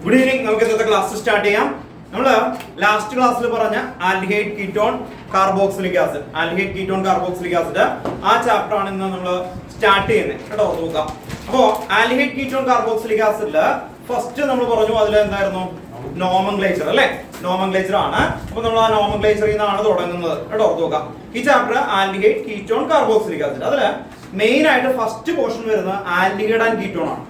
Good evening. നമുക്ക് ഇന്നത്തെ class start ചെയ്യാം. നമ്മൾ ലാസ്റ്റ് ക്ലാസ്സിൽ പറഞ്ഞ aldehyde ketone carboxylic acid, aldehyde ketone carboxylic acid ആ ചാപ്റ്റർ ആണ് ഇന്ന് നമ്മൾ സ്റ്റാർട്ട് ചെയ്യുന്നത് കേട്ടോ. നോക്കാം. അപ്പോ ആൽഡിഹൈഡ് കീറ്റോൺ കാർബോക്സിലിക് ആസിഡില് ഫസ്റ്റ് നമ്മൾ പറഞ്ഞു അതിൽ എന്തായിരുന്നു, നോമൻക്ലേച്ചർ അല്ലെ, നോമൻക്ലേച്ചർ ആണ്. അപ്പൊ നമ്മൾ ആ നോമൻക്ലേച്ചറിൽ നിന്നാണ് തുടങ്ങുന്നത് കേട്ടോ. നോക്കാം. ഈ chapter aldehyde ketone carboxylic acid, അതില് മെയിൻ ആയിട്ട് ഫസ്റ്റ് പോർഷൻ വരുന്നത് ആൽഡിഹൈഡ് ആൻഡ് കീറ്റോൺ ആണ്.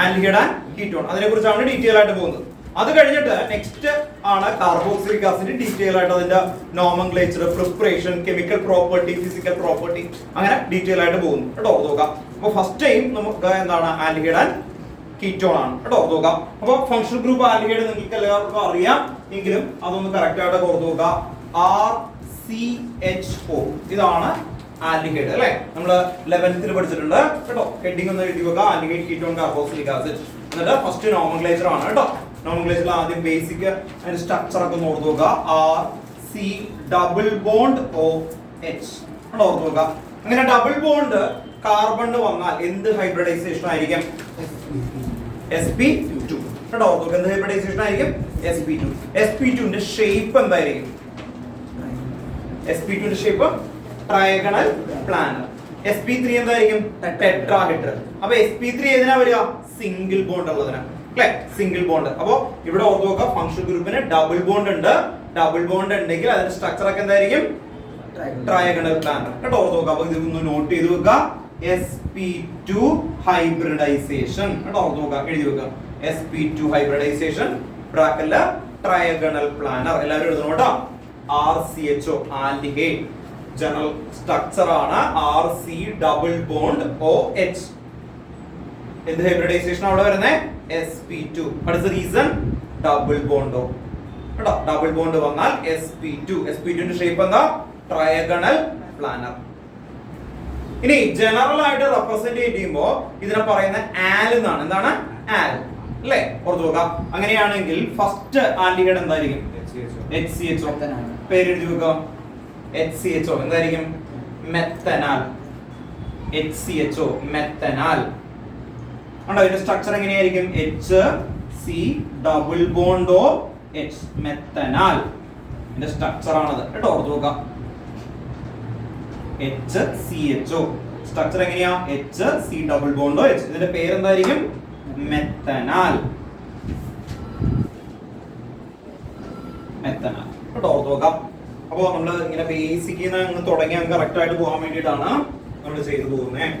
ആൽഡിഹൈഡ് ആൻഡ് കീറ്റോൺ അതിനെ കുറിച്ചാണ് ഡീറ്റെയിൽ ആയിട്ട് പോകുന്നത്. അത് കഴിഞ്ഞിട്ട് നെക്സ്റ്റ് ആണ് കാർബോക്സിലിക് ആസിഡ്, ഡീറ്റെയിൽ ആയിട്ട് അതിന്റെ nomenclature, preparation, chemical property, physical property, അങ്ങനെ ഡീറ്റെയിൽ ആയിട്ട് പോകുന്നു കേട്ടോ. നോക്കാം. അപ്പൊ ഫസ്റ്റ് ടൈം നമുക്ക് എന്താണ് ആൽഡിഹൈഡ് ആൻഡ് കീറ്റോൺ ആണ് കേട്ടോ. നോക്കാം. അപ്പൊ ഫങ്ഷണൽ ഗ്രൂപ്പ് ആൽഡിഹൈഡ് നിങ്ങൾക്ക് എല്ലാവർക്കും അറിയാം, എങ്കിലും അതൊന്ന് കറക്റ്റ് ആയിട്ട് ഓർത്ത് നോക്കുക. RCHO ഇതാണ് ആൽഡിഹൈഡ് അല്ലെ. നമ്മള് 11th പഠിച്ചിട്ടുണ്ട് കേട്ടോ. ഹെഡിങ് ഒന്ന് എഴുതി വെക്കുക, ആൽഡിഹൈഡ് കീറ്റോൺ കാർബോക്സിലിക് ആസിഡ്. എന്നിട്ട് ഫസ്റ്റ് നോമൻക്ലേച്ചർ ആണ് കേട്ടോ. നോമൻക്ലേച്ചറിൽ ആദ്യം ബേസിക് അതിന്റെ സ്ട്രക്ചർ ഒക്കെ ഒന്ന് ഓർത്ത് നോക്കുക. RC ഡബിൾ ബോണ്ട് OH ഓർത്ത് നോക്കുക. അങ്ങനെ ഡബിൾ ബോണ്ട് കാർബണിന് വന്നാൽ എന്ത് ഹൈബ്രിഡൈസേഷൻ ആയിരിക്കും? sp2 കേട്ടോ. ഓർത്ത് നോക്കുക. എന്ത് ഹൈബ്രിഡൈസേഷൻ ആയിരിക്കും? sp2. sp2ന്റെ ഷേപ്പ് എന്തായിരിക്കും? sp2ന്റെ ഷേപ്പ് ട്രയഗണൽ പ്ലാനർ. sp3 എന്തായിരിക്കും? ടെട്രാഹെഡ്രൽ. അപ്പൊ sp3 ഏതിനാ വരിക? സിംഗിൾ ബോണ്ട് ഉള്ളതിനാ അല്ലെ, സിംഗിൾ ബോണ്ട്. അപ്പൊ ഇവിടെ ഓർത്ത് നോക്കുക, ഫങ്ഷണൽ ഗ്രൂപ്പിന് ഡബിൾ ബോണ്ട് ഉണ്ട്. ഡബിൾ ബോണ്ട് ഉണ്ടെങ്കിൽ അതിന്റെ സ്ട്രക്ചർ ഒക്കെ എന്തായിരിക്കും? ട്രയഗണൽ പ്ലാനർ കേട്ടോ. ഓർത്ത് നോക്കുക. അപ്പൊ ഇതൊന്ന് നോട്ട് ചെയ്ത് വെക്കുക. sp2 ഹൈബ്രിഡൈസേഷൻ കേട്ടോ. ഓർത്ത് നോക്കുക, എഴുതി വെക്കുക. sp2 hybridisation ബ്രാക്കറ്റില് trigonal planar. എല്ലാവരും എഴുതണം കേട്ടോ. RCHO ആൽഡിഹൈഡ് ജനറൽ സ്ട്രക്ചർ ആണ് RC ഡബിൾ ബോണ്ട് OH. എന്ത് ഹൈബ്രിഡൈസേഷൻ അവിടെ വരുന്നത്? sp2. What is the reason? Double bond കേട്ടോ. ഡബിൾ ബോണ്ട് വന്നാൽ sp2. sp2ന്റെ ഷേപ്പ് എന്താ? Trigonal planar. ഇനി ജനറൽ ആയിട്ട് റെപ്രസെന്റ് ചെയ്യുമ്പോൾ ഇതിനെ പറയുന്ന ആൽ എന്നാണ്. എന്താണ്? ആൽ അല്ലേ. ഓർത്ത് നോക്കാം. അങ്ങനെയാണെങ്കിൽ ഫസ്റ്റ് ആൽഡിഹൈഡ് എന്തായിരിക്കും? HCHO. പേര് എഴുതി വെക്കുക. HCHO എന്തായിരിക്കും? മെത്തനാൽ. HCHO മെത്തനാൽ. ഉണ്ടോ? ഇതിന്റെ സ്ട്രക്ചർ എങ്ങനെയായിരിക്കും? HC double bond OH മെത്തനാൽ. ഇതിന്റെ സ്ട്രക്ചർ ആണത് കേട്ടോ. ഓർത്ത് നോക്കാം. HCHO സ്ട്രക്ചർ എങ്ങനെയാ? HC double bond OH. ഇതിന്റെ പേരെന്തായിരിക്കും? മെത്തനാൽ. മെത്തനാൽ കേട്ടോ. ഓർത്ത് നോക്കാം. അപ്പൊ നമ്മള് ഇങ്ങനെ ബേസിക്കിൽ നിന്ന് തുടങ്ങി കറക്റ്റ് ആയിട്ട് പോകാൻ വേണ്ടിയിട്ടാണ് നമ്മൾ ചെയ്തു പോകുന്നത്.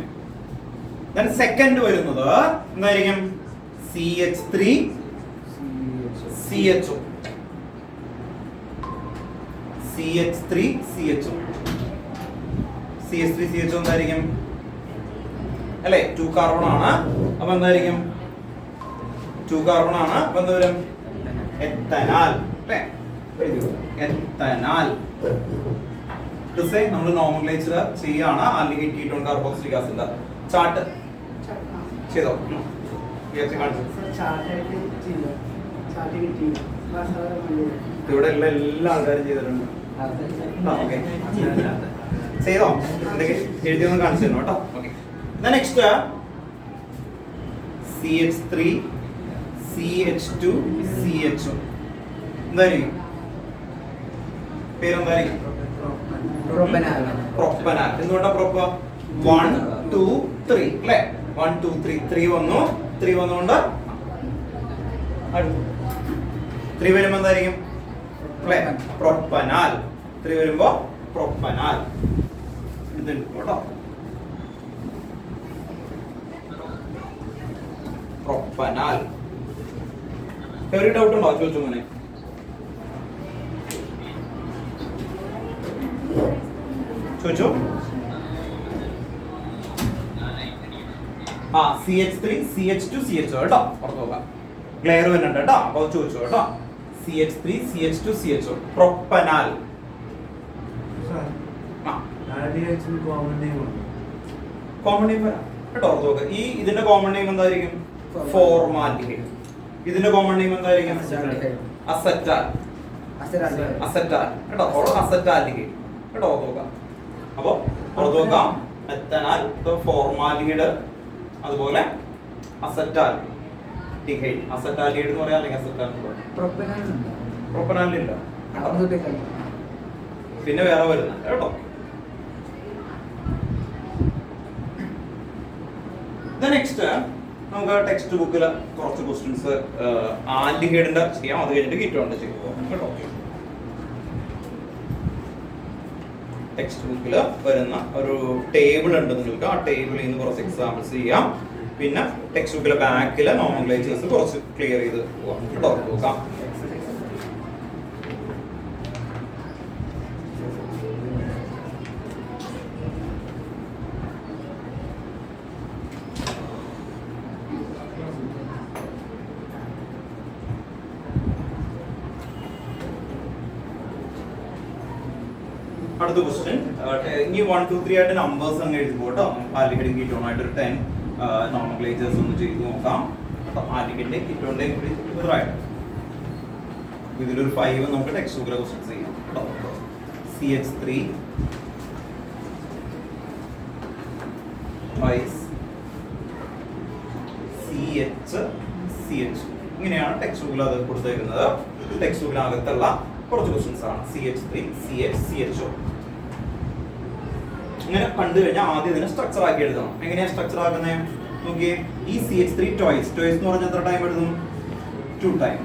Then സെക്കൻഡ് വരുന്നത് എന്തായിരിക്കും? CH3 CHO. CH3 CHO. CH3 CHO എന്തായിരിക്കും? അല്ലെ, 2 കാർബൺ ആണ്. അപ്പൊ എന്തായിരിക്കും? 2 കാർബൺ ആണ്. അപ്പൊ എന്താ വരും? എത്തനാൽ അല്ലെ. എത്തനാൽ. നമ്മൾ നോമൻക്ലേച്ചർ ചെയ്യാണ് aldehyde ketone carboxylic acid. Chart ചെയ്തോ? ഇവിടെ എല്ലാ ആൾക്കാരും ചെയ്തിട്ടുണ്ട്. ചെയ്തോ? എന്തൊക്കെ എഴുതിയൊന്നും കാണിച്ചു തരണം കേട്ടോ. Okay. Next CH3 CH2 CHO എന്തായിരിക്കും? പേരെന്തായിരിക്കും? പ്രൊപ്പനാൽ. എന്തുകൊണ്ടാ പ്രൊപ്പ? 1 2 3 അല്ലേ. 1 2 3 3 വന്നു. 3 വന്നുകൊണ്ട് 3 വരുമ്പോ എന്തായിരിക്കും? പ്രൊപ്പനാൽ. 3 വരുമ്പോ പ്രൊപ്പനാൽ. കേട്ടോ. പ്രൊപ്പനാൽ. ഒരു ഡൗട്ട് ഉണ്ടോ? ചോദിച്ചു മോനെ. ചോദിച്ചോ. CH3 CH2 CHO കേട്ടോ. ഓർത്ത് നോക്കാം. ക്ലിയർ വരുന്നുണ്ട് കേട്ടോ. അപ്പൊ ചോദിച്ചോ കേട്ടോ. CH3 CH2 CHO പ്രൊപ്പനാൽ. Common name വരാം കേട്ടോ. ഓർത്ത് നോക്കുക. ഈ ഇതിന്റെ കോമൺ നെയിം എന്തായിരിക്കും? ഫോർമാൽഡിഹൈഡ്. ഇതിന്റെ കോമൺ നെയിം എന്തായിരിക്കും? അസറ്റാൽ. അസറ്റാൽ കേട്ടോ. അസറ്റാൽഡിഹൈഡ് കേട്ടോ. ഓർത്ത് നോക്കാം. അപ്പൊ ഓർത്ത് നോക്കാം. മെത്തനാൽ, ഫോർമാൽഡിഹൈഡ്, അതുപോലെ അസറ്റാൽ. അസറ്റാൽഡിഹൈഡ്. അസറ്റാൽഡിഹൈഡ് എന്ന് പറയാം, അല്ലെങ്കിൽ പ്രൊപ്പനാലില്ല. പിന്നെ വേറെ വരുന്നുണ്ട് കേട്ടോ. നെക്സ്റ്റ് നമുക്ക് ടെക്സ്റ്റ് ബുക്കിൽ കുറച്ച് ക്വസ്റ്റ്യൻസ് ആൽഡിഹൈഡിന്റെ ചെയ്യാം, അത് കഴിഞ്ഞിട്ട് കീറ്റോണിന്റെ ചെയ്തു പോകാം കേട്ടോ. ടെക്സ്റ്റ് ബുക്കിൽ വരുന്ന ഒരു ടേബിൾ ഉണ്ട് നിങ്ങൾക്ക്, ആ ടേബിളിൽ നിന്ന് കുറച്ച് എക്സാമ്പിൾസ് ചെയ്യാം. പിന്നെ ടെക്സ്റ്റ് ബുക്കിലെ ബാക്കിലെ നോമൻക്ലേച്ചേഴ്സ് കുറച്ച് ക്ലിയർ ചെയ്ത് പോകാം കേട്ടോ. നോക്കാം. അടുത്ത ക്വസ്റ്റ്യൻ, ഇനി 1 2 3 ആയിട്ട് നമ്പേഴ്സ് അങ്ങ് എഴുതി പോട്ടോ. ആൽഡിഹൈഡും കീറ്റോണായിട്ട് ഒരു 10 നോമൻക്ലേച്ചേഴ്സ് ഒന്ന് ചെയ്ത് നോക്കാം. ആൽഡിഹൈഡിന്റെ കീറ്റോണിന്റെ ആയിട്ട് ഇതിലൊരു 5 നമുക്ക് ടെക്സ്റ്റ് ബുക്കിലെ ക്വസ്റ്റ്യൻസ് ചെയ്യാം. CH3 CH ഇങ്ങനെയാണ് ടെക്സ്റ്റ് ബുക്കിൽ അത് കൊടുത്തേക്കുന്നത്. ടെക്സ്റ്റ് ബുക്കിനകത്തുള്ള കുറച്ച് ക്വസ്റ്റ്യൻസ് ആണ്. CH3 CH CHO ഇങ്ങനെ കണ്ടു കഴിഞ്ഞാൽ ആദ്യം ഇതിനെ സ്ട്രക്ചർ ആക്കി എഴുതണം. എങ്ങനെയാ സ്ട്രക്ചർ ആക്കുന്നത് നോക്കിയേ. ഈ CH3 ടോയ്സ് എന്ന് പറഞ്ഞാൽ എത്ര ടൈം എഴുതും? 2 ടൈം.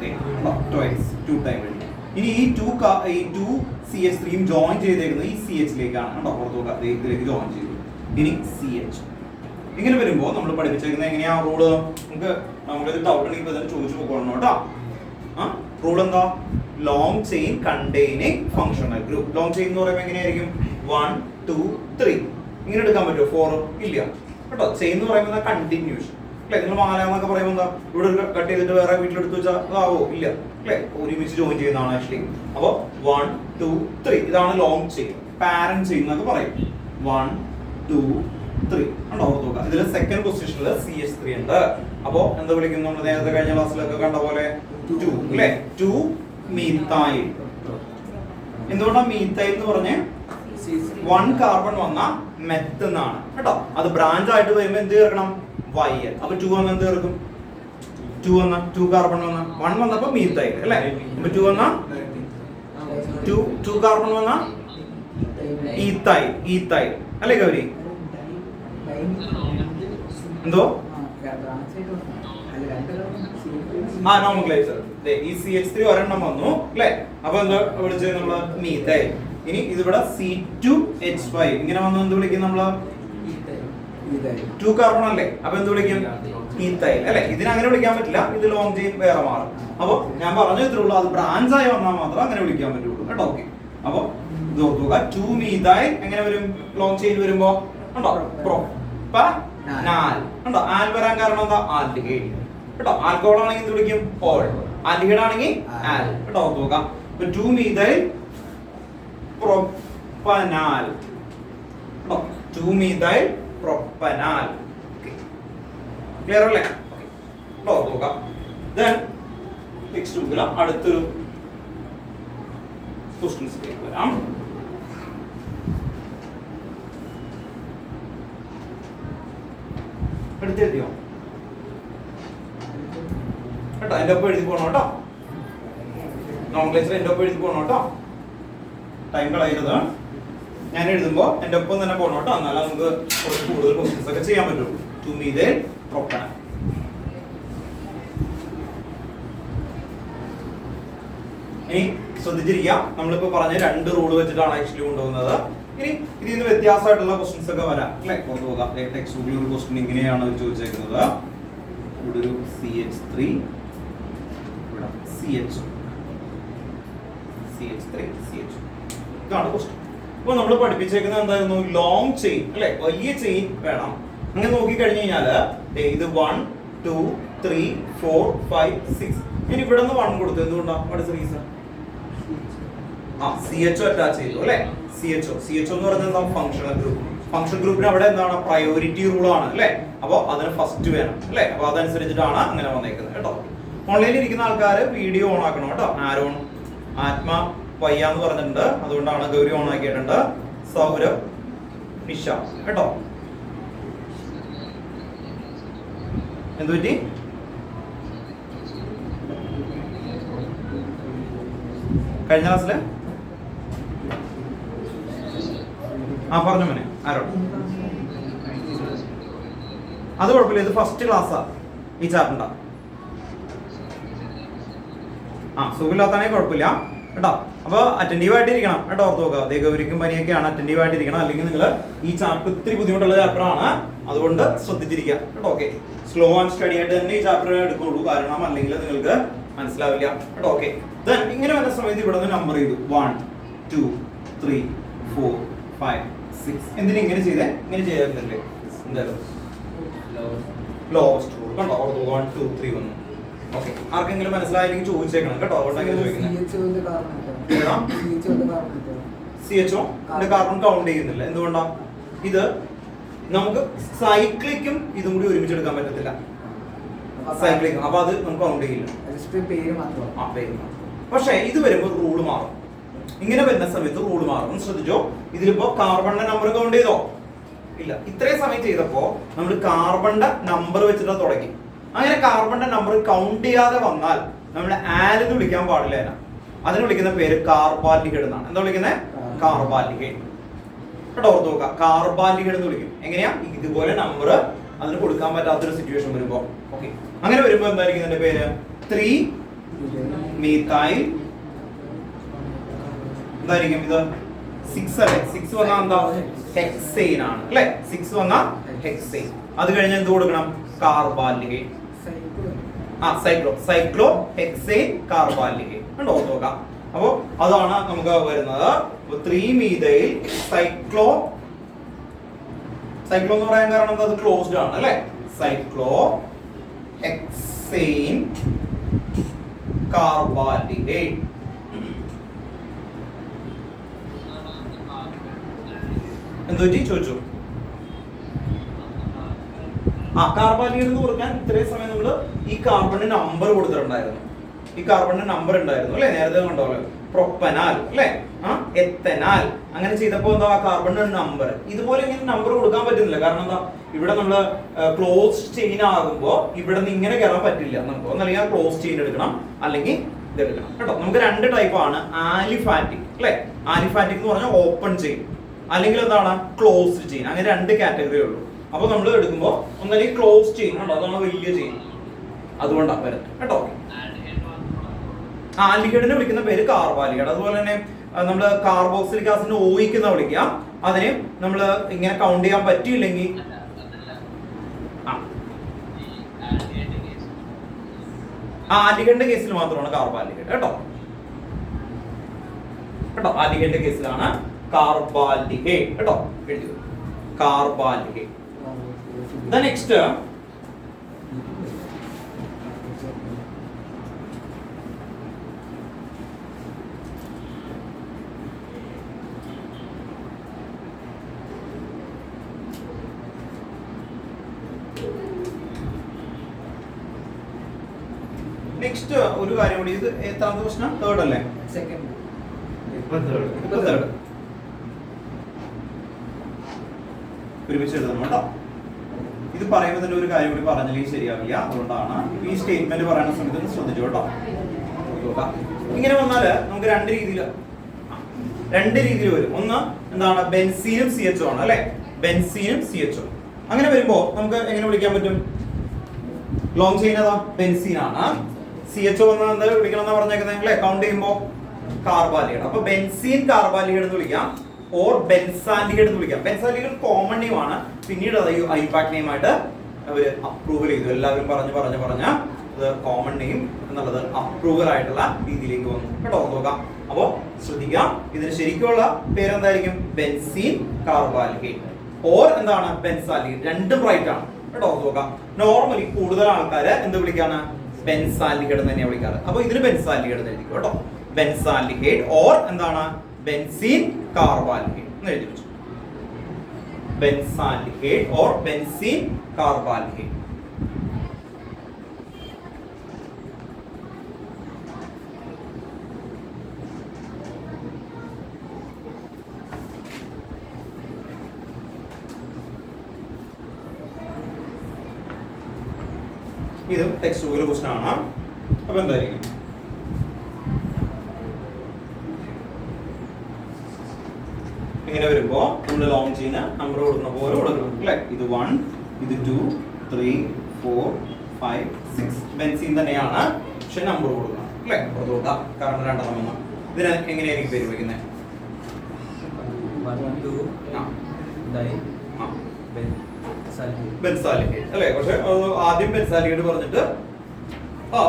ടോയ്സ് 2 ടൈം എഴുതും. ഇനി ഈ 2 CH3 ജോയിൻ ചെയ്തേക്കുന്നത് ഈ CH ലേക്കാണ് കേട്ടോ. പുറത്തോട്ട് ഇതിലേക്ക് ജോയിൻ ചെയ്തു. ഇനി CH ഇങ്ങനെ വരുമ്പോൾ നമ്മൾ പഠിപ്പിച്ചേക്കുന്നത് എങ്ങനെയാ റൂള്? നമുക്കിത് ഡൗട്ട് ഉണ്ടെങ്കിൽ ഇപ്പൊ തന്നെ ചോദിച്ചു പോകണം കേട്ടോ. റൂൾ എന്താ? Long chain containing functional group. Long chain എന്ന് പറയുമ്പോൾ എങ്ങനെയായിരിക്കും? 1 2 3 ഇങ്ങനെ എടുക്കാൻ പറ്റുമോ? 4 ഇല്ല കേട്ടോ. ചെയിൻ എന്ന് പറയുമ്പോൾ കണ്ടിന്യൂഷൻ അല്ലെ. നിങ്ങൾ മാലാന്നൊക്കെ പറയുമ്പോൾ എന്താ, ഇവിടെ കട്ട് ചെയ്തിട്ട് വേറെ വീട്ടിലെടുത്ത് വെച്ചാൽ അതാവോ? ഇല്ല അല്ലെ, ഒരുമിച്ച് ജോയിൻ ചെയ്യുന്നതാണ് ആക്ച്വലി. അപ്പോൾ 1 2 3 ഇതാണ് ലോങ് ചെയിൻ. പാരന്റ് ചെയിൻ എന്നൊക്കെ പറയും. 1 2 3 ഉണ്ടോ? നോക്കാം. ഇതിൽ സെക്കൻഡ് പൊസിഷനിൽ CH3 ഉണ്ട്. അപ്പോ എന്താ വിളിക്കും? നമ്മൾ നേരത്തെ കഴിഞ്ഞ ക്ലാസ്സിലൊക്കെ കണ്ട പോലെ 2 അല്ലെ. 2 മീഥൈൽ. എന്തുകൊണ്ടാണ് മീഥൈൽ എന്ന് പറഞ്ഞ്? 1 കാർബൺ വന്ന മെത്ത് എന്നാണ് കേട്ടോ. അത് ബ്രാഞ്ച് ആയിട്ട് വരുമ്പോൾ എന്ത് ചേർക്കണം? YL. അപ്പൊ 2 വന്ന എന്ത് ചേർക്കും? 2 കാർബൺ വന്ന 1 വന്നപ്പോ മീഥൈൽ അല്ലെ. അപ്പൊ 2 വന്ന 2 കാർബൺ വന്ന ഈഥൈൽ അല്ലേ ഗൗരി? എന്തോ നോമൻക്ലേച്ചർ ഈ CH3 ഒരെണ്ണം വന്നു അല്ലെ. അപ്പൊ എന്താ വിളിച്ചത് നമ്മള്? മീഥൈൽ. ഇനി ഇതിവിടെ C2H5 ഇങ്ങനെ വന്നു എന്ത് വിളിക്കും നമ്മള്? 2 കാർബൺ അല്ലേ. അപ്പൊ എന്ത് വിളിക്കും? ഈഥൈൽ അല്ലെ. ഇതിനെ അങ്ങനെ വിളിക്കാൻ പറ്റില്ല, ഇത് ലോങ് ചെയിൻ വേറെ മാറും. അപ്പൊ ഞാൻ പറഞ്ഞു ഇത്രയുള്ളൂ, അത് ബ്രാഞ്ച് ആയി വന്നാൽ മാത്രം അങ്ങനെ വിളിക്കാൻ പറ്റുള്ളൂ കേട്ടോ. ഓക്കെ. അപ്പൊ ഇത് ഓർക്കുക. 2 മീഥൈൽ എങ്ങനെ വരും? ലോങ് ചെയിൻ വരുമ്പോ ഉണ്ടോ? പ്രൊപ്പനാൽ ഉണ്ടോ? ആൽ വരാൻ കാരണം എന്താ? ആൽഡിഹൈഡ് കേട്ടോ. ആൽക്കഹോൾ ആണെങ്കിൽ എന്ത് വിളിക്കും? ഓൾ. ആൽഡിഹൈഡ് ആണെങ്കിൽ ആൽ കേട്ടോ. ഓർക്കുക. 2 മീഥൈൽ പ്രൊപ്പനാൽ. 2 മീഥൈൽ പ്രൊപ്പനാൽ. ക്ലിയർ അല്ലേ? നോക്കാം. ദെൻ നെക്സ്റ്റ് ബുക്കിൽ അടുത്തൊരു ക്വസ്റ്റ്യൻസ് വരാം. എടുത്തെഴുതിയോ കേട്ടോ? എൻ്റെ ഒപ്പം എഴുതി പോകണം കേട്ടോ. നോമൻക്ലേച്ചർ എൻ്റെ ഒപ്പം എഴുതി പോകണം കേട്ടോ. ടൈം കളയരുത്. ഞാൻ എഴുതുമ്പോൾ എൻ്റെ ഒപ്പം തന്നെ പോകണം കേട്ടോ. എന്നാലും നമുക്ക് കുറച്ച് കൂടുതൽ ക്വസ്റ്റ്യൻസ് ഒക്കെ ചെയ്യാൻ പറ്റുള്ളൂ. 2 മീഥൈൽ പ്രൊപ്പനാൽ. ഇനി ശ്രദ്ധിച്ചിരിക്കാം, നമ്മളിപ്പോ പറഞ്ഞ 2 റൂൾ വെച്ചിട്ടാണ് ആക്ച്വലി കൊണ്ടുപോകുന്നത്. ഇനി ഇതിൽ നിന്ന് വ്യത്യാസമായിട്ടുള്ള ക്വസ്റ്റ്യൻസ് ഒക്കെ വരാം അല്ലെ. കൊണ്ടുപോകാം. ടെക്സ്റ്റ് ബുക്കിൽ ഒരു ക്വസ്റ്റ്യൻ ഇങ്ങനെയാണ് ചോദിച്ചേക്കുന്നത്. ഇവിടെ ഒരു CH3 CH3 ഇതാണ് ക്വസ്റ്റ്യൻ. അപ്പൊ നമ്മൾ പഠിപ്പിച്ചേക്കുന്നത് എന്തായിരുന്നു? ലോങ് ചെയിൻ അല്ലെ, വലിയ ചെയിൻ വേണം. അങ്ങനെ നോക്കി കഴിഞ്ഞു കഴിഞ്ഞാല് ഇത് 1 2 3 4 5 6. ഇനി ഇവിടെ നിന്ന് 1 കൊടുത്തു. എന്തുകൊണ്ടാണ്? What is the reason? CHO attach ചെയ്തു അല്ലെ. CHO എന്ന് പറയുന്നത് എന്താ? Functional group. ഫങ്ഷണൽ ഗ്രൂപ്പിന് അവിടെ എന്താണ്? പ്രയോറിറ്റി റൂൾ ആണ് അല്ലെ. അപ്പൊ അതിന് ഫസ്റ്റ് വേണം അല്ലെ. അപ്പൊ അതനുസരിച്ചിട്ടാണ് അങ്ങനെ വന്നേക്കുന്നത് കേട്ടോ. ഓൺലൈനിൽ ഇരിക്കുന്ന ആൾക്കാർ വീഡിയോ ഓൺ ആക്കണം കേട്ടോ. ആരോൺ ആത്മ വയ്യാന്ന് പറഞ്ഞിട്ടുണ്ട്, അതുകൊണ്ടാണ് ഗൗരി ഓൺ ആക്കിയിട്ടുണ്ട്. സൗരഭ് നിഷ കേട്ടോ. എന്തു പറ്റി? കഴിഞ്ഞ ക്ലാസ്സില് പറഞ്ഞു മോനെ ആരോ അത് കുഴപ്പമില്ല, ഇത് ഫസ്റ്റ് ക്ലാസ്സാ ഈ ചാപ്റ്ററിന്റെ. സുഖമില്ലാത്താണെങ്കിൽ കുഴപ്പമില്ല കേട്ടോ. അപ്പൊ അറ്റൻറ്റീവ് ആയിട്ടിരിക്കണം കേട്ടോ. ഓർത്ത് നോക്കുക, ദേഹവരിക്കും പനിയൊക്കെയാണ്, അറ്റൻറ്റീവ് ആയിട്ടിരിക്കണം. അല്ലെങ്കിൽ നിങ്ങൾ ഈ ചാപ്റ്റർ ഇത്തിരി ബുദ്ധിമുട്ടുള്ള ചാപ്റ്റർ ആണ്, അതുകൊണ്ട് ശ്രദ്ധിച്ചിരിക്കുക കേട്ടോ. ഓക്കെ, സ്ലോ ആൻഡ് സ്റ്റഡി ആയിട്ട് തന്നെ ഈ ചാപ്റ്റർ എടുക്കുള്ളൂ, കാരണം അല്ലെങ്കിൽ നിങ്ങൾക്ക് മനസ്സിലാവില്ല കേട്ടോ. ഓക്കെ, ഇങ്ങനെ വരുന്ന സമയത്ത് ഇവിടെ നിന്ന് നമ്പർ ചെയ്തു 1 2 3 4 5 6. എന്തിനാ ഇങ്ങനെ ചെയ്തേ? ഇങ്ങനെ ചെയ്യാറില്ലേ? എന്തായാലും ലോവസ്റ്റ് റൂൾ കണ്ടോ, 1 2 3 വന്നു. ഓക്കെ, ആർക്കെങ്കിലും മനസ്സിലായെങ്കിൽ ചോദിച്ചേക്കണം കേട്ടോ. അതുകൊണ്ടാണ് CHO കാർബൺ കൗണ്ട് ചെയ്യുന്നില്ല. എന്തുകൊണ്ടാ? ഇത് നമുക്ക് സൈക്ലിക്കും ഇതും കൂടി ഒരുമിച്ച് എടുക്കാൻ പറ്റത്തില്ല. സൈക്ലിക്, അപ്പൊ അത് നമുക്ക് കൗണ്ട് ചെയ്യില്ല. പക്ഷെ ഇത് വരുമ്പോൾ റൂള് മാറും. ഇങ്ങനെ വരുന്ന സമയത്ത് റൂള് മാറും. ശ്രദ്ധിച്ചോ, ഇതിലിപ്പോ കാർബണിന്റെ നമ്പർ കൗണ്ട് ചെയ്തോ? ഇല്ല. ഇത്രയും സമയം ചെയ്തപ്പോ നമ്മൾ കാർബണിന്റെ നമ്പർ വെച്ചിട്ട് തുടങ്ങി. അങ്ങനെ കാർബണിന്റെ നമ്പർ കൗണ്ട് ചെയ്യാതെ വന്നാൽ നമ്മൾ ആലെന്ന് വിളിക്കാൻ പാടില്ല. അതിന് വിളിക്കുന്ന പേര് കാർബാൽഡിഹൈഡ് എന്നാണ്. എന്താ വിളിക്കുന്നത്? കാർബാൽഡിഹൈഡ് കേട്ടോ. ഓർത്ത് നോക്കുക, കാർബാൽഡിഹൈഡ് എന്ന് വിളിക്കും. എങ്ങനെയാ? ഇതുപോലെ നമ്പർ അതിന് കൊടുക്കാൻ പറ്റാത്തൊരു സിറ്റുവേഷൻ വരുമ്പോ. ഓക്കെ, അങ്ങനെ വരുമ്പോ എന്തായിരിക്കും ഇതിന്റെ പേര്? 3 methyl എന്തായിരിക്കും ഇത്? 6 അല്ലേ? 6 വന്നാൽ എന്താ? ഹെക്സെയിൻ ആണ് അല്ലേ? 6 വന്നാൽ ഹെക്സെയിൻ. അത് കഴിഞ്ഞ് എന്ത് കൊടുക്കണം? കാർബാൽഡിഹൈഡ്. സൈക്ലോ ഹെക്സെയിൻ കാർബാൽഡിഹൈഡ് കണ്ടോ. നോക്കാം, അപ്പോ അതാണ് നമുക്ക് വരുന്നത് 3 methyl സൈക്ലോ. സൈക്ലോ എന്ന് പറയാൻ കാരണം എന്താ? അത് ക്ലോസ്ഡ് ആണ് അല്ലേ? Cyclohexane carbaldehyde. എന്തുപറ്റി ചോദിച്ചു? കാർബാൽഡിഹൈഡ് എന്ന് കൊടുക്കാൻ ഇത്രയും സമയം നമ്മൾ ഈ കാർബണിന്റെ നമ്പർ കൊടുത്തിട്ടുണ്ടായിരുന്നു. ഈ കാർബണിന്റെ നമ്പർ ഉണ്ടായിരുന്നു അല്ലെ? നേരത്തെ കണ്ടോളൂ, പ്രൊപ്പനാൽ അല്ലെ, എത്തനാൽ. അങ്ങനെ ചെയ്തപ്പോ എന്താ? കാർബണിന്റെ നമ്പർ. ഇതുപോലെ ഇങ്ങനെ നമ്പർ കൊടുക്കാൻ പറ്റുന്നില്ല. കാരണം എന്താ? ഇവിടെ നമ്മള് ക്ലോസ് ചെയിൻ ആകുമ്പോ ഇവിടെ നിന്ന് ഇങ്ങനെ കയറാൻ പറ്റില്ല. നമുക്ക് ഒന്നല്ലെങ്കിൽ ക്ലോസ് ചെയിൻ എടുക്കണം, അല്ലെങ്കിൽ ഇത് എടുക്കണം കേട്ടോ. നമുക്ക് 2 ടൈപ്പ് ആണ്. ആലിഫാറ്റിക് അല്ലെ? ആലിഫാറ്റിക് എന്ന് പറഞ്ഞാൽ ഓപ്പൺ ചെയിൻ, അല്ലെങ്കിൽ എന്താണ്? Closed chain. അങ്ങനെ 2 കാറ്റഗറി ഉള്ളൂ. അപ്പൊ നമ്മൾ എടുക്കുമ്പോൾ ഒന്നല്ലെങ്കിൽ ക്ലോസ് ചെയിൻ ഉണ്ടോ, അതാണ് വലിയ ചെയിൻ, അതുകൊണ്ടാണ് വരുന്നത് കേട്ടോ. ആൽഡിഹൈഡിനെ വിളിക്കുന്ന പേര് കാർബാൽഡിഹൈഡ്. അതുപോലെ തന്നെ നമ്മൾ കാർബോക്സിലിക് ആസിഡിനെ ഓയിക്കുന്ന വിളിക്കാം. അതിനെ നമ്മൾ ഇങ്ങനെ കൗണ്ട് ചെയ്യാൻ പറ്റിയില്ലെങ്കിൽ ആൽഡിഹൈഡിന്റെ കേസിൽ മാത്രമാണ് കാർബാൽഡിഹൈഡ് കേട്ടോ. കേട്ടോ, ആൽഡിഹൈഡിന്റെ കേസിലാണ് കാർബാൽഡിഹൈഡ് കേട്ടോ. കാർബാൽഡിഹൈഡ്. നെക്സ്റ്റ് ഒരു കാര്യം കൂടി. ഇത് എത്രാമത്തെ പ്രശ്നം? 3rd അല്ലേ? സെക്കൻഡ്. ഒരുമിച്ച് എഴുതണം കേട്ടോ. ഇത് പറയുമ്പോൾ തന്നെ ഒരു കാര്യം കൂടി പറഞ്ഞില്ലെങ്കിൽ ശരിയാവില്ല. അതുകൊണ്ടാണ് ഈ സ്റ്റേറ്റ്മെന്റ് പറയുന്ന സമയത്ത് ശ്രദ്ധിച്ചു കേട്ടോ. ഇങ്ങനെ വന്നാല് നമുക്ക് 2 രീതിയിൽ വരും. ഒന്ന് എന്താണ്? ബെൻസീനും CHO ആണ് അല്ലെ? ബെൻസീനും CHO. അങ്ങനെ വരുമ്പോ നമുക്ക് എങ്ങനെ വിളിക്കാൻ പറ്റും? ലോങ് ചെയിൻ ഏതാ? ബെൻസീൻ ആണ്. CHO വന്നാൽ എന്താ വിളിക്കണം എന്നാ പറഞ്ഞേക്കുന്നത് അല്ലെ? കൗണ്ട് ചെയ്യുമ്പോ കാർബാൽഡിഹൈഡ്. അപ്പൊ ബെൻസീൻ കാർബാൽഡിഹൈഡ് എന്ന് വിളിക്കാം, ഓർ ബെൻസാൽഡിഹൈഡ് എന്ന് വിളിക്കാം. ബെൻസാൽഡിഹൈഡ് കോമൺ നെയിം ആണ്. പിന്നീട് അത് ഐപാക് നെയിം ആയിട്ട് അവര് അപ്രൂവൽ ചെയ്തു. എല്ലാവരും പറഞ്ഞ ഇത് കോമൺ നെയിം എന്നുള്ളത് അപ്രൂവൽ ആയിട്ടുള്ള രീതിയിലേക്ക് വന്നു കേട്ടോ. നോക്കാം, അപ്പോ ശ്രദ്ധിക്കാം, ഇതിന് ശരിക്കുള്ള പേരെന്തായിരിക്കും? ബെൻസീൻ കാർബാൽഡിഹൈഡ് ഓർ എന്താണ്? ബെൻസാൽഡിഹൈഡ്. രണ്ടും റൈറ്റ് ആണ് കേട്ടോ. നോക്കാം, നോർമലി കൂടുതൽ ആൾക്കാര് എന്ത് വിളിക്കാണ്? ബെൻസാൽഡിഹൈഡ് എന്ന് തന്നെയാണ് വിളിക്കാറ്. അപ്പൊ ഇതിന് ബെൻസാൽഡിഹൈഡ് എന്ന് എഴുതിക്കും കേട്ടോ. ബെൻസാൽഡിഹൈഡ് ഓർ എന്താണ്? ബെൻസീൻ കാർബാൽഡിഹൈഡ് എന്ന് എഴുതി വെച്ചു. Benzaldehyde or benzene carbaldehyde. ഇതും ടെക്സ്റ്റ് ബുക്കിലെ ക്വസ്റ്റൻ ആണ്. അപ്പൊ എന്തായിരിക്കും? ഇങ്ങനെ വരുമ്പോ നമ്മൾ ലോങ് ചെയിന് നമ്പർ കൊടുക്കുന്ന പോലെ കൊടുക്കണം അല്ലെ. ഇത് 1, ഇത് 2, 3, 4, 5, 6 ബെൻസീൻ തന്നെയാണ്, പക്ഷെ നമ്പർ കൊടുക്കണം അല്ലെ. പുറത്ത് കൊടുക്കാം കാരണം രണ്ടെണ്ണം വന്നു. ഇതിന് എങ്ങനെയായിരിക്കും പേര് വയ്ക്കുന്നത്? ബെൻസാലിക്കേറ്റ് അല്ലെ. പക്ഷെ ആദ്യം ബെൻസാലിക്കേറ്റ് പറഞ്ഞിട്ട്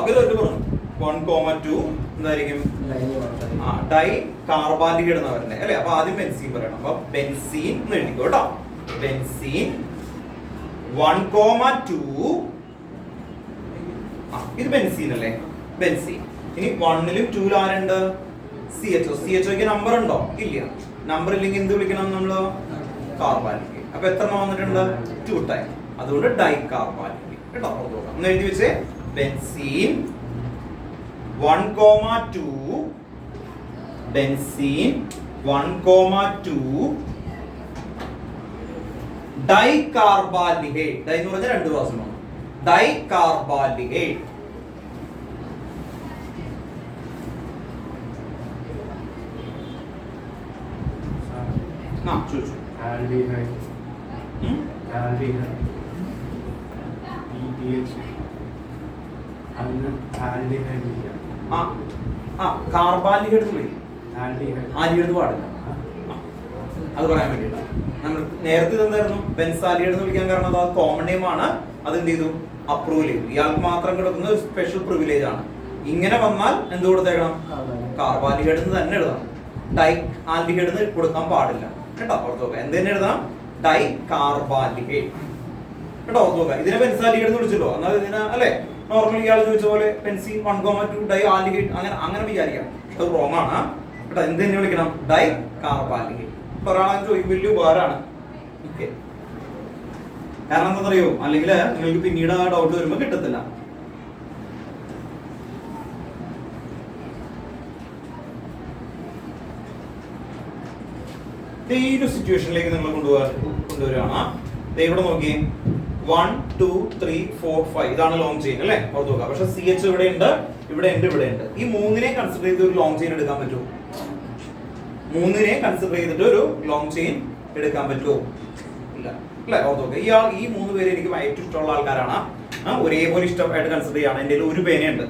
ഇതൊരു പറഞ്ഞു 1,2 എന്തായിരിക്കും? ഡൈ കാർബാലിക്കേറ്റ് എന്ന് പറയുന്നത് അല്ലെ. അപ്പൊ ആദ്യം ബെൻസീൻ പറയണം. അപ്പൊ ബെൻസീൻ എന്ന് എഴുതിക്കോ കേട്ടോ. ബെൻസീൻ 1,2 ഇത് ബെൻസീൻ അല്ലേ, ബെൻസീൻ. ഇനി 1ലും 2ലും ആരുണ്ട്? CHO. CHOക്ക് നമ്പർ ഉണ്ടോ? ഇല്ല. നമ്പർ ഇല്ലെങ്കിൽ എന്ത് വിളിക്കണം നമ്മള്? കാർബാലിക്കേറ്റ്. അപ്പൊ എത്ര വന്നിട്ടുണ്ട്? 2 ടൈം. അതുകൊണ്ട് ഡൈ കാർബാലിക്കേറ്റ് കേട്ടോ. ഒന്ന് എഴുതി വെച്ചേ. ബെൻസീൻ 1,2 ബെൻസീൻ 1,2 ഡൈ കാർബാലിക്കേറ്റ്. ഡൈ എന്ന് പറഞ്ഞാൽ 2 പ്രാവശ്യമാണ്. ഡൈ കാർബാലിക്കേറ്റ്. ചോദിച്ചു. കാർബാലിക്കേറ്റ് ആൽഡിഹൈഡ് പാടില്ല. അത് പറയാൻ വേണ്ടിയിട്ടാണ് നമ്മൾ നേരത്തെ എന്തായിരുന്നു ബെൻസാലിക്കേറ്റ് എന്ന് വിളിക്കാൻ കാരണം അത് കോമൺ നെയിം ആണ്. അത് എന്ത് ചെയ്തു? അപ്രൂവൽ ചെയ്തു. ഇയാൾക്ക് മാത്രം കിടക്കുന്ന ഒരു സ്പെഷ്യൽ പ്രിവിലേജ് ആണ്. ഇങ്ങനെ വന്നാൽ എന്ത് കൊടുത്തേക്കണം? കാർബാലിക്കേറ്റ് എന്ന് തന്നെ എഴുതണം. ഡൈ ആൽഡിഹൈഡ് എന്ന് കൊടുക്കാൻ പാടില്ല കേട്ടോ. ഓർത്ത് നോക്കുക. എന്ത് തന്നെ എഴുതാം? ഡൈ കാർബാലിക്കേറ്റ് കേട്ടോ. ഓർത്ത് നോക്കുക. ഇതിനെ ബെൻസാലിക്കേറ്റ് എന്ന് വിളിച്ചല്ലോ. എന്നാൽ ഇതിനെ അല്ലെ നോർമലി ഇയാൾ ചോദിച്ച പോലെ ബെൻസീൻ 1,2 ഡൈ ആൽഡിഹൈഡ് അങ്ങനെ വിചാരിക്കാം. അത് റോങ് ആണ് കേട്ടോ. എന്ത് തന്നെ വിളിക്കണം? ഡൈ കാർബാലിക്കേറ്റ്. ഒരാളെ ചോദിക്കും, വലിയ ഉപകാരമാണ്. ഓക്കെ, കാരണം എന്താണെന്നറിയോ? അല്ലെങ്കിൽ നിങ്ങൾക്ക് പിന്നീട് ആ ഡൗട്ട് വരുമ്പോൾ കിട്ടത്തില്ല. ഈ ഒരു സിറ്റുവേഷനിലേക്ക് നിങ്ങൾ കൊണ്ടുവരികയാണ്. ഇവിടെ നോക്കി 1, 2, 3, 4, 5 ഇതാണ് ലോങ് ചെയിൻ അല്ലെ. ഓർത്ത് നോക്കുക. പക്ഷെ CH ഇവിടെ ഉണ്ട്, ഇവിടെ ഉണ്ട്. ഈ മൂന്നിനെ കൺസിഡർ ചെയ്ത് ഒരു ലോങ് ചെയിൻ എടുക്കാൻ പറ്റുമോ? 3നെ കൺസിഡർ ചെയ്തിട്ട് ഒരു ലോങ് ചെയിൻ എടുക്കാൻ പറ്റുമോ? ഇല്ല അല്ലെ. ഓർത്ത് നോക്കുക. ഈ 3 പേര് എനിക്ക് ഏറ്റവും ഇഷ്ടമുള്ള ആൾക്കാരാണ്. ഒരേപോലെ ഇഷ്ടമായിട്ട് കൺസിഡർ ചെയ്യാണ്. എൻ്റെ ഒരു പേനയുണ്ട്,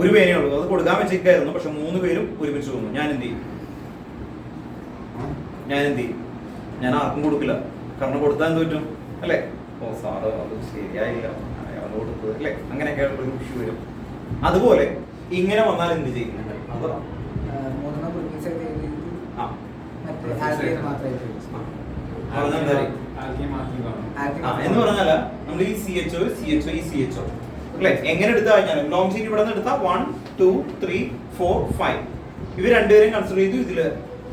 ഒരു പേനയേ ഉള്ളൂ. അത് കൊടുക്കാൻ വെച്ചിരിക്കായിരുന്നു. പക്ഷെ 3 പേരും ഒരുമിച്ച് വന്നു. ഞാൻ എന്ത് ചെയ്യും? ഞാൻ ആർക്കും കൊടുക്കില്ല. കാരണം കൊടുത്താൽ എന്ത് പറ്റും അല്ലെ? ഓ സാറ് അത് ശരിയായില്ല, അയാൾ കൊടുത്തത് അല്ലെ, അങ്ങനെയൊക്കെ ഒരു ഇഷ്യൂ വരും. അതുപോലെ ഇങ്ങനെ വന്നാൽ എന്ത് ചെയ്യുന്നുണ്ട്? എന്ന് പറഞ്ഞാല് നമ്മൾ ഈ CHO അല്ലെ എങ്ങനെ എടുത്തു കഴിഞ്ഞാലും ലോങ് ചെയിൻ ഇവിടെ നിന്ന് എടുത്താൽ 1, 2, 3, 4, 5 ഇവർ രണ്ടുപേരും കൺസിഡർ ചെയ്തു. ഇതില്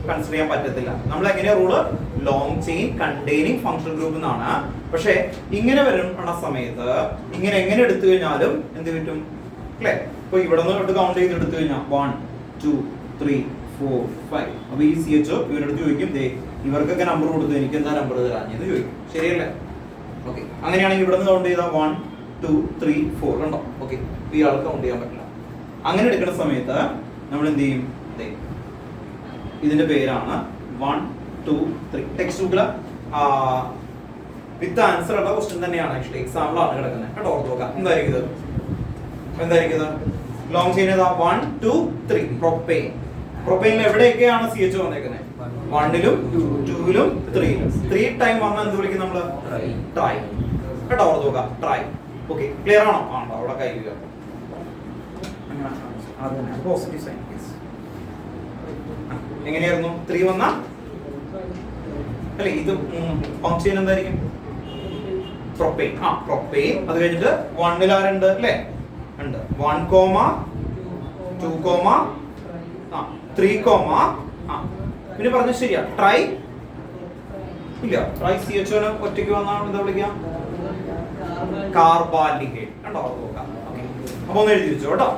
കൺസിഡർ ചെയ്യാൻ പറ്റത്തില്ല. നമ്മൾ എങ്ങനെയാ rule? Long chain containing functional group എന്നാണ്. പക്ഷെ ഇങ്ങനെ വരുന്ന സമയത്ത് ഇങ്ങനെ എങ്ങനെ എടുത്തു കഴിഞ്ഞാലും എന്ത് പറ്റും അല്ലെ? ഇപ്പൊ ഇവിടെ നിന്ന് കൗണ്ട് ചെയ്ത് എടുത്തു കഴിഞ്ഞാൽ 1, 2, 3, 4, 5. അപ്പൊ ഈ CHO ഇവരെടുത്ത് ചോദിക്കും, ഇവർക്കൊക്കെ നമ്പർ കൊടുത്തു, എനിക്ക് എന്താ നമ്പർ തരാഞ്ഞെന്ന് ചോദിക്കും. ശരിയല്ലേ? ഓക്കെ, അങ്ങനെയാണെങ്കിൽ ഇവിടെ നിന്ന് കൗണ്ട് ചെയ്താൽ 1, 2, 3, 4 ഉണ്ടോ? ഓക്കെ, ഇയാൾക്ക് കൗണ്ട് ചെയ്യാൻ പറ്റില്ല. അങ്ങനെ എടുക്കുന്ന സമയത്ത് നമ്മൾ എന്ത് ചെയ്യും? ഇതിന്റെ പേരാണ് 1, 2, 3. ടെക്സ്റ്റ് ബുക്കില് വിത്ത് ആൻസർ ഉള്ള ക്വസ്റ്റ്യൻ തന്നെയാണ്. ആക്ച്വലി എക്സാമ്പിളാണ് കിടക്കുന്നത് കേട്ടോ. ഓർത്ത് നോക്കാം. എന്തായിരിക്കും ലോങ് ചെയിൻ 1, 2, 3 പ്രൊപ്പെയിൻ. പ്രൊപ്പെയിനിൽ എവിടെയൊക്കെയാണ് CH വന്നേക്കുന്നത്? 1ലും 2ലും 3ലും. 3 ടൈം വന്നാൽ എന്ത് വിളിക്കും നമ്മള്? ട്രൈ കേട്ടോ. ഓർത്ത് നോക്കാം. ട്രൈ. ഓക്കെ, ക്ലിയർ ആണോ? ആണോ? അവിടെ കഴിയുക. Positive sign. എങ്ങനെയായിരുന്നു 3 വന്ന അല്ലെ? ഇത് ഫംഗ്ഷൻ എന്തായിരിക്കും? പ്രൊപ്പെയിൻ. പ്രൊപ്പെയിൻ. അത് കഴിഞ്ഞിട്ട് 1ൽ ആരുണ്ട് അല്ലെ? ഉണ്ട്. 1, 2, 3, പിന്നെ പറഞ്ഞ ശരിയാ. ട്രൈ ഇല്ല. ട്രൈ CHO ഒറ്റയ്ക്ക് വന്നാണ് എന്താ വിളിക്കാം? കാർബാലിക്കേറ്റ് കണ്ടോ? നോക്കാം. ഓക്കെ, അപ്പൊ ഒന്ന് എഴുതി വെച്ചോ കേട്ടോ.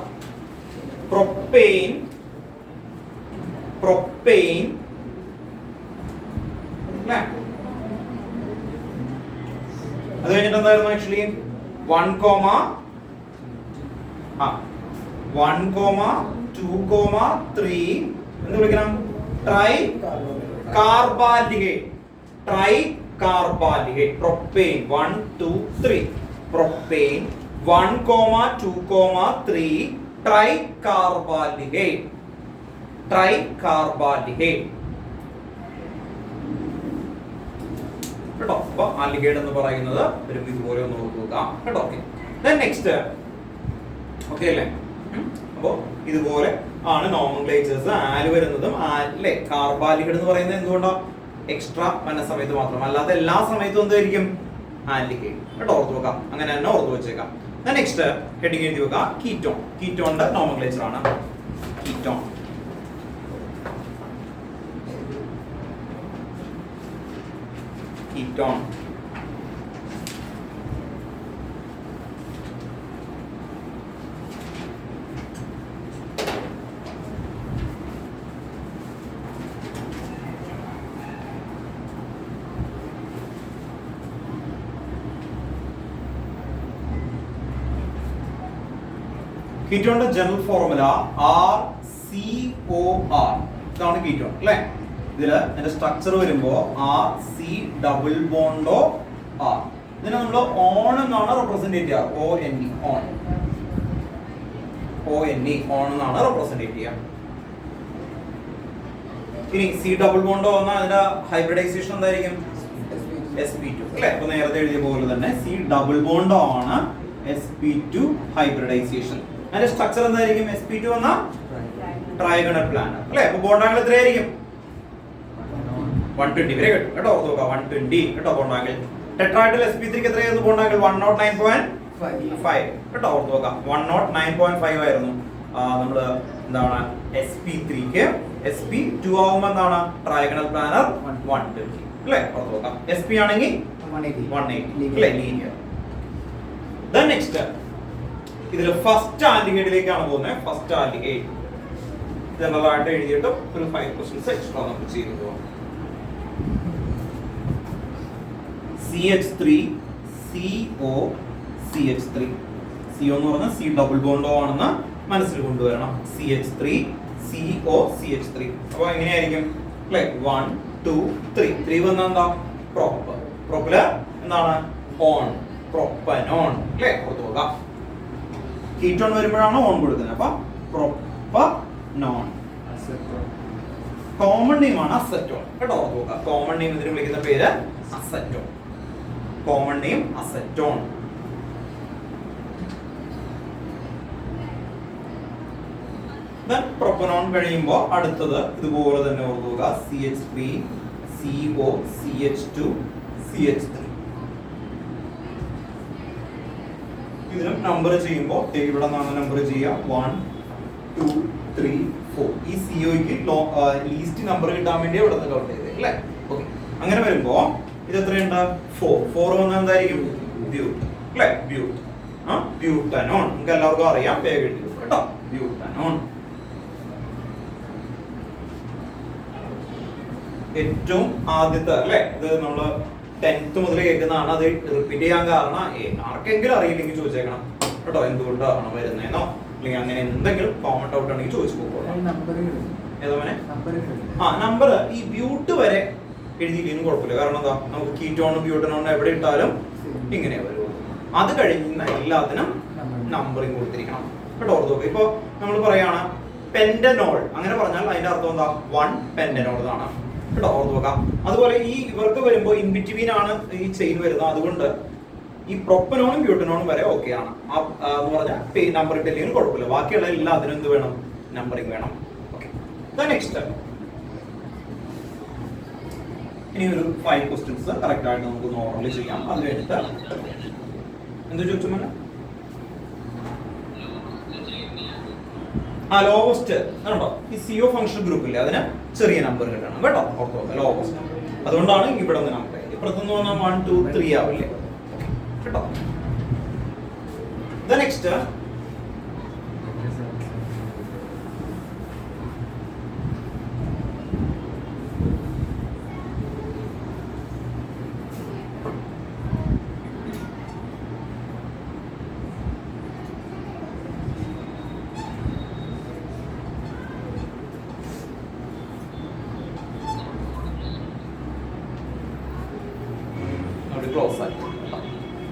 പ്രൊപ്പെയിൻ അത് കഴിഞ്ഞിട്ട് എന്തായിരുന്നു? ആക്ച്വലി 1, 2, 3 എന്ത് വിളിക്കണം? Tri carbaldehyde. Tri carbaldehyde. Propane 1 2 3. Propane 1, 2, 3 tri carbaldehyde. Tri carbaldehyde കേട്ടോ. അപ്പൊ ആൽഡിഹൈഡ് എന്ന് പറയുന്നത് ഒരു ഇതുപോലെ ഒന്ന് നോക്കുക കേട്ടോ. ഓക്കെ, നെക്സ്റ്റ് ഓക്കെ അല്ലേ. അപ്പോ ഇതുപോലെ ആണ് നോമൻക്ലേച്ചേഴ്സ്. ആല് വരുന്നതും അല്ലേ. കാർബാൽഡിഹൈഡ് എന്ന് പറയുന്നത് എന്തുകൊണ്ടാ? എക്സ്ട്രാ വന്ന സമയത്ത് മാത്രം, അല്ലാതെ എല്ലാ സമയത്തും എന്തായിരിക്കും? ആൽഡിഹൈഡ് കേട്ടോ. ഓർത്ത് വെക്കാം, അങ്ങനെ തന്നെ ഓർത്ത് വെച്ചേക്കാം. നെക്സ്റ്റ് ഹെഡിങ് എഴുതി വെക്കാം, കീറ്റോൺ. കീറ്റോണിന്റെ നോമൻക്ലേച്ചർ ആണ് കീറ്റോൺ. കീറ്റോൺ കീറ്റോണിന്റെ ജനറൽ ഫോർമുല RCOR. ഇതാണ് കീറ്റോൺ അല്ലേ. ഇതില് അതിന്റെ സ്ട്രക്ചർ വരുമ്പോ RC ഡബിൾ ബോണ്ടോ R. ഇതിനെ നമ്മൾ ഓൺ എന്നാണ് റെപ്രസെന്റ് ചെയ്യുക. ONE on. ONE ഓൺ എന്നാണ് റെപ്രസെന്റ് ചെയ്യുക. ഇനി C ഡബിൾ ബോണ്ടോ എന്ന അതിന്റെ ഹൈബ്രിഡൈസേഷൻ എന്തായിരിക്കും? sp2 അല്ലേ. അപ്പൊ നേരത്തെ എഴുതിയ പോലെ തന്നെ C ഡബിൾ ബോണ്ടോ ആണ് sp2 ഹൈബ്രിഡൈസേഷൻ. അതിന്റെ സ്ട്രക്ചർ എന്തായിരിക്കും? sp2 എന്ന ട്രൈഗണൽ പ്ലാനർ അല്ലേ. അപ്പൊ ബോണ്ട് ആംഗിൾ എത്രയായിരിക്കും? 120. വെരി ഗുഡ് കേട്ടോ. ഓർത്ത് നോക്കുക 120 കേട്ടോ ബോണ്ട് ആംഗിൾ. ടെട്രാഹൈഡ്രൽ sp3 ക്ക് എത്രയായിരുന്നു ബോണ്ട് ആംഗിൾ? 109.5 കേട്ടോ. ഓർത്ത് നോക്കുക 109.5 ആയിരുന്നു. നമ്മള് എന്താണ് sp3 ക്ക്. sp2 ആവുമ്പോൾ എന്താണ്? ട്രൈഗണൽ പ്ലാനർ 120 അല്ലേ. ഓർത്ത് നോക്കാം. sp ആണെങ്കിൽ 180 അല്ലേ. ലീനിയർ. ദെൻ നെക്സ്റ്റ് ഇതിൽ ഫസ്റ്റ് ആൽഡിഹൈഡിലേക്കാണ് പോകുന്നത്. ഫസ്റ്റ് ആൽഡിഹൈഡ് ജനറലായിട്ട് എഴുതിയിട്ട് ഒരു 5 ക്വസ്റ്റ്യൻസ് എക്സ്ട്രാ നമുക്ക് ചെയ്തു പോകാം. CH3 CO CH3. CO എന്ന് പറഞ്ഞാൽ C ഡബിൾ ബോണ്ടോ ആണെന്ന് മനസ്സിൽ കൊണ്ടുവരണം. CH3 CO CH3. അപ്പോൾ എങ്ങനെയായിരിക്കും അല്ലേ? 1 2 3. 3 വന്നാൽ എന്താ? പ്രൊപ്പ്. പ്രൊപ്പില് എന്താണ്? ഓൺ. പ്രൊപ്പനോൺ അല്ലേ. ഓർത്ത് നോക്കാം. കീറ്റോൺ വരുമ്പോഴാണ് ഓൺ കൊടുക്കുന്നത്. അപ്പൊ പ്രൊപ്പനോൺ. കോമൺ നെയിം ആണ് അസറ്റോൺ കേട്ടോ. ഓർത്ത് നോക്കാം. കോമൺ നെയിം ഇതിന് വിളിക്കുന്ന പേര് acetone. Common name acetone. Propanone കഴിയുമ്പോൾ അടുത്തത് ഇതുപോലെ തന്നെ ഓർക്കുക. CH3 CO CH2 CH3. ഇതിനും നമ്പർ ചെയ്യുമ്പോൾ ഇവിടെ നിന്നാണ് നമ്പർ ചെയ്യുക. 1 2 3 4. ഈ COയ്ക്ക് ലീസ്റ്റ് നമ്പർ കിട്ടാൻ വേണ്ടി ഇവിടെ നിന്ന് കൗണ്ട് ചെയ്തേ അല്ലേ. ഓക്കെ, അങ്ങനെ വരുമ്പോ ഇത് എത്രയുണ്ട്? 4 വന്നാൽ എന്തായിരിക്കും? ബ്യൂട്ട് അല്ലേ. ബ്യൂട്ട്. ബ്യൂട്ടനോൺ നിങ്ങൾക്ക് എല്ലാവർക്കും അറിയാം. വേഗം എഴുതി കേട്ടോ. ബ്യൂട്ടനോൺ. ഏറ്റവും ആദ്യത്തെ അല്ലേ. ഇത് നമ്മള് 10th മുതൽ കേൾക്കുന്നതാണ്. അത് റിപ്പീറ്റ് ചെയ്യാൻ കാരണം ആർക്കെങ്കിലും അറിയില്ലെങ്കിൽ ചോദിച്ചേക്കണം കേട്ടോ. എന്തുകൊണ്ടാണ് വരുന്നതെന്നോ അല്ലെങ്കിൽ അങ്ങനെ എന്തെങ്കിലും കോമൺ ഡൗട്ട് ഉണ്ടെങ്കിൽ ചോദിച്ചു പോകണം. ഏതോനെ നമ്പർ ഈ ബ്യൂട്ട് വരെ എഴുതിയില്ലെങ്കിലും കുഴപ്പമില്ല. കാരണം എന്താ? നമുക്ക് കീറ്റോണും ബ്യൂട്ടനോണും എവിടെ ഇട്ടാലും ഇങ്ങനെ വരുള്ളൂ. അത് കഴിഞ്ഞ എല്ലാത്തിനും നമ്പറിങ് കൊടുത്തിരിക്കണം കേട്ടോ. ഓർത്ത് നോക്കുക. ഇപ്പൊ നമ്മൾ പറയാണ് പെന്റനോൾ. അങ്ങനെ പറഞ്ഞാൽ അതിന്റെ അർത്ഥം എന്താ? 1 പെന്റനോൾ എന്നാണ് കേട്ടോ. ഓർത്ത് നോക്കാം. അതുപോലെ ഈ ഇവർക്ക് വരുമ്പോൾ ഇൻ ബിറ്റ്വീൻ ആണ് ഈ ചെയിൻ വരുന്നത്. അതുകൊണ്ട് ഈ പ്രൊപ്പനോണും ബ്യൂട്ടനോണും വരെ ഓക്കെ ആണ് എന്ന് പറഞ്ഞാൽ നമ്പർ ഇട്ടില്ലെങ്കിൽ കുഴപ്പമില്ല. ബാക്കിയുള്ള എല്ലാം അതിനും എന്ത് വേണം? നമ്പറിങ് വേണം. ഓക്കെ, നെക്സ്റ്റ് ഇനി ഒരു 5 ക്വസ്റ്റ്യൻസ് കറക്റ്റ് ആയിട്ട് നമുക്ക് നോർമലി ചെയ്യാം. അത് കഴിഞ്ഞിട്ട് എന്ത് ചോദിച്ചു? ലോവസ്റ്റ് കണ്ടോ? ഈ CO ഫംഗ്ഷൻ ഗ്രൂപ്പില്ലേ, അതിന് ചെറിയ നമ്പർ കിട്ടണം കേട്ടോ. ഓർത്തോക്കെ ലോവസ്റ്റ്. അതുകൊണ്ടാണ് ഇവിടെ നിന്ന് നമ്പർ. ഇപ്പുറത്തുനിന്ന് പറഞ്ഞാൽ 1 2 3 ആവില്ലേ കേട്ടോ. നെക്സ്റ്റ്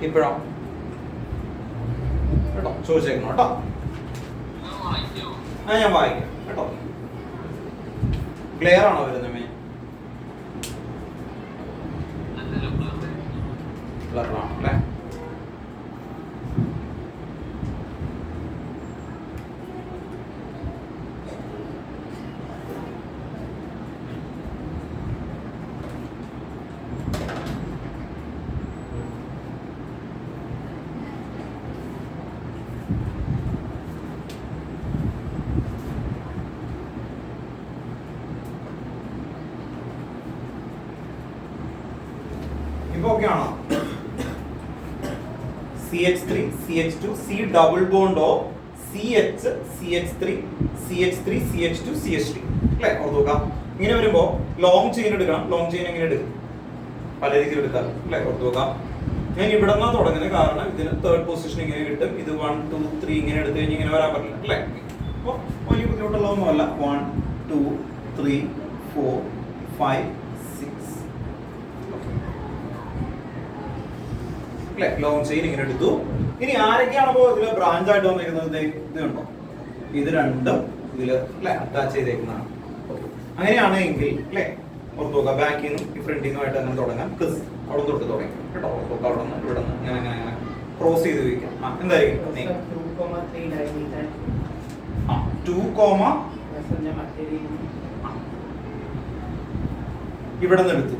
ഇപ്പോഴോ കേട്ടോ, ചോദിച്ചേക്കണം കേട്ടോ. ഞാൻ വായിക്കാം കേട്ടോ. ക്ലിയർ ആണോ വരുന്നത്? അല്ലേ? ഇപ്പൊ ഓക്കെ ആണോ? CH3 CH2 C double bond ഓ CH CH3 CH3 CH2 CH3 അല്ലേ? ഓർത്തുക. ഇങ്ങനെ വരുമ്പോ ലോങ് ചെയിൻ എടുക്കണം. ലോങ് ചെയിൻ എങ്ങനെ എടുക്കും? പല രീതിയിൽ എടുക്കാം അല്ലേ? ഓർത്തുക. ഞാൻ ഇവിടെ നിന്നാണ് തുടങ്ങുന്നത്, കാരണം ഇതിന് തേർഡ് പൊസിഷൻ ഇങ്ങനെ കിട്ടും. ഇത് 1 2 3 ഇങ്ങനെ എടുത്തു കഴിഞ്ഞാൽ ഇങ്ങനെ വരാൻ പറ്റില്ല അല്ലേ? അപ്പോൾ വലിയ ബുദ്ധിമുട്ടുള്ളതൊന്നുമല്ല. 1 2 3 4 5 6 ലോങ് ചെയിൻ ഇങ്ങനെ എടുത്തു. ഇനി ആരൊക്കെയാണോ ഇതില് ബ്രാഞ്ച് ആയിട്ട് വന്നിരിക്കുന്നത്? ഇത് കണ്ടോ, ഇത് രണ്ടും ഇതില് അറ്റാച്ച് ചെയ്തേക്കുന്നതാണ്. അങ്ങനെയാണെങ്കിൽ അല്ലെ ഓർത്ത് നോക്കാം, ബാക്കിൽ നിന്നും ഫ്രണ്ടിൽ നിന്നുമായിട്ട് അങ്ങനെ തുടങ്ങാം. പ്ലസ് അവിടെ തൊട്ട് തുടങ്ങാം കേട്ടോ. ഓർത്ത് നോക്കാം, അവിടെ നിന്ന് ഇവിടെ നിന്ന് അങ്ങനെ അങ്ങനെ അങ്ങനെ ക്രോസ് ചെയ്ത് വയ്ക്കാം. എന്തായിരിക്കും? 2, ഇവിടെ നിന്ന് എടുത്തു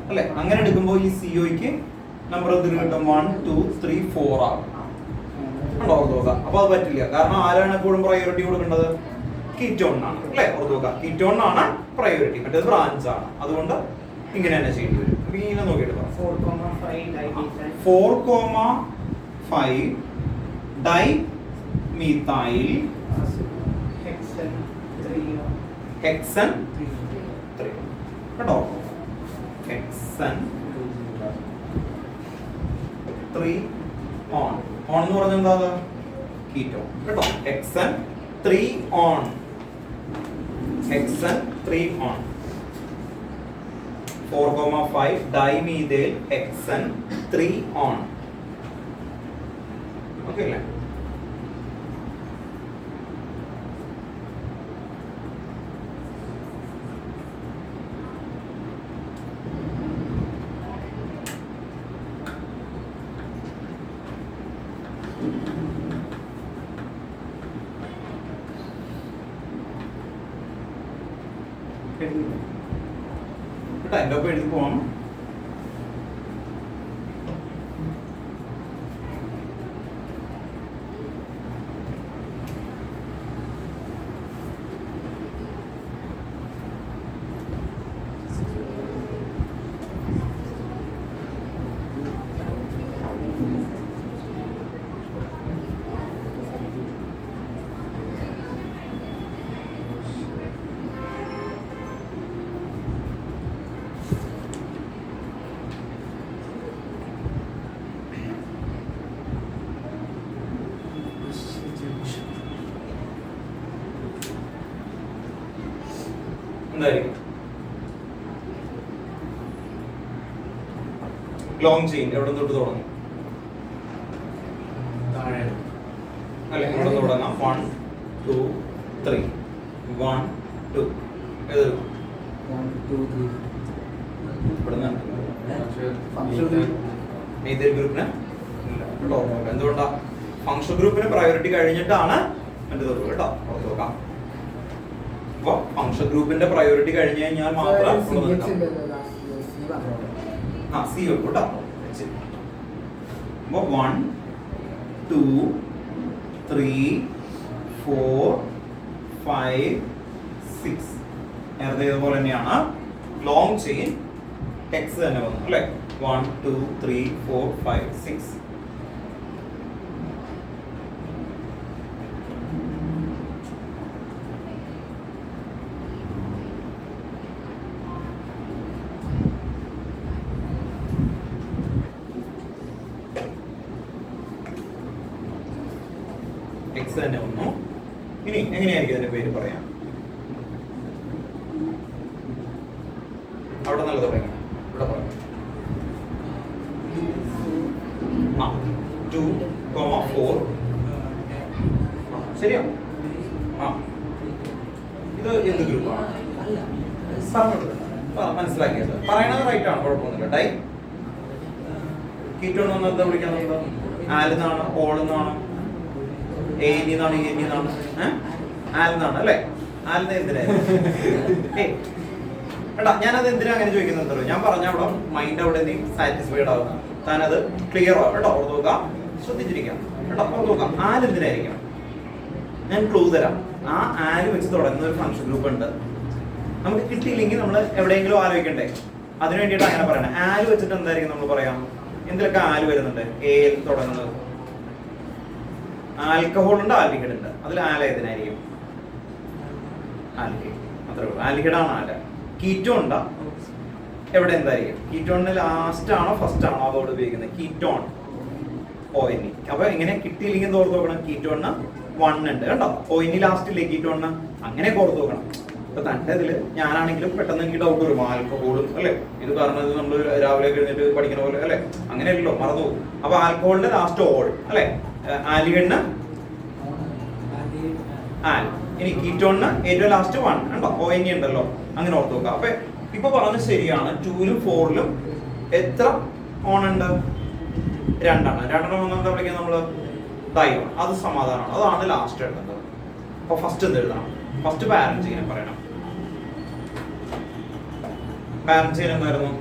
അല്ലെ? അങ്ങനെ എടുക്കുമ്പോൾ ഈ സിഒക്ക് നമ്പർ എന്തിനു കിട്ടും? 1 2 3 4 ആകും. അപ്പൊ അത് പറ്റില്ല, കാരണം ആരാണ് എപ്പോഴും പ്രയോറിറ്റി കൊടുക്കേണ്ടത്? കീറ്റോണിനാണ് അല്ലെ? ഓർത്തുക, കീറ്റോണിനാണ് പ്രയോറിറ്റി, മറ്റേത് ബ്രാഞ്ച് ആണ്. അതുകൊണ്ട് ഇങ്ങനെ തന്നെ ചെയ്യേണ്ടി വരും. ഇങ്ങനെ നോക്കിയിട്ട് 4,5 ഡൈമീഥൈൽ ഹെക്സൻ 3 കേട്ടോ. Hexane 3 on. ഓൺ എന്ന് പറഞ്ഞാൽ എന്താ? കീറ്റോൺ കേട്ടോ. Hexane 3 one. Hexane 3 one. 4,5 dimethyl hexane 3 one. Okay അല്ലേ? കേട്ടോ, എൻ്റെ ഒപ്പം എഴുതി പോവാം. എന്തായിരിക്കും? ലോങ് ചെയിൻ എവിടെ തൊട്ട് തുടങ്ങും? അല്ലെ, ഇവിടെ തുടങ്ങാം. 1 2 3 1 2 ഏതൊരു മീഥൈൽ ഗ്രൂപ്പിന് എന്തുകൊണ്ടാ? ഫങ്ഷൻ ഗ്രൂപ്പിന് പ്രയോറിറ്റി കഴിഞ്ഞിട്ടാണ് മറ്റേത് കേട്ടോ. നോക്കാം. അപ്പൊ ഫങ്ഷൻ ഗ്രൂപ്പിന്റെ പ്രയോറിറ്റി കഴിഞ്ഞു കഴിഞ്ഞാൽ മാത്രം സി വെക്കും കേട്ടോ. അപ്പൊ 1 2 3 4 5 6 നേരത്തെ ഇതുപോലെ തന്നെയാണ്. ലോങ് ചെയിൻ എക്സ് തന്നെ വന്നു അല്ലെ? 1 2 3 4 5 6. എക്സ് തന്നെ വന്നു. ഇനി എങ്ങനെയായിരിക്കും അതിന്റെ പേര് പറയാം? അവിടെ നല്ല തുടങ്ങി ഇവിടെ പറയാം. 2, 4 ശരിയാ? ഇത് എന്ത് ഗ്രൂപ്പാണ് മനസ്സിലാക്കിയത്? പറയണത് റൈറ്റ് ആണ്, കുഴപ്പമൊന്നുമില്ല. ഡൈ കീറ്റോൺ എന്ന് എന്താ വിളിക്കുന്നത്? ആലെന്നാണ്, ഓളെന്നാണ്, എന്നാണ്, എന്നാണ്, ആലെന്നാണ് അല്ലേ? ആലെന്ന് എന്തിനാ? എടാ ഞാനത് എന്തിനാ അങ്ങനെ ചോദിക്കുന്നത്? ഞാൻ പറഞ്ഞ അവിടെ മൈൻഡ് അവിടെ നീ സാറ്റിസ്ഫൈഡ് ആവും, താനത് ക്ലിയർ ആവും കേട്ടോ. ഓർത്ത് നോക്കാം, ശ്രദ്ധിച്ചിരിക്കാം കേട്ടോ. ഓർത്ത് നോക്കാം, ആലെന്തിനായിരിക്കണം? ഞാൻ ക്ലൂ തരാം. ആ ആല് വെച്ച് തുടങ്ങുന്ന ഒരു ഫംഗ്ഷൻ ഗ്രൂപ്പ് ഉണ്ട്. നമുക്ക് കിട്ടിയില്ലെങ്കിൽ നമ്മൾ എവിടെയെങ്കിലും ആലോചിക്കണ്ടേ? അതിനു വേണ്ടിയിട്ട് അങ്ങനെ പറയണം. ആല് വെച്ചിട്ട് എന്തായിരിക്കും നമ്മൾ പറയാം? എന്തിലൊക്കെ ആല് വരുന്നുണ്ട്? എയിൽ തുടങ്ങുന്നത്. ആൽക്കഹോൾ ഉണ്ട്, ആൽഡിഹൈഡ് ഉണ്ട്. അതിൽ ആല ഏതിനായിരിക്കും? ആൽഡിഹൈഡ്. അത്രേ ഉള്ളൂ. ആൽഡിഹൈഡ് ആണ് ആല. കീറ്റോൺ ഉണ്ടാ എവിടെ എന്തായിരിക്കും? കീറ്റോണിന് ലാസ്റ്റ് ആണോ ഫസ്റ്റ് ആണോ അതോട് ഉപയോഗിക്കുന്നത്? Ketone ONE. അപ്പൊ ഇങ്ങനെ കിട്ടിയില്ലെങ്കിൽ എന്ത് ഓർത്ത് നോക്കണം? കീറ്റോണിന് 1 ഉണ്ട് കേട്ടോ. ONE ലാസ്റ്റ് ഇല്ലേ കീറ്റോണിന്? അങ്ങനെ ഓർത്ത് നോക്കണം. ഇപ്പൊ തന്റെ ഇതില് ഞാനാണെങ്കിലും പെട്ടെന്ന് എനിക്ക് ഡൗട്ട് വരും, ആൽക്കഹോളും അല്ലെ ഇത് പറഞ്ഞത് നമ്മൾ രാവിലെ കഴിഞ്ഞിട്ട് പഠിക്കുന്ന പോലെ അല്ലെ? അങ്ങനെയല്ലോ, മറന്നു പോകും. അപ്പൊ ആൽക്കഹോളിന്റെ ലാസ്റ്റ് ഓൾ അല്ലെ? ആൽഡിഹൈഡിന് ആൽ. ഇനി കീറ്റോണിന് ഏറ്റവും ലാസ്റ്റ് 1 ഉണ്ടോ? ONE ഉണ്ടല്ലോ. അങ്ങനെ ഓർത്ത് നോക്കാം. അപ്പൊ ഇപ്പൊ പറഞ്ഞത് ശരിയാണ്. 2ലും 4ലും എത്ര ഓൺ ഉണ്ട്? 2 ആണ്. 2 എന്താ വിളിക്കുന്നത് നമ്മള്? ഡയോൺ. അത് സമാധാനമാണ്. അതാണ് ലാസ്റ്റ് എഴുതേണ്ടത്. അപ്പൊ ഫസ്റ്റ് എന്ത് എഴുതണം? ഫസ്റ്റ് പാരന്റ് ഇങ്ങനെ പറയണം. പാരന്റ് എന്തായിരുന്നു?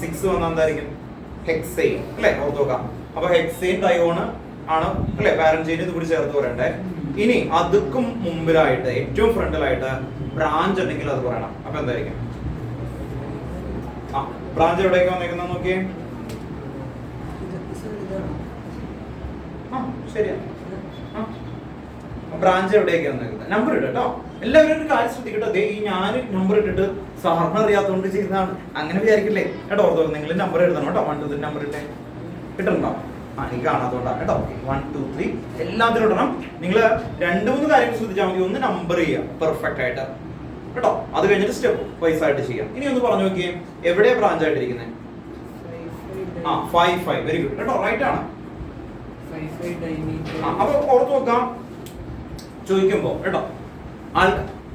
6 വന്നാൽ എന്തായിരിക്കും? ഹെക്സെയിൻ അല്ലെ? ഓർത്ത് നോക്കാം. അപ്പൊ ഹെക്സെയിൻ ഡയോൺ ആണ് അല്ലെ? പാരന്റ് ഇത് കൂടി ചേർത്ത് പറയണ്ടേ. ഇനി അതുക്കും മുമ്പിലായിട്ട് ഏറ്റവും ഫ്രണ്ടിലായിട്ട് ബ്രാഞ്ച് ഉണ്ടെങ്കിൽ അത് പറയണം. അപ്പൊ എന്തായിരിക്കും? ബ്രാഞ്ച് എവിടേക്ക് വന്നേക്കുന്ന നോക്കിയേ. ശരിയാ. ബ്രാഞ്ച് എവിടേക്ക് വന്നേക്കുന്നത്? നമ്പർ ഇട്ട് കേട്ടോ. എല്ലാവരും ഒരു കാര്യം ശ്രദ്ധിക്കട്ടോ. അതേ ഈ ഞാൻ നമ്പർ ഇട്ടിട്ട് സാറിന് അറിയാത്തതുകൊണ്ട് ചെയ്യുന്നതാണ്, അങ്ങനെ വിചാരിക്കില്ലേ കേട്ടോ. ഓർത്തോ, നിങ്ങൾ നമ്പർ എഴുതണം കേട്ടോ. 1 2 3 നമ്പർ ഇട്ടേ. ഇട്ടുണ്ടോ? എനിക്ക് കാണാത്തോണ്ടാണ് കേട്ടോ. 1 2 3 എല്ലാത്തിനും ഇടണം. നിങ്ങൾ 2 3 കാര്യങ്ങൾ ശ്രദ്ധിച്ചാൽ മതി. ഒന്ന് നമ്പർ ചെയ്യാം പെർഫെക്റ്റ് ആയിട്ട് കേട്ടോ. അത് കഴിഞ്ഞിട്ട് സ്റ്റെപ്പ് വൈസ് ആയിട്ട് ചെയ്യാം. ഇനി ഒന്ന് പറഞ്ഞു നോക്കിയേ, എവിടെയാ ബ്രാഞ്ച് ആയിട്ടിരിക്കുന്നത്? 5 5 വെരി ഗുഡ് കേട്ടോ. റൈറ്റ് ആണ്. അപ്പൊ ഓർത്ത് നോക്കാം ചോദിക്കുമ്പോ കേട്ടോ.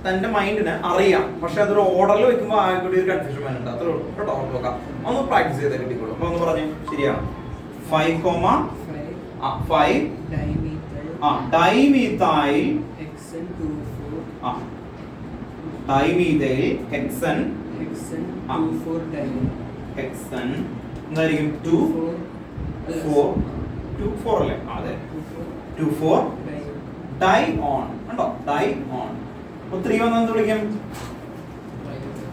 തന്റെ മൈൻഡിന് അറിയാം, പക്ഷെ അതൊരു ഓർഡറിൽ വെക്കുമ്പോൾ ആ കൂടി ഒരു കൺഫ്യൂഷൻ വരുന്നുണ്ട്. അത്രേ ഉള്ളൂ കേട്ടോ. ഓർത്ത് നോക്കാം. ഒന്ന് പ്രാക്ടീസ് ചെയ്താൽ കിട്ടിക്കോളൂ. അപ്പൊ ഒന്ന് പറഞ്ഞു ശരിയാണ്. 5 ഡൈമീഥൈൽ ഡൈമീഥൈൽ ഹെക്സൻ ഹെക്സൻ എന്തായിരിക്കും? 2 4 അല്ലേ? അതെ, 2 4 ഡൈ ഓൺ ഉണ്ടോ? Dye on. 3 വന്നാൽ എന്ത് വിളിക്കും?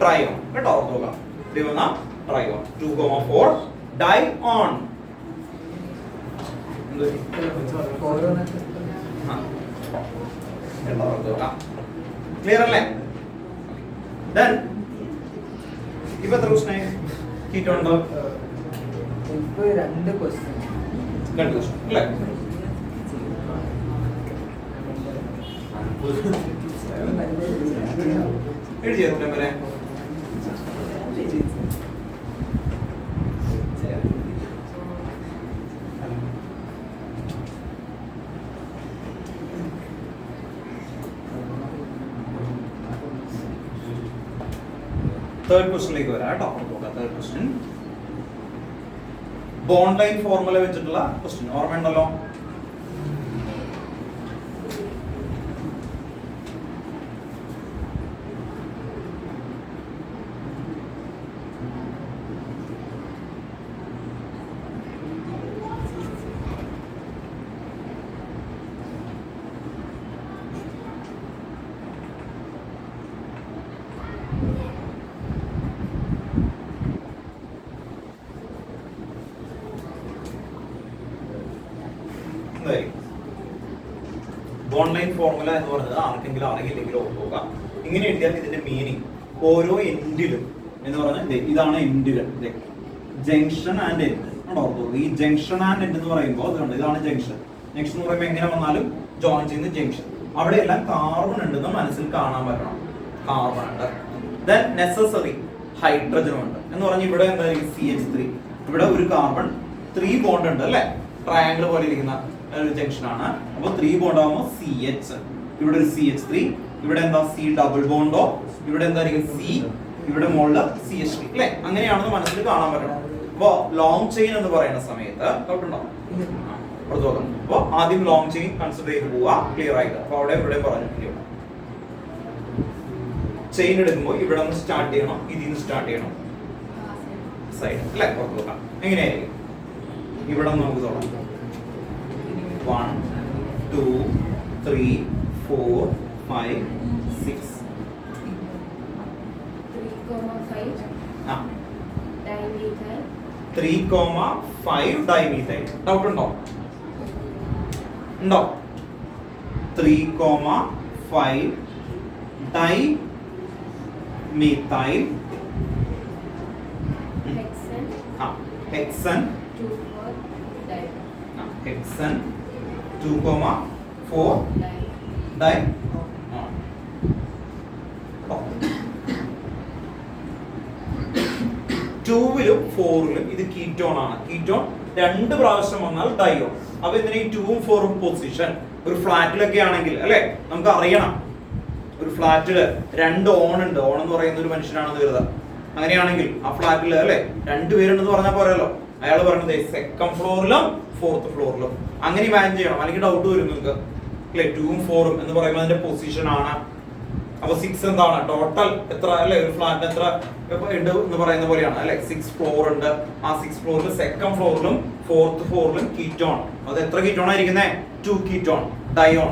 ട്രയോൺ കേട്ടോ. ഓർത്ത് നോക്കാം. 3 വന്നാൽ ട്രയോൺ. 2 4 ഡൈ ഓൺ. ക്ലിയർ അല്ലേ? ഇപ്പൊ എത്ര ക്വസ്റ്റ്യൻ കിട്ടുണ്ടോ? ഇപ്പൊ 2 ക്വസ്റ്റ്യൻ അല്ലേ? എഴുതി വരെ തേർഡ് ക്വസ്റ്റ്യനിലേക്ക് വരാം കേട്ടോ. Third question bond line formula വെച്ചിട്ടുള്ള ക്വസ്റ്റ്യൻ ഓർമ്മയുണ്ടല്ലോ. ബോണ്ട് ലൈൻ ഫോർമുല എന്ന് പറയുന്നത് ആർക്കെങ്കിലും അറിയില്ലെങ്കിലും ഓർക്കുക. ഇങ്ങനെ എഴുതിയാൽ ഇതിന്റെ മീനിങ് ഓരോ എൻഡിലും എന്ന് പറഞ്ഞാൽ ഇതാണ് എൻഡുകൾ, ജംഗ്ഷൻ ആൻഡ് എൻഡ് ഓർക്കുക. ഈ ജംഗ്ഷൻ ആൻഡ് എൻഡ് എന്ന് പറയുമ്പോൾ അതുകൊണ്ട് ഇതാണ് ജംഗ്ഷൻ. ജംഗ്ഷൻ എന്ന് പറയുമ്പോൾ എങ്ങനെ വന്നാലും ജോയിൻ ചെയ്യുന്ന ജംഗ്ഷൻ. അവിടെയെല്ലാം കാർബൺ ഉണ്ടെന്ന് മനസ്സിൽ കാണാൻ പറ്റണം. കാർബൺ ഉണ്ട്, ദെൻ നെസസറി ഹൈഡ്രജനും ഉണ്ട് എന്ന് പറഞ്ഞാൽ ഇവിടെ എന്തായിരിക്കും? CH3 ഇവിടെ ഒരു കാർബൺ 3 ബോണ്ട് ഉണ്ട് അല്ലേ, ട്രയാങ്കിൾ പോലെ ഇരിക്കുന്ന ഒരു ജംഗ്ഷൻ ആണ്. അപ്പോൾ 3 ബോണ്ട് ആവുമ്പോൾ CH, ഇവിടെ ഒരു CH3, ഇവിടെ എന്താ C ഡബിൾ ബോണ്ടോ, ഇവിടെ എന്തായിരിക്കും C, ഇവിടെ മുകളിൽ CH3 അല്ലേ. അങ്ങനെയാണെന്ന് മനസ്സിൽ കാണാൻ പറ്റണം. അപ്പോൾ ലോങ് ചെയിൻ എന്ന് പറയുന്ന സമയത്ത് ഡൗട്ടുണ്ടോ? അപ്പോൾ ആദ്യം ലോങ് ചെയിൻ കൺസിഡർ ചെയ്ത് പോവുക, ക്ലിയർ ആയിട്ട്. അപ്പോൾ അവിടെ ഇവിടെ പറഞ്ഞു ചെയിൻ എടുക്കുമ്പോൾ ഇവിടെ നിന്ന് സ്റ്റാർട്ട് ചെയ്യണം, ഇതിൽ നിന്ന് സ്റ്റാർട്ട് ചെയ്യണം, സൈഡ് അല്ലേ. പുറത്ത് നോക്കാം എങ്ങനെയായിരിക്കും. ഇവിടെ നമുക്ക് തുടങ്ങാം. 1 2 3 4 5 6 3,5 ഡൈമീഥൈൽ. ഡൗട്ട് ഉണ്ടോ? ഉണ്ടോ? 3,5 ഡൈമീഥൈൽ ഹെക്സൻ 2,4 ഡൈ. ടൂവിലും 4ലും ഇത് കീറ്റോൺ ആണ്. കീറ്റോൺ 2 പ്രാവശ്യം വന്നാൽ ഡയോൺ. അപ്പൊ ഇതിന് ഈ 2ഉം 4ഉം പൊസിഷൻ ഒരു ഫ്ലാറ്റിലൊക്കെ ആണെങ്കിൽ അല്ലെ നമുക്ക് അറിയണം. ഒരു ഫ്ലാറ്റില് 2 ഓൺ ഉണ്ട്, ഓൺ എന്ന് പറയുന്ന ഒരു മനുഷ്യനാണെന്ന് കരുതാം. അങ്ങനെയാണെങ്കിൽ ആ ഫ്ലാറ്റില് അല്ലെ 2 പേരുണ്ടെന്ന് പറഞ്ഞാൽ പോരല്ലോ. അയാൾ പറയുന്നത് സെക്കൻഡ് ഫ്ലോറിലും 4th ഫ്ലോറിലും അങ്ങനെ ഇമാജിൻ ചെയ്യണം, അല്ലെങ്കിൽ ഡൗട്ട് വരും നിങ്ങൾക്ക് അല്ലെ. 2ഉം 4ഉം എന്ന് പറയുമ്പോൾ അതിന്റെ പൊസിഷൻ ആണ്. അപ്പൊ 6 എന്താണ് ടോട്ടൽ എത്ര അല്ലെ, ഒരു ഫ്ലാറ്റ് എത്ര ഉണ്ട് എന്ന് പറയുന്ന പോലെയാണ് അല്ലെ. 6 ഫ്ലോർ ഉണ്ട്. ആ 6 ഫ്ലോറിൽ സെക്കൻഡ് ഫ്ലോറിലും 4th ഫ്ലോറിലും കീറ്റോൺ. അത് എത്ര കീറ്റോൺ ആയിരിക്കുന്നത്? 2 കീറ്റോൺ ഡയോൺ.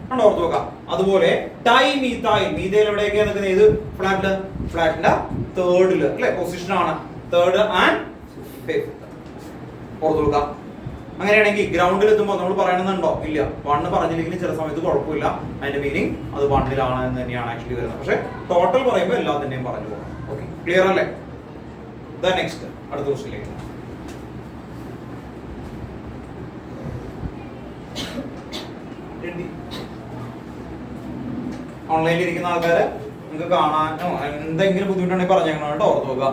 കണ്ടോ, ഓർത്ത് നോക്കാം. അതുപോലെ ഡൈമീഥൈൽ, മീഥൈൽ എവിടെയൊക്കെയാണ് നിൽക്കുന്നത്? ഏത് ഫ്ലാറ്റില്? ഫ്ലാറ്റിന്റെ 3rd അല്ലെ പൊസിഷൻ ആണ്. 3rd and 5th. ഓർത്ത് നോക്കാം. അങ്ങനെയാണെങ്കിൽ ഗ്രൗണ്ടിൽ എത്തുമ്പോൾ നമ്മൾ പറയണമെന്നുണ്ടോ? ഇല്ല. 1 പറഞ്ഞില്ലെങ്കിലും ചില സമയത്ത് കുഴപ്പമില്ല. അതിന്റെ മീനിങ് അത് 1ലാണ് എന്ന് തന്നെയാണ് ആക്ച്വലി വരുന്നത്. പക്ഷെ ടോട്ടൽ പറയുമ്പോൾ എല്ലാത്തിന്റെയും പറഞ്ഞു പോകാം. ഓക്കെ, ക്ലിയർ അല്ലേ? നെക്സ്റ്റ് അടുത്ത ക്വസ്റ്റ്യനിലേക്ക്. ഓൺലൈനിൽ ഇരിക്കുന്ന ആൾക്കാര് നിങ്ങൾക്ക് കാണാനോ എന്തെങ്കിലും ബുദ്ധിമുട്ടുണ്ടെങ്കിൽ പറഞ്ഞേക്കണം കേട്ടോ. ഓർത്ത് നോക്കുക.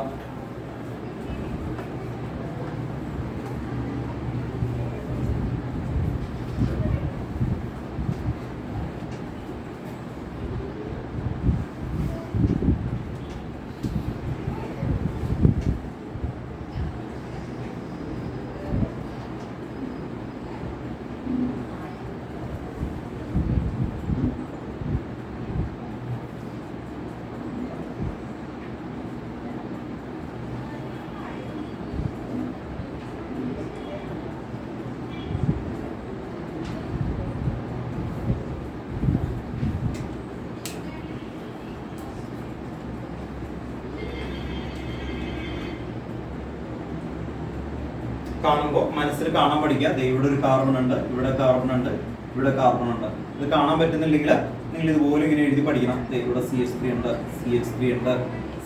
കാണുമ്പോൾ മനസ്സിൽ കാണാൻ പഠിക്കുക. ഇവിടെ ഒരു കാർബൺ ഉണ്ട്, ഇവിടെ കാർബൺ ഉണ്ട്, ഇവിടെ കാർബൺ ഉണ്ട്. ഇത് കാണാൻ പറ്റുന്നില്ലെങ്കിൽ നിങ്ങൾ ഇതുപോലെ ഇങ്ങനെ എഴുതി പഠിക്കണം. ഇവിടെ CH3 ഉണ്ട്, CH3 ഉണ്ട്,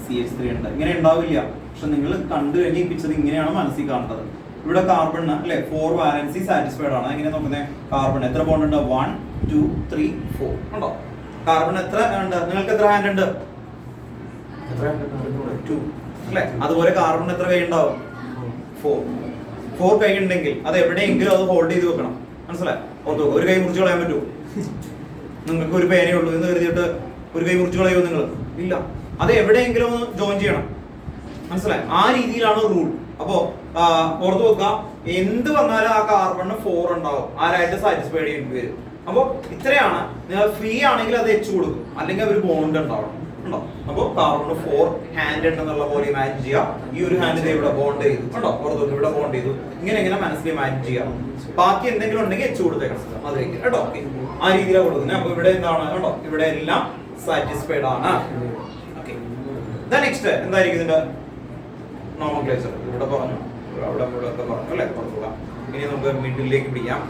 CH3 ഉണ്ട്. ഇങ്ങനെ ഉണ്ടാവില്ല, പക്ഷെ നിങ്ങൾ കണ്ടു കഴിഞ്ഞ് പിച്ചത് ഇങ്ങനെയാണ് മനസ്സിൽ കാണേണ്ടത്. ഇവിടെ കാർബൺ അല്ലെ 4 വാലൻസി സാറ്റിസ്ഫൈഡ് ആണ്. എങ്ങനെ നോക്കുന്നത്? കാർബൺ എത്ര ബോണ്ട് ഉണ്ട്? 1 2 3 4 ഉണ്ടോ? കാർബൺ എത്ര ഉണ്ട്? നിങ്ങൾക്ക് എത്ര ഹാൻഡ് ഉണ്ട്? 2 അല്ലെ. അതുപോലെ കാർബൺ എത്ര കൈ ഉണ്ടാവും? 4 കൈ ഉണ്ടെങ്കിൽ അത് എവിടെയെങ്കിലും അത് ഹോൾഡ് ചെയ്ത് വെക്കണം. മനസ്സിലായി? ഒരു കൈ മുറിച്ച് കളയാൻ പറ്റുമോ? നിങ്ങൾക്ക് ഒരു പേനേ ഉള്ളൂ എന്ന് കരുതിയിട്ട് ഒരു കൈ മുറിച്ച് കളയുമോ നിങ്ങൾ? ഇല്ല. അത് എവിടെയെങ്കിലും ഒന്ന് ജോയിൻ ചെയ്യണം. മനസ്സിലായി? ആ രീതിയിലാണ് റൂൾ. അപ്പോ ഓർത്ത് വെക്കുക, എന്ത് വന്നാലും ആ കാർബണിന് 4 ഉണ്ടാവും. ആരായിട്ട് സാറ്റിസ്ഫൈഡ് ചെയ്യേണ്ടി വരും. അപ്പൊ ഇത്രയാണ്. നിങ്ങൾ ഫ്രീ ആണെങ്കിൽ അത് H കൊടുക്കും, അല്ലെങ്കിൽ ഒരു ബോണ്ട് ഉണ്ടാവണം. ഉണ്ടോ? അപ്പൊ കാർബണിന് 4 ഹാൻഡ് ഉണ്ടെന്നുള്ള പോലെ ഇമാജിൻ ചെയ്യുക. ഈ ഒരു ഹാൻഡ് ഇവിടെ ബോണ്ട് ചെയ്തു. ഉണ്ടോ? ഓർത്ത് ഇവിടെ ബോണ്ട് ചെയ്തു. ഇങ്ങനെ മനസ്സിൽ ഇമാജിൻ ചെയ്യാം. ബാക്കി എന്തെങ്കിലും ഉണ്ടെങ്കിൽ H കൊടുത്തേക്കണം. അത് വെക്കുക കേട്ടോ. ആ രീതിയിലാണ് കൊടുക്കുന്നത്. അപ്പൊ ഇവിടെ എന്താണ്? കേട്ടോ, ഇവിടെ എല്ലാം സാറ്റിസ്ഫൈഡ് ആണ്. നെക്സ്റ്റ് എന്തായിരിക്കും ഇതിന്റെ നോമൻക്ലേച്ചർ? ഇവിടെ പറഞ്ഞു, അവിടെ ഒക്കെ പറഞ്ഞു അല്ലെ. പുറത്തുക. ഇനി നമുക്ക് മിഡിലേക്ക് പിടിക്കാം.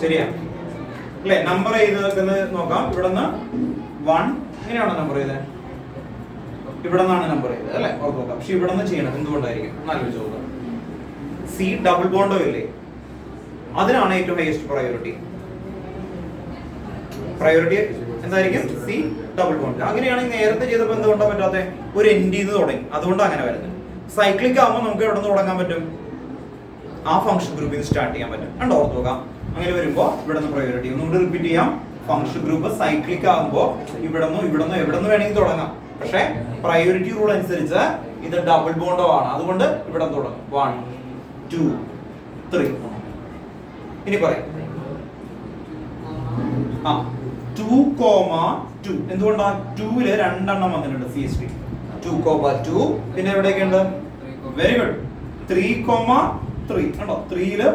ശരിയാ അല്ലെ. നമ്പർ ചെയ്ത് നോക്കാം. ഇവിടെ നിന്ന് 1 ഇങ്ങനെയാണോ നമ്പർ ചെയ്തത്? ഇവിടെ നിന്നാണ് നമ്പർ ചെയ്തത് അല്ലെ. ഓർത്ത് നോക്കാം. പക്ഷെ ഇവിടെ നിന്ന് ചെയ്യണം. എന്തുകൊണ്ടായിരിക്കും? നല്ലൊരു ചോദ്യം. C ഡബിൾ ബോണ്ടോ ഇല്ലേ? അതിനാണ് ഏറ്റവും ഹൈയസ്റ്റ് പ്രയോറിറ്റി. എന്തായിരിക്കും സി ഡബിൾ ബോണ്ട്. അങ്ങനെയാണെങ്കിൽ നേരത്തെ ചെയ്തപ്പോൾ എന്തുകൊണ്ടാണ് പറ്റാത്ത ഒരു എൻഡ് ചെയ്ത് തുടങ്ങി, അതുകൊണ്ട് അങ്ങനെ വരുന്നത്. സൈക്ലിക് ആകുമ്പോൾ നമുക്ക് എവിടെ നിന്ന് തുടങ്ങാൻ പറ്റും, ആ ഫംഗ്ഷൻ ഗ്രൂപ്പിൽ നിന്ന് സ്റ്റാർട്ട് ചെയ്യാൻ പറ്റും. കണ്ടോ, ഓർത്ത് നോക്കാം. അങ്ങനെ വരുമ്പോൾ ഇവിടെ നിന്ന് പ്രയോറിറ്റി ഒന്നുകൂടി റിപ്പീറ്റ് ചെയ്യാം. ഫംഗ്ഷൻ ഗ്രൂപ്പ് സൈക്ലിക് ആകുമ്പോൾ ഇവിടെ നിന്ന് വേണമെങ്കിൽ തുടങ്ങാം. പക്ഷേ പ്രയോറിറ്റി റൂൾ അനുസരിച്ച് ഇത് ഡബിൾ ബോണ്ടോ ആണ്, അതുകൊണ്ട് ഇവിടെ തുടങ്ങും. 1 2 3. ഇനി പറയാം 2,2. എന്തുകൊണ്ടാ 2-ല് 2 എണ്ണം വന്നിട്ടുണ്ട്, CH3 2,2. പിന്നെ എവിടെയൊക്കെ ഉണ്ട്, വെരി ഗുഡ്, 3,3. കണ്ടോ, 3-ല്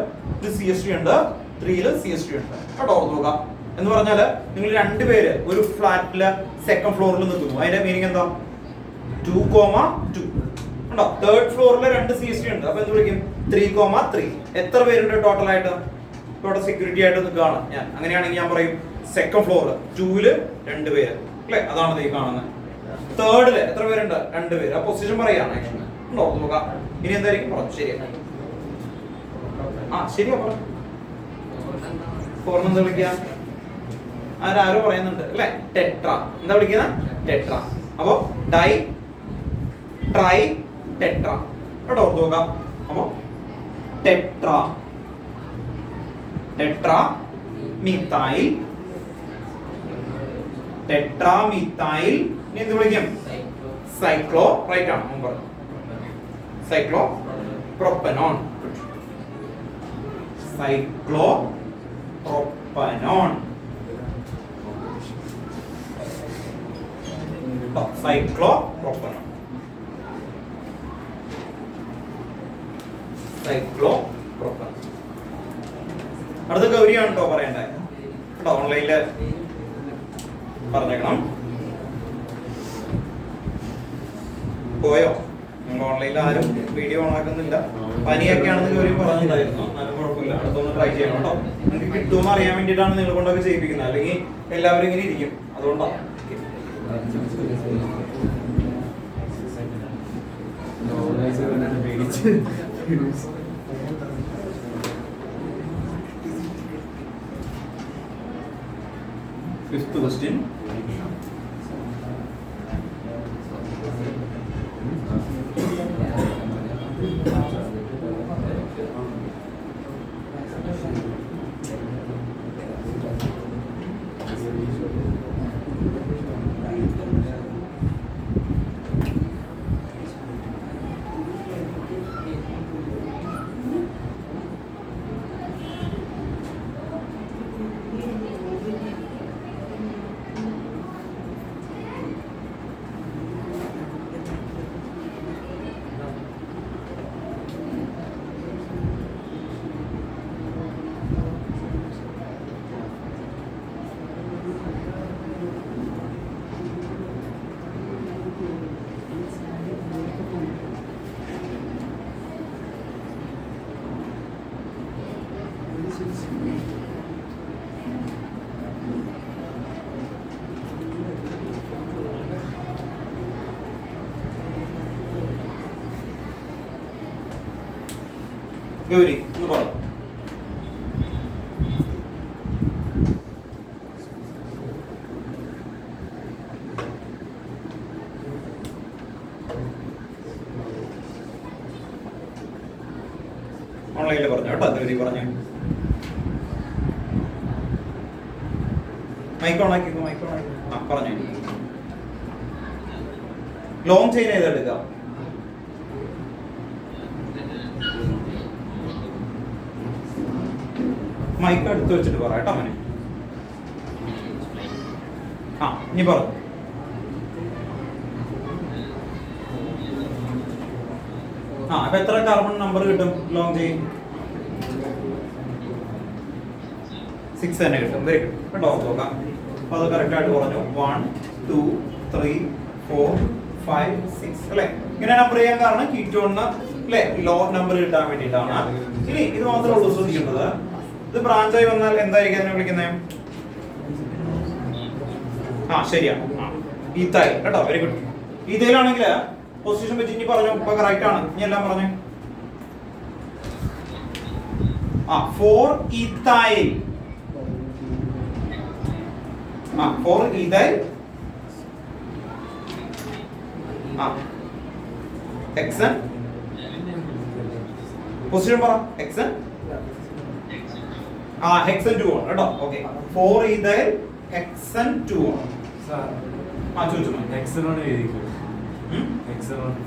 CH3 ഉണ്ട്, 3-ല് CH3 ഉണ്ട്. കേട്ടോ, ഓർത്ത് നോക്കാം. എന്ന് പറഞ്ഞാല് നിങ്ങൾ രണ്ടുപേര് ഒരു ഫ്ലാറ്റില് സെക്കൻഡ് ഫ്ലോറിൽ നിൽക്കുന്നു, അതിന്റെ മീനിങ് എന്താ, 2,2. ഉണ്ടോ, തേർഡ് ഫ്ലോറിൽ 2 CH3 ഉണ്ട്, അപ്പൊ എന്ത് വിളിക്കും, 3,3. എത്ര പേരുണ്ട് ടോട്ടൽ ആയിട്ട് ഇവിടെ സെക്യൂരിറ്റി ആയിട്ട് നിൽക്കുകയാണ് ഞാൻ. അങ്ങനെയാണെങ്കിൽ ഞാൻ പറയും സെക്കൻഡ് ഫ്ലോറിൽ 2-ല് 2 പേര് അല്ലേ, അതാണ് ഈ കാണുന്നത്. തേർഡില് എത്ര പേരുണ്ട്, 2 പേര്. ആ പൊസിഷൻ പറയാണ് ആക്ച്വലി. ഉണ്ടോ, നോക്കാം. ഇനി എന്തായിരിക്കും പറഞ്ഞു, ശരിയാ, ശരിയാ പറ. ഫോറിന് എന്താ വിളിക്കുക, ആരോ പറയുന്നുണ്ട് അല്ലെ, ടെട്ര. എന്താ വിളിക്കുന്ന, ടെട്ര. അപ്പോ ഡൈ ട്രൈ ടെട്ര. കേട്ടോ, ഓർത്ത് നോക്കാം. അപ്പോ ടെട്ര, ടെട്രാമീഥൈൽ, ടെട്രാമീഥൈൽ. ഇനി എന്ത് വിളിക്കും, സൈക്ലോ, റൈറ്റ് ആണ് മുമ്പ്, cyclo propanone, cyclo propanone, cyclo propanone, cyclo propanone. അടുത്ത ഗൗരിയാണ് കേട്ടോ പറയണ്ടേ, കേട്ടോ, ഓൺലൈനില് പറഞ്ഞേക്കണം. പോയോ, നിങ്ങൾ ഓൺലൈനിൽ ആരും വീഡിയോ ഓൺ ആക്കുന്നില്ല, പനിയൊക്കെ ആണെന്ന് ഗൗരി പറഞ്ഞിട്ടുണ്ടായിരുന്നു. എന്നാലും കുഴപ്പമില്ല, അടുത്തൊന്ന് ട്രൈ ചെയ്യണം കേട്ടോ. നിങ്ങൾക്ക് കിട്ടുമെന്ന് അറിയാൻ വേണ്ടിയിട്ടാണ് നിങ്ങൾ കൊണ്ടൊക്കെ ചെയ്യിപ്പിക്കുന്നത്, അല്ലെങ്കിൽ എല്ലാവരും ഇങ്ങനെ ഇരിക്കും, അതുകൊണ്ടാണ്. Fifth question. ഗൗരി ഒന്ന് പറ. ഓൺലൈനിൽ പറഞ്ഞു കേട്ടോ, ഗൗരി പറഞ്ഞു. മൈക്ക് ഓൺ ആക്കി, മൈക്ക് ഓൺ ആക്കി. പറഞ്ഞു. ലോങ് ചെയിൻ ഏതെടുക്കാം, മൈക്ക് അടുത്ത് വെച്ചിട്ട് പറ കേട്ടോ അവനെ. ഇനി പറ. അപ്പൊ എത്ര കാർബൺ നമ്പർ കിട്ടും ലോങ് ചെയിൻ? 6 തന്നെ കിട്ടും. വെരി ഗുഡ് കേട്ടോ, നോക്കാം. അപ്പൊ അത് കറക്റ്റ് ആയിട്ട് പറഞ്ഞു. 1 2 3 4 5 6 അല്ലെ. ഇങ്ങനെ നമ്പർ ചെയ്യാൻ കാരണം കീറ്റോണിന് അല്ലെ ലോ നമ്പർ കിട്ടാൻ വേണ്ടിയിട്ടാണ്. ഇനി ഇത് മാത്രമേ ഉള്ളൂ ശ്രദ്ധിക്കേണ്ടത്. ഇത് ബ്രാഞ്ചായി വന്നാൽ എന്തായിരിക്കും അതിനെ വിളിക്കുന്നത്? ശരിയാ, ഈത്തൈൽ കേട്ടോ. Very good. ഈത്തൈലാണെങ്കിൽ പൊസിഷൻ വെച്ച് ഇനി പറഞ്ഞു, ഇപ്പൊ കറക്റ്റ് ആണ്. ഇനി എല്ലാം പറഞ്ഞു. 4 ഈത്തൈൽ ഫോർ ഈതൈൽ ഹെക്സൻ പൊസിഷൻ പറ ഹെക്സൻ ഹെക്സൻ 2 ആണ് കേട്ടോ. ഓക്കേ, 4 ഈതൈൽ ഹെക്സൻ 2 ആണ്. ചോദിച്ചു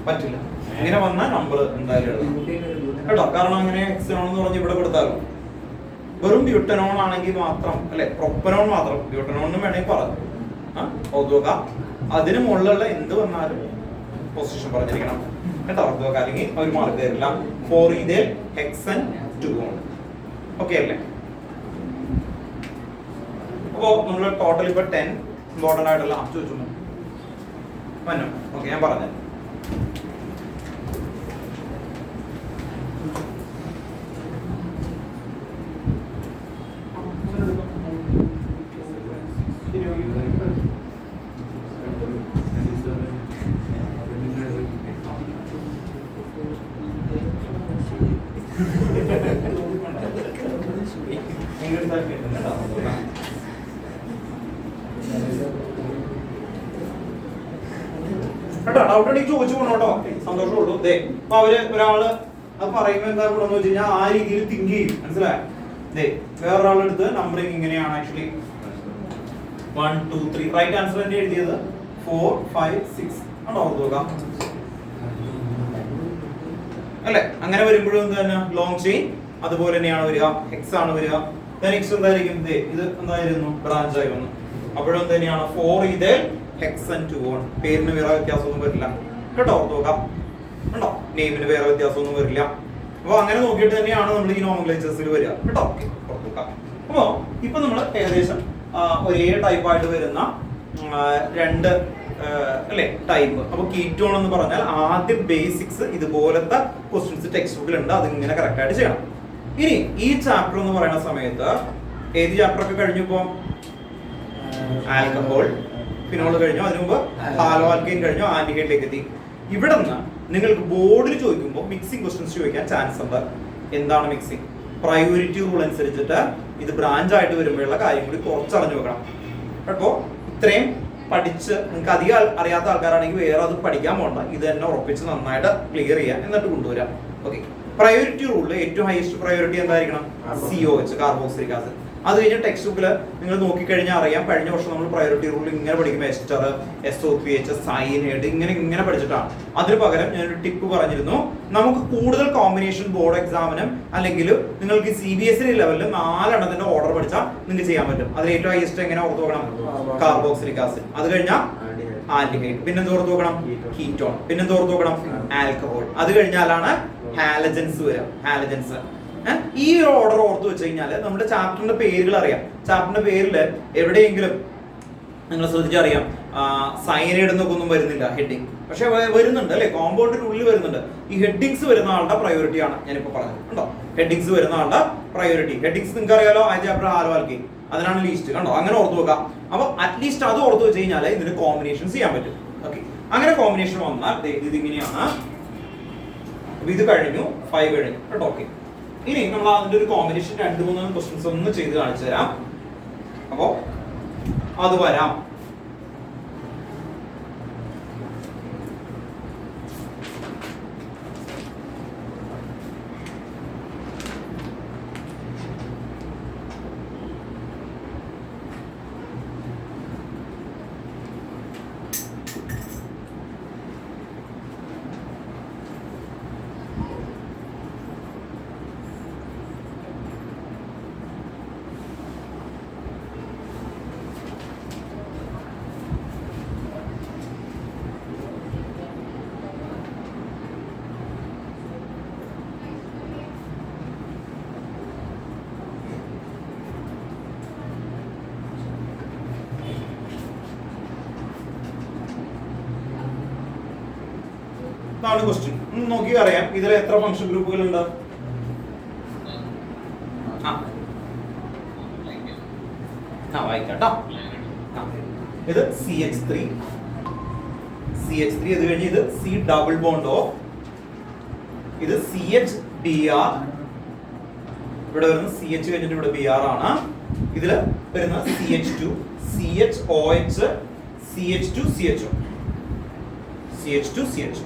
പറ്റില്ല, ഇങ്ങനെ വന്ന നമ്പർ എന്തായാലും എഴുതണം കേട്ടോ. കാരണം അങ്ങനെ ഹെക്സനോൺ എന്ന് പറഞ്ഞ് ഇവിടെ കൊടുത്താലോ വെറും ബ്യൂട്ടനോൺ ആണെങ്കിൽ മാത്രം അല്ലെ, പ്രൊപ്പനോൺ മാത്രം, ബ്യൂട്ടനോൺ എന്ന് വേണമെങ്കിൽ പറഞ്ഞു ഓർത്തുക. അതിന് മുകളിലുള്ള എന്ത് വന്നാലും പൊസിഷൻ പറഞ്ഞിരിക്കണം കേട്ടോ, ഓർത്തുക. അല്ലെങ്കിൽ ഒരു മാർക്ക് തരില്ല. 4 ഈതൈൽ ഹെക്സൻ 2 ആണ്. ഓക്കെ അല്ലേ? അപ്പോ നമ്മൾ ടോട്ടൽ ഇപ്പൊ 10 ഇമ്പോർട്ടന്റ് ആയിട്ടുള്ള ചോദിച്ചു വന്നു. ഓക്കെ, ഞാൻ പറഞ്ഞു. ഡൗട്ട് ഉണ്ടെങ്കിൽ ചോദിച്ചു പോണോട്ടോ, സന്തോഷമുള്ളൂ. അതെ, അപ്പൊ ഒരാള് അത് പറയുമ്പോ എന്താ കൂടെന്ന് വെച്ച് കഴിഞ്ഞാൽ ആ രീതിയിൽ തിങ്ക് ചെയ്യും. മനസ്സിലായോ? അതെ, വേറൊരാളെടുത്ത് നമ്പറിങ് ഇങ്ങനെയാണ് ആക്ച്വലി 1 2 3 റൈറ്റ് ആൻസർ തന്നെ എഴുതിയത് 4 5 6 ആണോ ഓർത്തുക അല്ലെ? അങ്ങനെ വരുമ്പോഴും എന്ത് തന്നെ ലോങ് ചെയിൻ അതുപോലെ തന്നെയാണ് വരിക, ഹെക്സ് ആണ് വരിക. നെക്സ്റ്റ് എന്തായിരിക്കും? ഇത് എന്തായിരുന്നു? ബ്രാഞ്ച് ആയി വന്നു. അപ്പോഴും തന്നെയാണ് 4 ഈതൈൽ ഹെക്സൻ 2 ആണ്. പേരിന് വേറെ വ്യത്യാസമൊന്നും വരില്ല കേട്ടോ, ഓർത്തുക. ഉണ്ടോ? നെയിമിന് വേറെ വ്യത്യാസമൊന്നും വരില്ല. അപ്പൊ അങ്ങനെ നോക്കിയിട്ട് തന്നെയാണ് നമ്മൾ ഈ നോമൻക്ലേച്ചേഴ്സിൽ വരിക കേട്ടോ. ഓർത്തുക. അപ്പോ ഇപ്പൊ നമ്മൾ ഏകദേശം ഒരേ ടൈപ്പ് ആയിട്ട് വരുന്ന രണ്ട് അല്ലെ ടൈപ്പ്. അപ്പൊ കീറ്റോൺ എന്ന് പറഞ്ഞാൽ ആദ്യം ബേസിക്സ് ഇതുപോലത്തെ ക്വസ്റ്റ്യൻസ് ടെക്സ്റ്റ് ബുക്കിൽ ഉണ്ട്, അതിങ്ങനെ കറക്റ്റ് ആയിട്ട് ചെയ്യണം. ഇനി ഈ ചാപ്റ്റർ എന്ന് പറയുന്ന സമയത്ത് ഏത് ചാപ്റ്റർ ഒക്കെ കഴിഞ്ഞു? ഇപ്പൊ ആൽക്കഹോൾ, ഫിനോൾ കഴിഞ്ഞു, അതിനു മുമ്പ് ഹാലോ ആൽക്കൈൻ കഴിഞ്ഞു, ആന്റിഹൈഡിലേക്ക് എത്തി. ഇവിടെ നിന്ന് നിങ്ങൾക്ക് ബോർഡിൽ ചോദിക്കുമ്പോൾ മിക്സിംഗ് ക്വസ്റ്റ്യൻസ് ചോദിക്കാൻ ചാൻസ് ഉണ്ട്. എന്താണ് മിക്സിംഗ്? പ്രയോറിറ്റി റൂൾ അനുസരിച്ചിട്ട് ഇത് ബ്രാഞ്ച് ആയിട്ട് വരുമ്പോഴുള്ള കാര്യം കൂടി കുറച്ചറിഞ്ഞു വെക്കണം. അപ്പോൾ ഇത്രയും പഠിച്ച് നിങ്ങൾക്ക് അധികം അറിയാത്ത ആൾക്കാരാണെങ്കിൽ വേറെ അത് പഠിക്കാൻ പോകണ്ട, ഇത് തന്നെ ഉറപ്പിച്ച് നന്നായിട്ട് ക്ലിയർ ചെയ്യാം, എന്നിട്ട് കൊണ്ടുവരാം. ഓക്കെ, പ്രയോറിറ്റി റൂളിൽ ഏറ്റവും ഹയസ്റ്റ് പ്രയോറിറ്റി എന്തായിരിക്കണം? COH, carboxylic acid. അത് കഴിഞ്ഞ ടെക്സ്റ്റ് ബുക്കിൽ നിങ്ങൾ നോക്കിക്കഴിഞ്ഞാൽ അറിയാം, കഴിഞ്ഞ വർഷം നമ്മൾ പ്രയോറിറ്റി റൂളിൽ ഇങ്ങനെ പഠിക്കുമ്പോൾ എസ്റ്റർ, SO3H, സൈനൈഡ് ഇങ്ങനെ പഠിച്ചിട്ടാണ്. അതിന് പകരം ഞാനൊരു ടിപ്പ് പറഞ്ഞിരുന്നു, നമുക്ക് കൂടുതൽ കോമ്പിനേഷൻ ബോർഡ് എക്സാമിനും അല്ലെങ്കിൽ നിങ്ങൾക്ക് CBSE ലെവലിൽ 4 എണ്ണത്തിന്റെ ഓർഡർ പഠിച്ചാൽ നിങ്ങൾക്ക് ചെയ്യാൻ പറ്റും. അതിൽ ഏറ്റവും ഹയസ്റ്റ് എങ്ങനെ ഓർത്ത് നോക്കണം? Carboxylic acid. അത് കഴിഞ്ഞാൽ ആന്റിഹൈഡ്. പിന്നെ ഓർത്ത് നോക്കണം? കീറ്റോൺ. പിന്നെ ഓർത്ത് നോക്കണം? ആൽക്കഹോൾ. അത് കഴിഞ്ഞാലാണ് ഹാലജൻസ് വരാം. ഹാലജൻസ് ഈ ഒരു ഓർഡർ ഓർത്ത് വെച്ച് കഴിഞ്ഞാൽ നമ്മുടെ ചാപ്റ്ററിന്റെ പേരുകൾ അറിയാം. ചാപ്റ്ററിന്റെ പേരിൽ എവിടെയെങ്കിലും നിങ്ങൾ ശ്രദ്ധിച്ചറിയാം സൈനൈഡ് എന്നൊക്കെ ഒന്നും വരുന്നില്ല ഹെഡിങ്, പക്ഷെ വരുന്നുണ്ട് അല്ലെ, കോമ്പൗണ്ടിന്റെ ഉള്ളിൽ വരുന്നുണ്ട്. ഈ ഹെഡിങ്സ് വരുന്ന ആളുടെ പ്രയോറിറ്റി ആണ് ഞാനിപ്പോ പറഞ്ഞത്. കണ്ടോ, ഹെഡിങ്സ് വരുന്ന ആളുടെ പ്രയോറിറ്റി. ഹെഡിങ്സ് നിങ്ങൾക്ക് അറിയാലോ, ആ ചാപ്റ്റർ ഹാലോ ആൽക്കൈൻ, അതിനാണ് ലീസ്റ്റ്. കണ്ടോ, അങ്ങനെ ഓർത്ത് വെക്കാം. അപ്പൊ അറ്റ്ലീസ്റ്റ് അത് ഓർത്ത് വെച്ച് കഴിഞ്ഞാൽ ഇതിന് കോമ്പിനേഷൻസ് ചെയ്യാൻ പറ്റും. ഓക്കെ, അങ്ങനെ കോമ്പിനേഷൻ വന്നാൽ ഇതിങ്ങനെയാണ്. ഇത് കഴിഞ്ഞു, 5 കഴിഞ്ഞു കേട്ടോ. ഓക്കെ, ഇനി നമ്മൾ അതിന്റെ ഒരു കോമ്പിനേഷൻ 2-3 ക്വസ്റ്റ്യൻസ് ഒന്ന് ചെയ്ത് കാണിച്ചു തരാം. അപ്പോ അത് വരാം. ക്വസ്റ്റ്യൻ നോക്കി അറിയാം ഇതിൽ എത്ര ഫംഗ്ഷൻ ഗ്രൂപ്പുകൾ ഉണ്ട്? വായിക്കാട്ടോ. ഇത് CH3, ഇത് കഴിഞ്ഞ് ഇത് C ഡബിൾ ബോണ്ട് ഓ, ഇത് CHBr, ഇവിടെ വരുന്ന CH കഴിഞ്ഞിട്ട് ഇവിടെ Br ആണ്. ഇതില് വരുന്ന CH2, CHOH CH2CHO CH2CHO.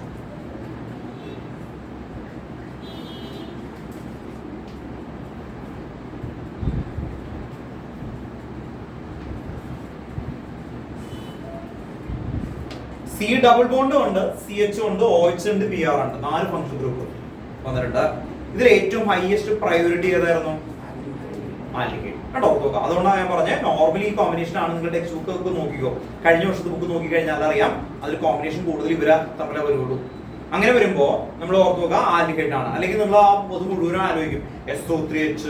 C double bond ഉണ്ട്, CH ഉണ്ട്, OH ഉണ്ട്, Br ഉണ്ട്. 4 ഫംഗ്ഷൻ ഗ്രൂപ്പ് വന്നിട്ടുണ്ട്. ഇതിൽ ഏറ്റവും ഹൈയസ്റ്റ് പ്രയോറിറ്റി ഏതായിരുന്നു? ആൽഡിഹൈഡ്. കേട്ടോ നോക്കാം. അതുകൊണ്ടാണ് ഞാൻ പറഞ്ഞത് നോർമലി ഈ കോമ്പിനേഷൻ ആണ്. നിങ്ങൾ ടെക്സ്റ്റ് ബുക്ക് ഒക്കെ നോക്കിക്കോ, കഴിഞ്ഞ വർഷത്തെ ബുക്ക് നോക്കി കഴിഞ്ഞാൽ അതറിയാം, അതിൽ കോമ്പിനേഷൻ കൂടുതൽ ഇവരെ തമ്മിലേ വരുള്ളൂ. അങ്ങനെ വരുമ്പോ നമ്മൾ ഓർത്ത് നോക്കുക ആൽഡിഹൈഡ് ആണ്. അല്ലെങ്കിൽ നിങ്ങൾ ആ അത് മുഴുവനും ആലോചിക്കും, SO3H,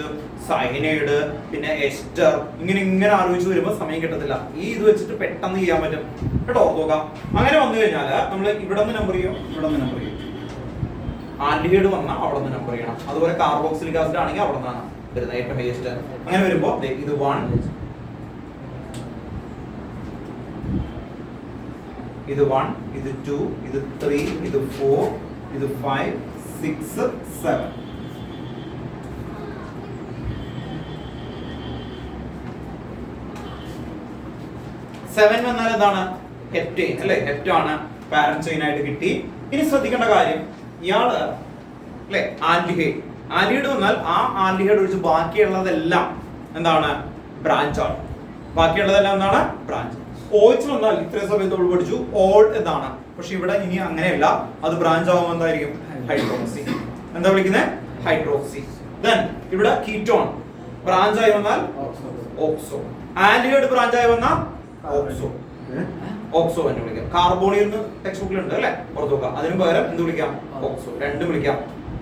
സയനൈഡ്, പിന്നെ എസ്റ്റർ, ഇങ്ങനെ ആലോചിച്ച് വരുമ്പോൾ സമയം കിട്ടത്തില്ല. ഈ ഇത് വെച്ചിട്ട് പെട്ടെന്ന് ചെയ്യാൻ പറ്റും. കേട്ടോ ഓർത്ത് നോക്കാം. അങ്ങനെ വന്നു കഴിഞ്ഞാൽ നമ്മൾ ഇവിടെ നിന്ന് നമ്പർ ചെയ്യും, ഇവിടെ നിന്ന് നമ്പർ ചെയ്യും. ആൽഡിഹൈഡ് വന്നാൽ അവിടെ നിന്ന് നമ്പർ ചെയ്യണം. അതുപോലെ കാർബോക്സിലിക് ആസിഡ് ആണെങ്കിൽ അവിടെ നിന്നാണ് വരുന്നത് ഏറ്റവും ഹൈയസ്റ്റ്. അങ്ങനെ വരുമ്പോ ഇത് 1, ഇത് 1, ഇത് 2, ഇത് 3, ഇത് 4, ഇത് 5, 6, 7. വന്നാൽ എന്താണ്? ഹെപ്റ്റൈൻ അല്ലെ? ഹെപ്റ്റോ ആണ് പാരന്റ് ചെയിൻ ആയിട്ട് കിട്ടി. ഇനി ശ്രദ്ധിക്കേണ്ട കാര്യം, ഇയാള് അല്ലെ ആൽഡിഹൈഡ് വന്നാൽ ആ ആൽഡിഹൈഡ് ഒഴിച്ച് ബാക്കിയുള്ളതെല്ലാം എന്താണ്? ബ്രാഞ്ച് ആണ്. ബാക്കിയുള്ളതെല്ലാം എന്താണ്? ബ്രാഞ്ച്. OH വന്നാൽ ഇത്രയും സമയത്ത് നമ്മൾ പഠിച്ചു ഓൾ എന്നാണ്. പക്ഷെ ഇവിടെ ഇനി അങ്ങനെയല്ല, അത് ബ്രാഞ്ച് ആവുമ്പോൾ എന്തായിരിക്കും? ഹൈഡ്രോക്സി. എന്താ വിളിക്കുന്നത്? ഹൈഡ്രോക്സി. ദെൻ ഇവിടെ കീറ്റോൺ ബ്രാഞ്ച് ആയി വന്നാൽ ഓക്സോ. ആൽഡിഹൈഡ് ബ്രാഞ്ച് ആയി വന്നാൽ ഓക്സോ എന്ന് വിളിക്കാം. കാർബോണിൽ നിന്ന് ടെക്സ്റ്റ് ബുക്കിൽ ഉണ്ട് അല്ലെ? ഓർത്ത് നോക്കാം. അതിന് പകരം എന്ത് വിളിക്കാം? ഓക്സോ. രണ്ടും വിളിക്കാം.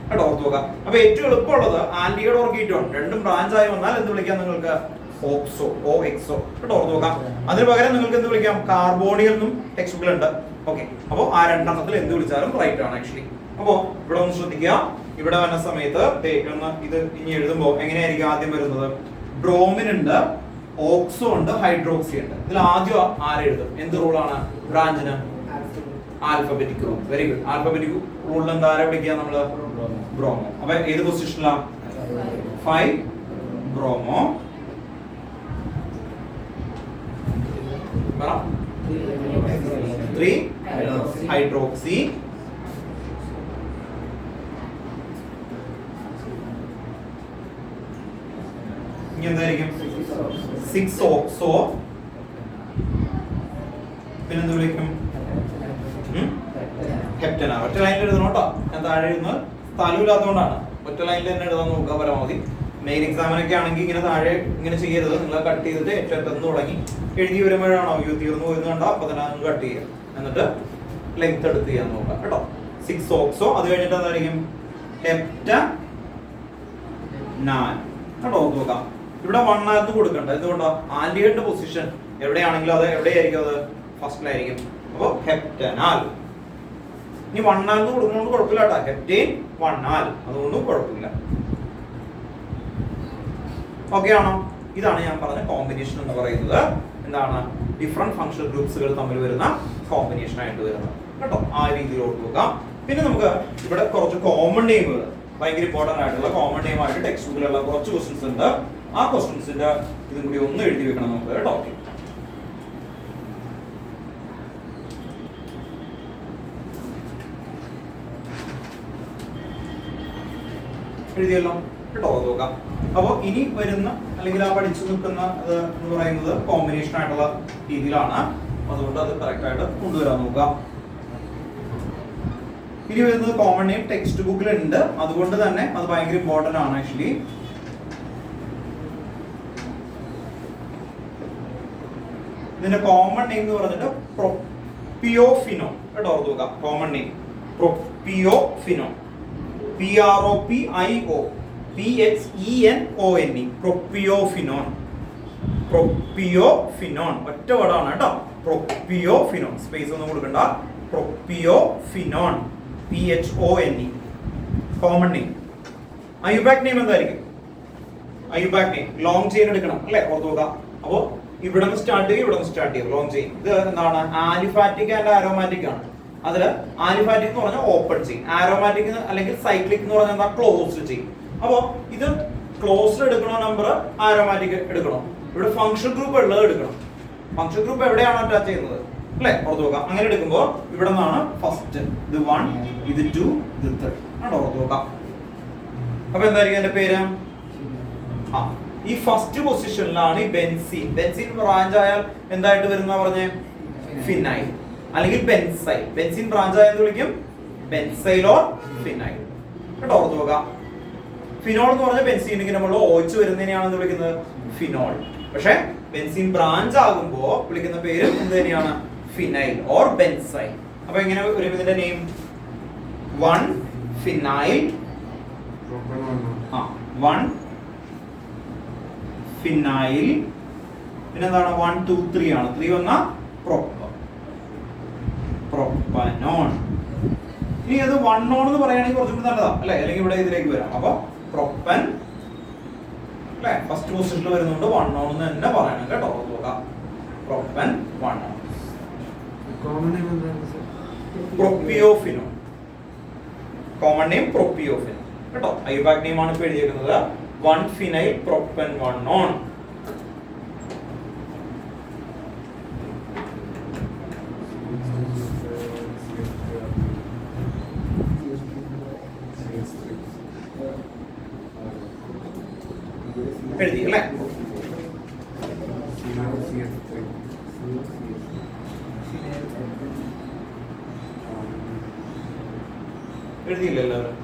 കേട്ടോ ഓർത്ത് നോക്കാം. അപ്പൊ ഏറ്റവും എളുപ്പമുള്ളത് ആൽഡിഹൈഡ് ഓർ കീറ്റോൺ രണ്ടും ബ്രാഞ്ച് ആയി വന്നാൽ എന്ത് വിളിക്കാം? നിങ്ങൾക്ക് ഓക്സോ, OXO. കേട്ടോ ഓർത്ത് നോക്കാം. അതിന് പകരം നിങ്ങൾക്ക് എന്ത് വിളിക്കാം? കാർബോണിൽ നിന്നും ടെക്സ്റ്റ് ബുക്കിൽ ഉണ്ട്. ഓക്കെ, അപ്പോൾ ആ രണ്ടെണ്ണത്തിൽ എന്ത് വിളിച്ചാലും റൈറ്റ് ആണ് ആക്ച്വലി. അപ്പോ ഇവിടെ ഒന്ന് ശ്രദ്ധിക്കുക. ഇവിടെ വന്ന സമയത്ത് ഇത് ഇനി എഴുതുമ്പോൾ എങ്ങനെയായിരിക്കും ആദ്യം വരുന്നത്? ബ്രോമിൻ ഉണ്ട്, ഓക്സോ ഉണ്ട്, ഹൈഡ്രോക്സി ഉണ്ട്. ഇതിൽ ആദ്യം ആരെഴുതും? എന്ത് റൂളാണ്? ബ്രാഞ്ചിന് alphabetic rule. Very good. Alphabetic റൂളിൽ എന്താ ആരെ വിളിക്കുക നമ്മള്? ബ്രോമോ. അപ്പൊ ഏത് പൊസിഷനിലാണ്? 5 ബ്രോമോ, 3 ഹൈഡ്രോക്സി, ഇനി എന്തായിരിക്കും? 6 ഓക്സോ, പിന്നെന്ത് വിളിക്കും? ഹെപ്റ്റന. ഒറ്റ ലൈനിൽ എഴുതണം കേട്ടോ. ഞാൻ താഴെ എഴുതുന്നത് സ്ഥലമില്ലാത്തതുകൊണ്ടാണ്. ഒറ്റ ലൈനിൽ തന്നെ എഴുതാൻ നോക്കുക പരമാവധി. മെയിൻ എക്സാമിനൊക്കെ ആണെങ്കിൽ ഇങ്ങനെ താഴെ ഇങ്ങനെ ചെയ്യരുത്. നിങ്ങൾ കട്ട് ചെയ്തിട്ട് ഏറ്റവും തുടങ്ങി എഴുതി വരുമ്പോഴാണോ അയ്യോ തീർന്നു പോയെന്ന് കണ്ടാൽ അപ്പൊ തന്നെ അങ്ങ് കട്ട് ചെയ്യുക. എന്നിട്ട് ലെങ്ത് എടുത്ത് ചെയ്യാൻ നോക്കാം കേട്ടോ. 6 ഓക്സോ. അത് കഴിഞ്ഞിട്ട് എന്തായിരിക്കും? ഹെപ്റ്റനാൻ. കേട്ടോ നോക്കാം. ഇവിടെ 1 ആയിരുന്നു കൊടുക്കണ്ട. എന്തുകൊണ്ടാ? ആൽഡിഹൈഡിന്റെ പൊസിഷൻ എവിടെയാണെങ്കിലും അത് എവിടെയായിരിക്കും? അത് ഫസ്റ്റിലായിരിക്കും. അപ്പൊ ഹെപ്റ്റനാൽ. ഇനി 1 ആയിരുന്നു കൊടുക്കുന്നതുകൊണ്ട് കുഴപ്പമില്ല കേട്ടോ. ഹെപ്റ്റൈൻ 1 അതുകൊണ്ടും കുഴപ്പമില്ല. ഓക്കെ ആണോ? ഇതാണ് ഞാൻ പറഞ്ഞ കോമ്പിനേഷൻ എന്ന് പറയുന്നത്. എന്താണ്? ഡിഫറെന്റ് ഫങ്ഷണൽ ഗ്രൂപ്പ്സുകൾ തമ്മിൽ വരുന്ന കോമ്പിനേഷൻ ആയിട്ട് വരുന്നത് കേട്ടോ. ആ രീതിയിലോട്ട് നോക്കാം. പിന്നെ നമുക്ക് ഇവിടെ കുറച്ച് കോമൺ നെയിമുകൾ, ഭയങ്കര ഇമ്പോർട്ടന്റ് ആയിട്ടുള്ള കോമൺ നെയിം ആയിട്ട് ടെക്സ്റ്റ് ബുക്കിലുള്ള കുറച്ച് ക്വസ്റ്റ്യൻസ് ഉണ്ട്. ആ ക്വസ്റ്റ്യൻസിന്റെ ഇതും കൂടി ഒന്ന് എഴുതി വെക്കണം നമുക്ക് കേട്ടോ. എഴുതിയല്ലോ കേട്ടോ. നോക്കാം. അപ്പോൾ ഇനി വരുന്ന അല്ലെങ്കിൽ ആ പഠിച്ചു നിൽക്കുന്ന എന്ന് പറയുന്നത് കോമ്പിനേഷൻ ആയിട്ടുള്ള രീതിയിലാണ്. അതുകൊണ്ട് അത് കറക്റ്റ് ആയിട്ട് കൊണ്ടുവരാൻ നോക്കാം. ഇനി വരുന്നത് കോമൺ നെയിം ടെക്സ്റ്റ് ബുക്കിൽ ഉണ്ട്. അതുകൊണ്ട് തന്നെ അത് ഭയങ്കര ഇമ്പോർട്ടന്റ് ആണ് ആക്ച്വലി. ഇതിന്റെ കോമൺ നെയിം എന്ന് പറഞ്ഞിട്ട് പ്രൊപ്പിയോഫിനോൺ കേട്ടോ. ഓർത്ത് നോക്കാം. Common name propiophenone. PROPIO PHENONE propiophenone. Propiophenone ഒറ്റ വേർഡാണ് കേട്ടോ. പ്രൊപ്പിയോഫിനോൺ. സ്പേസ് ഒന്നും കൊടുക്കണ്ട. Propiophenone. PHONE. Common name. IUPAC name എന്തായിരിക്കും? അയുബാക് നെയിം ലോങ് ചെയിൻ എടുക്കണം അല്ലെ? ഓർത്ത് നോക്കാം. അപ്പോ ഇവിടെ നിന്ന് സ്റ്റാർട്ട് ചെയ്യും, ഇവിടെ നിന്ന് സ്റ്റാർട്ട് ചെയ്യും. Long chain. ഇത് എന്താണ്? ആലിഫാറ്റിക് ആൻഡ് ആരോമാറ്റിക് ആണ്. അതില് ആലിഫാറ്റിക് എന്ന് പറഞ്ഞാൽ ഓപ്പൺ ചെയിൻ, ആരോമാറ്റിക് അല്ലെങ്കിൽ സൈക്ലിക് എന്ന് പറഞ്ഞാൽ എന്താ? Closed chain. അപ്പോ ഇത് ക്ലോസ്ഡ് എടുക്കണോ നമ്പർ, ആരോമാറ്റിക് എടുക്കണോ? ഇവിടെ ഫംഗ്ഷൻ ഗ്രൂപ്പ് ഉള്ളത് എടുക്കണം. ഫംഗ്ഷൻ ഗ്രൂപ്പ് എവിടെയാണ് അറ്റാച്ച് ചെയ്യുന്നത് അല്ലേ? ഓർത്ത് നോക്കാം. അങ്ങനെ എടുക്കുമ്പോൾ ഇവിടെ നിന്നാണ് ഫസ്റ്റ്, ഇത് 1, ഇത് 2, ഇത് 3 ആണ്. ഓർത്ത് നോക്കാം. അപ്പൊ എന്തായിരിക്കും എന്റെ പേര്? ഈ ഫസ്റ്റ് പൊസിഷനിലാണ് ഈ ബെൻസീൻ. ബെൻസീൻ ബ്രാഞ്ച് ആയാൽ എന്തായിട്ട് വരുന്ന പറഞ്ഞേ? ഫിനൈൽ അല്ലെങ്കിൽ ബെൻസൈൽ. ബെൻസീൻ ബ്രാഞ്ച് ആയെന്ന് വിളിക്കും ബെൻസൈൽ ഓർ ഫിനൈൽ. കേട്ടോ, ഓർത്ത് നോക്കാം. ഫിനോൾ എന്ന് പറഞ്ഞാൽ ബെൻസീനിക്ക് നമ്മൾ OH വരുന്നതിനെയാണെന്ന് വിളിക്കുന്നത് ഫിനോൾ. പക്ഷെ ബെൻസീൻ ബ്രാഞ്ച് ആകുമ്പോൾ വിളിക്കുന്ന പേര് എന്ത് തന്നെയാണ്? Phenyl or benzyl. അപ്പൊ എങ്ങനെ വരും ഇതിന്റെ നെയിം? 1 ഫിനൈൽ, 1 ഫിനൈൽ, പിന്നെന്താണ്? 1 2 3 ആണ്. 3 വന്ന പ്രൊപ്പനോൺ. ഇനി അത് 1 ഓൺ എന്ന് പറയുകയാണെങ്കിൽ കുറച്ചുകൂടി നല്ലതാ അല്ലെ? അല്ലെങ്കിൽ ഇവിടെ ഇതിലേക്ക് വരാം. അപ്പൊ പ്രൊപ്പൻ അല്ലെ, ഫസ്റ്റ് പൊസിഷനിൽ വരുന്നുണ്ട് 1 ഓൺ എന്ന് തന്നെ പറയണം കേട്ടോ. നോക്കാം. Propane 1 one. Propiophenone. Common name propiophenone കേട്ടോ. ഐപാക് നെയിം ആണ് ഇപ്പൊ എഴുതിയിരിക്കുന്നത്. 1 ഫിനൈൽ പ്രൊപ്പൻ 1 ഓൺ. എഴുതി അല്ലേ? എഴുതിയില്ല എല്ലാവരും?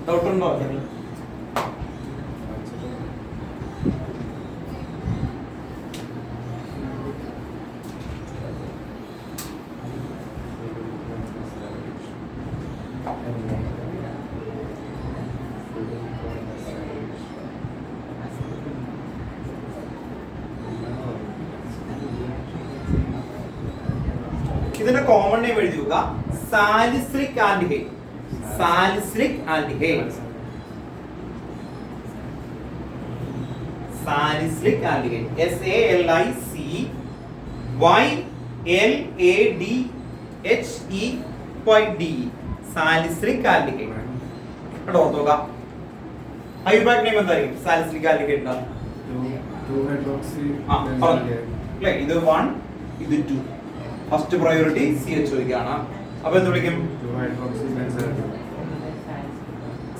ഡൗട്ട് ഉണ്ടോ? ഇതിന്റെ കോമൺ നെയിം എഴുതി നോക്കുക. Salicylic aldehyde. Salicylic aldehyde. Salicylic aldehyde. SALICYLADHEYD. Salicylic aldehyde. കേട്ടോ, ഓർത്ത് നോക്കുക. ഐപാക് നെയിം എന്തായിരിക്കും? സാലിസിലിക് ആൽഡിഹൈഡ് ഇത് 1, ഇത് 2. ഫസ്റ്റ് പ്രയോറിറ്റി CHO ആണ്. അപ്പൊ എന്ത് വിളിക്കും?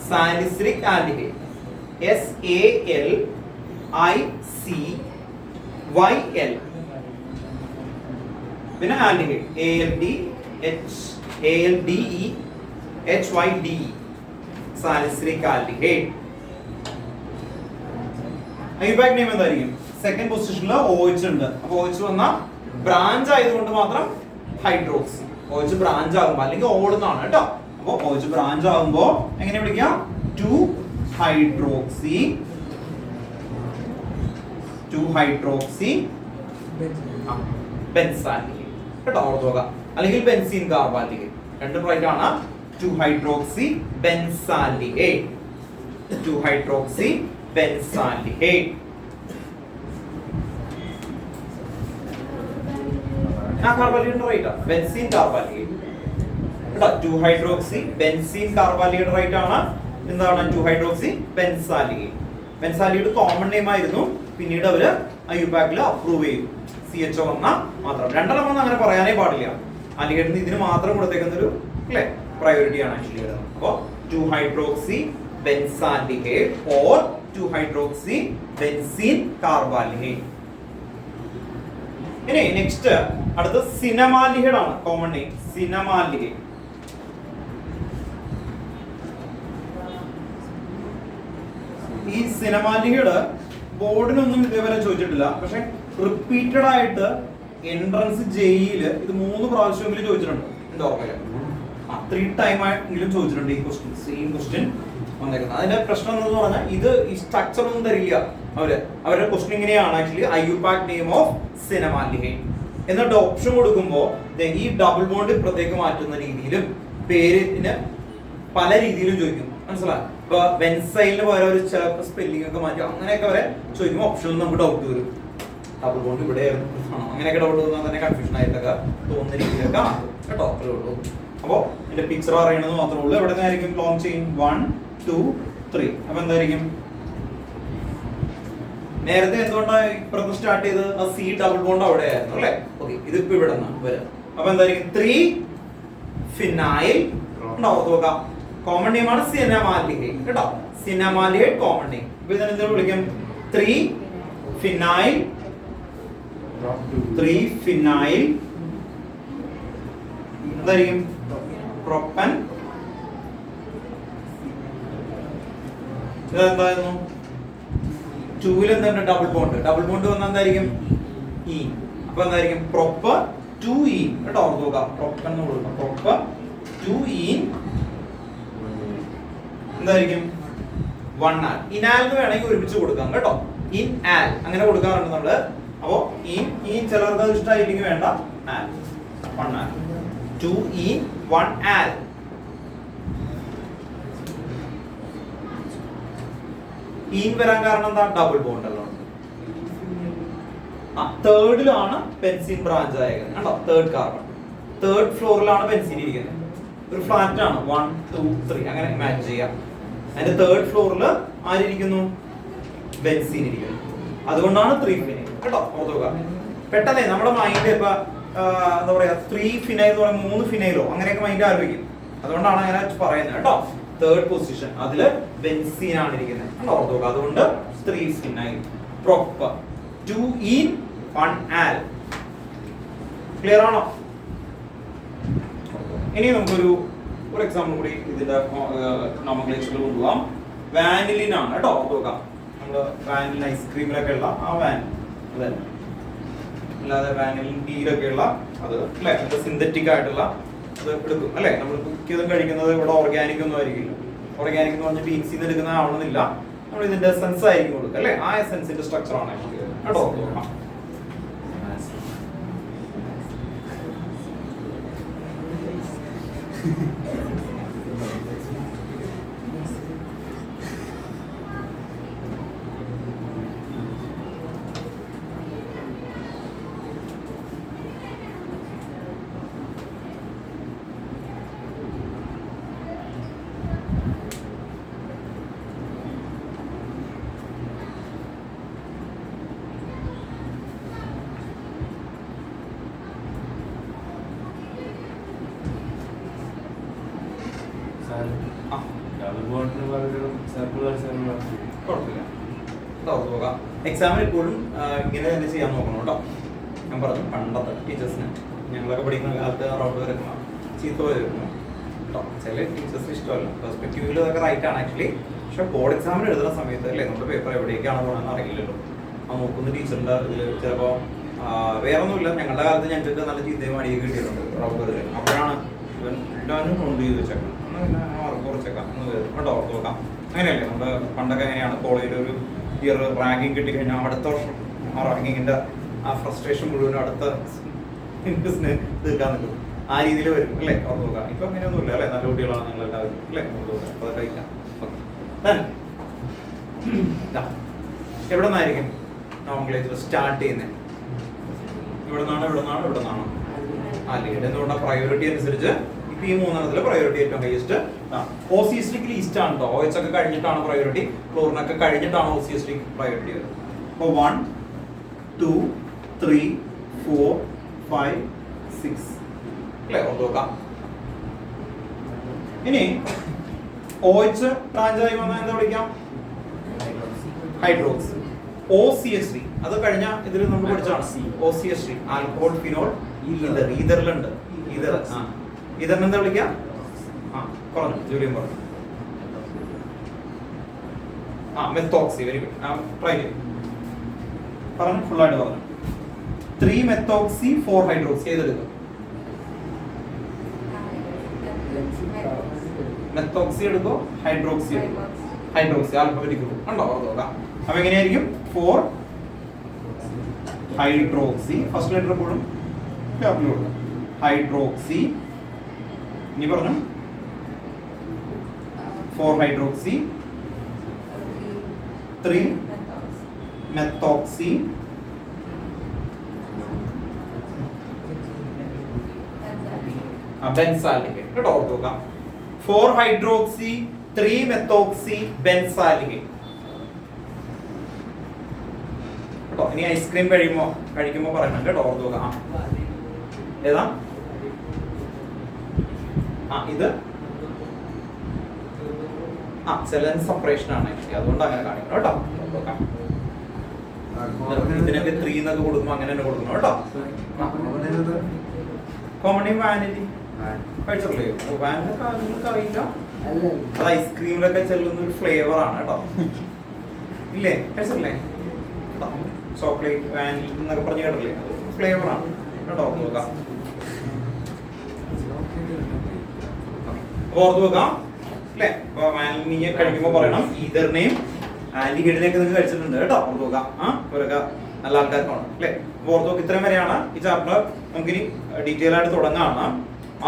Salicylic aldehyde. SALICYL. പിന്നെ aldehyde ALDEHYD. Salicylic aldehyde. IUPAC name എന്തായിരിക്കും? സെക്കൻഡ് പൊസിഷനിൽ OH ഉണ്ട്. അപ്പൊ OH വന്ന ബ്രാഞ്ച് ആയതുകൊണ്ട് മാത്രം ഹൈഡ്രോക്സി. OH ബ്രാഞ്ച് ആകുമ്പോ അല്ലെങ്കിൽ ഓടുന്നതാണ് കേട്ടോ. അപ്പൊ OH ബ്രാഞ്ച് ആകുമ്പോ എങ്ങനെ വിളിക്കാം? 2 ഹൈഡ്രോക്സി ബെൻസാൽഡിഹൈഡ് കേട്ടോ, ഓർത്ത് നോക്കുക. അല്ലെങ്കിൽ ബെൻസീൻ കാർബാൽഡിഹൈഡ്, രണ്ടും റൈറ്റ് ആണ്. 2 hydroxy benzaldehyde. 2 hydroxy benzaldehyde. Carbaldehyde right ആണ്. ബെൻസീൻ കാർബാൽഡിഹൈഡ് കേട്ടോ. 2 ഹൈഡ്രോക്സി ബെൻസീൻ കാർബാൽഡിഹൈഡ് റൈറ്റ് ആണ്. എന്താണ് 2 hydroxy benzaldehyde? Benzaldehyde common name ആയിരുന്നു. പിന്നീട് അവര് ഐപാക്കിൽ അപ്രൂവ് ചെയ്തു. CHO വന്ന മാത്രം. രണ്ടെണ്ണം വന്ന് അങ്ങനെ പറയാനേ പാടില്ല. ആൽഡിഹൈഡിന് ഇതിന് മാത്രം കൊടുത്തേക്കുന്ന ഒരു അല്ലേ പ്രയോറിറ്റി ആണ് ആക്ച്വലി വരുന്നത്. അപ്പോ 2 hydroxy benzaldehyde or 2 hydroxy benzene carbaldehyde. ഇനി നെക്സ്റ്റ് അടുത്ത സിനമാൽഡിഹൈഡ് ആണ്. Common name cinnamaldehyde. ഈ സിനമാൽഡിഹൈഡ് ബോർഡിനൊന്നും ഇതേവരെ ചോദിച്ചിട്ടില്ല. പക്ഷെ റിപ്പീറ്റഡ് ആയിട്ട് എൻട്രൻസ് ജെയില് ഇത് 3 പ്രാവശ്യമെങ്കിലും ചോദിച്ചിട്ടുണ്ട്. എന്റെ ഓർമ്മയില് 3 ടൈം ആയെങ്കിലും ചോദിച്ചിട്ടുണ്ട് ഈ ക്വസ്റ്റ്യൻ. സെയിം ക്വസ്റ്റ്യൻ വന്നേക്കുന്നത്. അതിന്റെ പ്രശ്നം എന്ന് പറഞ്ഞാൽ ഇത് ഈ സ്ട്രക്ചർ ഒന്നും തരില്ല അവരുടെ ക്വസ്റ്റ്യൻ ഇങ്ങനെയാണ് ആക്ച്വലി. ഐപാക് നെയിം ഓഫ് സിനമാൽഡിഹൈഡ് എന്നിട്ട് ഓപ്ഷൻ കൊടുക്കുമ്പോൾ ഈ ഡബിൾ ബോണ്ട് ഇപ്പുറത്തേക്ക് മാറ്റുന്ന രീതിയിലും പേരിന് പല രീതിയിലും ചോദിക്കും. മനസ്സിലായി? ഇപ്പൊ ബെൻസൈലിന് പകരം ഒരു ചില സ്പെല്ലിംഗ് ഒക്കെ മാറ്റി അങ്ങനെയൊക്കെ വരെ ചോദിക്കുമ്പോൾ ഓപ്ഷനിൽ നമുക്ക് ഡൗട്ട് വരും. ഡബിൾ ബോണ്ട് ഇവിടെ ആയിരുന്നു അങ്ങനെയൊക്കെ ഡൗട്ട് വന്നാൽ തന്നെ കൺഫ്യൂഷൻ ആയിട്ടൊക്കെ തോന്നുന്ന രീതിയിലൊക്കെ ആക്കും കേട്ടോ. അത്രേ ഉള്ളൂ. അപ്പോ എന്റെ പിക്ചർ അറിയണമെന്ന് മാത്രമേ ഉള്ളൂ. എവിടെ നിന്നായിരിക്കും ലോങ് ചെയിൻ? 1 2 3. അപ്പൊ എന്തായിരിക്കും? നേരത്തെ എന്തുകൊണ്ടാണ് ഇപ്പുറത്ത് സ്റ്റാർട്ട് ചെയ്ത് സി ഡബിൾ ബോണ്ട് അവിടെ ആയിരുന്നു അല്ലേ? ഓക്കെ, ഇതിപ്പോ ഇവിടെ നിന്നാണ് വരാം. അപ്പൊ എന്തായിരിക്കും 3 ഫിനൈൽ ഉണ്ടാവും നോക്കാം. കോമൺ നെയിം ആണ് സിനമാൽഡിഹൈഡ് കേട്ടോ. സിനമാൽഡിഹൈഡ് കോമൺ നെയിം. ഇപ്പൊ ഇതിനെ എന്ത് വിളിക്കും? 3 ഫിനൈൽ 3 ഫിനൈൽ എന്തായിരിക്കും? പ്രൊപ്പൻ. ഇതെന്തായിരുന്നു? 2ൽ എന്താണ്? Double bond. ഡബിൾ ബോണ്ട് വന്നാൽ എന്തായിരിക്കും? ഇ. അപ്പൊ എന്തായിരിക്കും? പ്രൊപ്പർ 2 കേട്ടോ. ഓർത്ത് നോക്കാം. പ്രൊപ്പൻ എന്ന് കൊടുക്കാം. പ്രൊപ്പർ 2 എന്തായിരിക്കും? 1 ആൽ. ഇനാൽ എന്ന് വേണമെങ്കിൽ ഒരുമിച്ച് കൊടുക്കാം കേട്ടോ. ഇൻ ആൽ അങ്ങനെ കൊടുക്കാറുണ്ട് നമ്മള്. അപ്പോ ഇൻ ചിലർക്ക് അത് ഇഷ്ടമായില്ലെങ്കിൽ വേണ്ട. All 1 all 2 1 all. ഇൻ വരാൻ കാരണം എന്താ? ഡബിൾ ബോണ്ട് അല്ലോ. തേർഡിലാണ് ബെൻസീൻ ബ്രാഞ്ച് ആയിരിക്കുന്നത് കണ്ടോ. തേർഡ് കാർബൺ, തേർഡ് ഫ്ലോറിലാണ് ബെൻസീൻ ഇരിക്കുന്നത്. ഒരു ഫ്ലാറ്റ് ആണ് 1 2 3 അങ്ങനെ ഇമാജിൻ ചെയ്യാം. അതിന്റെ തേർഡ് ഫ്ലോറിൽ ആരിയ്ക്കുന്നു? ബെൻസീൻ ഇരിക്കുന്നു. അതുകൊണ്ടാണ് 3 ഫിനൈൽ കേട്ടോ. ഓർത്തുക. പെട്ടെന്ന് നമ്മുടെ മൈൻഡ് ഇപ്പൊ എന്താ പറയാ 3 ഫിനൈൽ എന്ന് പറയുമ്പോൾ 3 ഫിനൈലോ അങ്ങനെയൊക്കെ മൈൻഡ് ആലോചിക്കും. അതുകൊണ്ടാണ് അങ്ങനെ പറയുന്നത് കേട്ടോ. തേർഡ് പൊസിഷൻ അതില് ബെൻസീൻ ആണ് ഇരിക്കുന്നത് കണ്ടോ. ഓർത്തുക. അതുകൊണ്ട് 3 ഫിനൈൽ പ്രോപ്പർ 2 1 ആൽ. ക്ലിയർ ആണോ? ഇനി നമുക്കൊരു എക്സാമ്പിൾ കൂടി ഇതിന്റെ നോമൻക്ലേച്ചറിൽ കൊണ്ടുപോകാം. വാനിലിൻ ആണ് കേട്ടോ. നോക്കാം. നമ്മള് വാനിലിൻ ഐസ്ക്രീമിലൊക്കെ ഉള്ള ആ വാനിൽ അതല്ല, അല്ലാതെ വാനിലിൻ ടീയിലൊക്കെ ഉള്ള അത് അല്ലെ, സിന്തറ്റിക് ആയിട്ടുള്ള അത് എടുക്കും അല്ലെ. നമ്മൾ കുക്ക് ചെയ്തും കഴിക്കുന്നത് ഇവിടെ ഓർഗാനിക് ഒന്നും ആയിരിക്കില്ല. ഓർഗാനിക് എന്ന് പറഞ്ഞാൽ ബീൻസിൽ നിന്ന് എടുക്കുന്ന ആവണമെന്നില്ല. നമ്മൾ ഇതിന്റെ എസൻസ് ആയിരിക്കും കൊടുക്കുക അല്ലെ. ആ എസൻസിന്റെ സ്ട്രക്ചർ ആണ് കേട്ടോ. എക്സാമിന് എപ്പോഴും ഇങ്ങനെ തന്നെ ചെയ്യാൻ നോക്കണം കേട്ടോ. ഞാൻ പറഞ്ഞു പണ്ടത്തെ ടീച്ചേഴ്സിന് ഞങ്ങളൊക്കെ പഠിക്കുന്ന കാലത്ത് റൗണ്ട് വരക്കുന്ന ചീത്ത വരുന്നു കേട്ടോ. ചില ടീച്ചേഴ്സിന് ഇഷ്ടമല്ല. പെർസ്പെക്റ്റീവിൽ അതൊക്കെ റൈറ്റ് ആണ് ആക്ച്വലി. പക്ഷെ ബോർഡ് എക്സാമിന് എഴുതുന്ന സമയത്ത് അല്ലേ നമ്മുടെ പേപ്പർ എവിടേക്കാണ് പോകണമെന്ന് അറിയില്ലല്ലോ. ആ നോക്കുന്ന ടീച്ചറിന്റെ ഇതിൽ ചിലപ്പോൾ വേറെ ഒന്നുമില്ല. ഞങ്ങളുടെ കാലത്ത് ഞങ്ങൾക്ക് നല്ല ചീത്തയും അടിയൊക്കെ കിട്ടിയിട്ടുണ്ട് റൗണ്ട് വരെ. അപ്പോഴാണ് ഇവൻ കൊണ്ട് ചെയ്ത് വെച്ചേക്കണം മാർക്ക് കുറച്ചേക്കാം എന്ന് കേട്ടോ. ഓർത്ത് നോക്കാം. അങ്ങനെയല്ലേ നമ്മുടെ പണ്ടൊക്കെ എങ്ങനെയാണ് കോളേജിൽ ഒരു ഇയർ റാങ്കിങ് കിട്ടിക്കഴിഞ്ഞാൽ അടുത്ത വർഷം ആ റാങ്കിങ്ങിന്റെ ആ ഫ്രസ്ട്രേഷൻ മുഴുവനും അടുത്ത ഇൻട്രസ്റ്റിന് തീർക്കാൻ നിൽക്കും. ആ രീതിയിൽ വരും അല്ലേ. ഓർത്ത് നോക്കാം. ഇപ്പൊ അങ്ങനെയൊന്നുമില്ല അല്ലെ. നല്ല കുട്ടികളാണ് നിങ്ങളെല്ലാവരും അല്ലേ. അപ്പൊ അതൊക്കെ കഴിക്കാം. എവിടെ നിന്നായിരിക്കും നോമൻക്ലേച്ചർ സ്റ്റാർട്ട് ചെയ്യുന്നത്? ഇവിടെ നിന്നാണ്. ആ ലീഡ് എന്തുകൊണ്ടാണ്? പ്രയോറിറ്റി അനുസരിച്ച് ഇപ്പൊ ഈ മൂന്നെണ്ണത്തില് പ്രയോറിറ്റി ഏറ്റവും ഹൈസ്റ്റ് ഓസിയസ്റ്റിക് ലീസ്റ്റ് ആണ് കേട്ടോ. OH ഒക്കെ കഴിഞ്ഞിട്ടാണ് പ്രയോറിറ്റി. ക്ലോറിനൊക്കെ കഴിഞ്ഞിട്ടാണ് ഓസിയസ്റ്റിക് പ്രയോറിറ്റി വരുന്നത്. അപ്പൊ 1 2 3 4 5 6 അല്ലേ. ഓർത്തോക്കാം. ഇനി OH ബ്രാഞ്ചായി വന്നാൽ എന്താ വിളിക്കാം? ഹൈഡ്രോക്സി. OCH3 അത് കഴിഞ്ഞ ഇതിൽ നമ്മൾ പഠിച്ചാണ്. OCH3 alcohol phenol ഈതറിലുണ്ട്. ഈതറിന് എന്താ വിളിക്കാം? പറഞ്ഞു ജൂലിയൻ പറഞ്ഞു. മെത്തോക്സി. Very good. ട്രൈ ചെയ്യും. പറഞ്ഞു ഫുള്ളായിട്ട് പറഞ്ഞു. 3 മെത്തോക്സി 4 ഹൈഡ്രോക്സി ഏതെടുക്കും? മെത്തോക്സി എടുക്കോ ഹൈഡ്രോക്സി എടുക്കോ? ഹൈഡ്രോക്സി ആൽഫബറ്റിക് ഉണ്ടോ? നോക്കാം. അപ്പൊ എങ്ങനെയായിരിക്കും? 4 ഹൈഡ്രോക്സി. ഫസ്റ്റ് ലെറ്റർ എപ്പോഴും ക്യാപിറ്റൽ കൊടുക്കാം. ഹൈഡ്രോക്സി. ഇനി പറഞ്ഞു 4 ഹൈഡ്രോക്സി 3 മെത്തോക്സി ബെൻസാൽഡിഹൈഡ് കേട്ടോ. ഓർത്തുക. 4 ഹൈഡ്രോക്സി 3 മെത്തോക്സി ബെൻസാൽഡിഹൈഡ്. കേട്ടോ. ഇനി ഐസ്ക്രീം കഴിക്കുമ്പോ പറയണം കേട്ടോ, ഓർത്ത് നോക്കാം. ഏതാ ഇത് സെലൻ സെപ്പറേഷൻ ആണ്, അതുകൊണ്ട് അങ്ങനെ കാണിക്കണം കേട്ടോ. ഇതിനൊക്കെ 3 എന്നൊക്കെ കൊടുക്കുമ്പോ അങ്ങനെ തന്നെ കൊടുക്കണം കേട്ടോ. കോമൺ വാനിലി കഴിച്ചിട്ടില്ലേ? വാനിലൊക്കെ അറിയില്ല, അത് ഐസ്ക്രീമിലൊക്കെ ചെല്ലുന്ന ഒരു ഫ്ലേവർ ആണ് കേട്ടോ. ഇല്ലേ, കഴിച്ചിട്ടില്ലേ? ചോക്ലേറ്റ് വാനില എന്നൊക്കെ പറഞ്ഞു കേട്ടില്ലേ, ഫ്ലേവർ ആണ് കേട്ടോ. ഓർത്ത് വെക്കാം, ഓർത്ത് വെക്കാം അല്ലേ. അപ്പൊ വാനിലിനെ കഴിക്കുമ്പോ പറയണം ഈതറിനെയും ആന്റിഗേഡിനെയൊക്കെ നിങ്ങൾക്ക് കഴിച്ചിട്ടുണ്ട് കേട്ടോ. ഓർത്ത് വെക്കാം. ഇവരൊക്കെ നല്ല ആൾക്കാർക്കാണ് അല്ലേ. ഓർത്ത് നോക്ക്, ഇത്രയും വരെയാണ് ഈ ചാപ്റ്റർ. നമുക്കിനി ഡീറ്റെയിൽ ആയിട്ട് തുടങ്ങാണ്.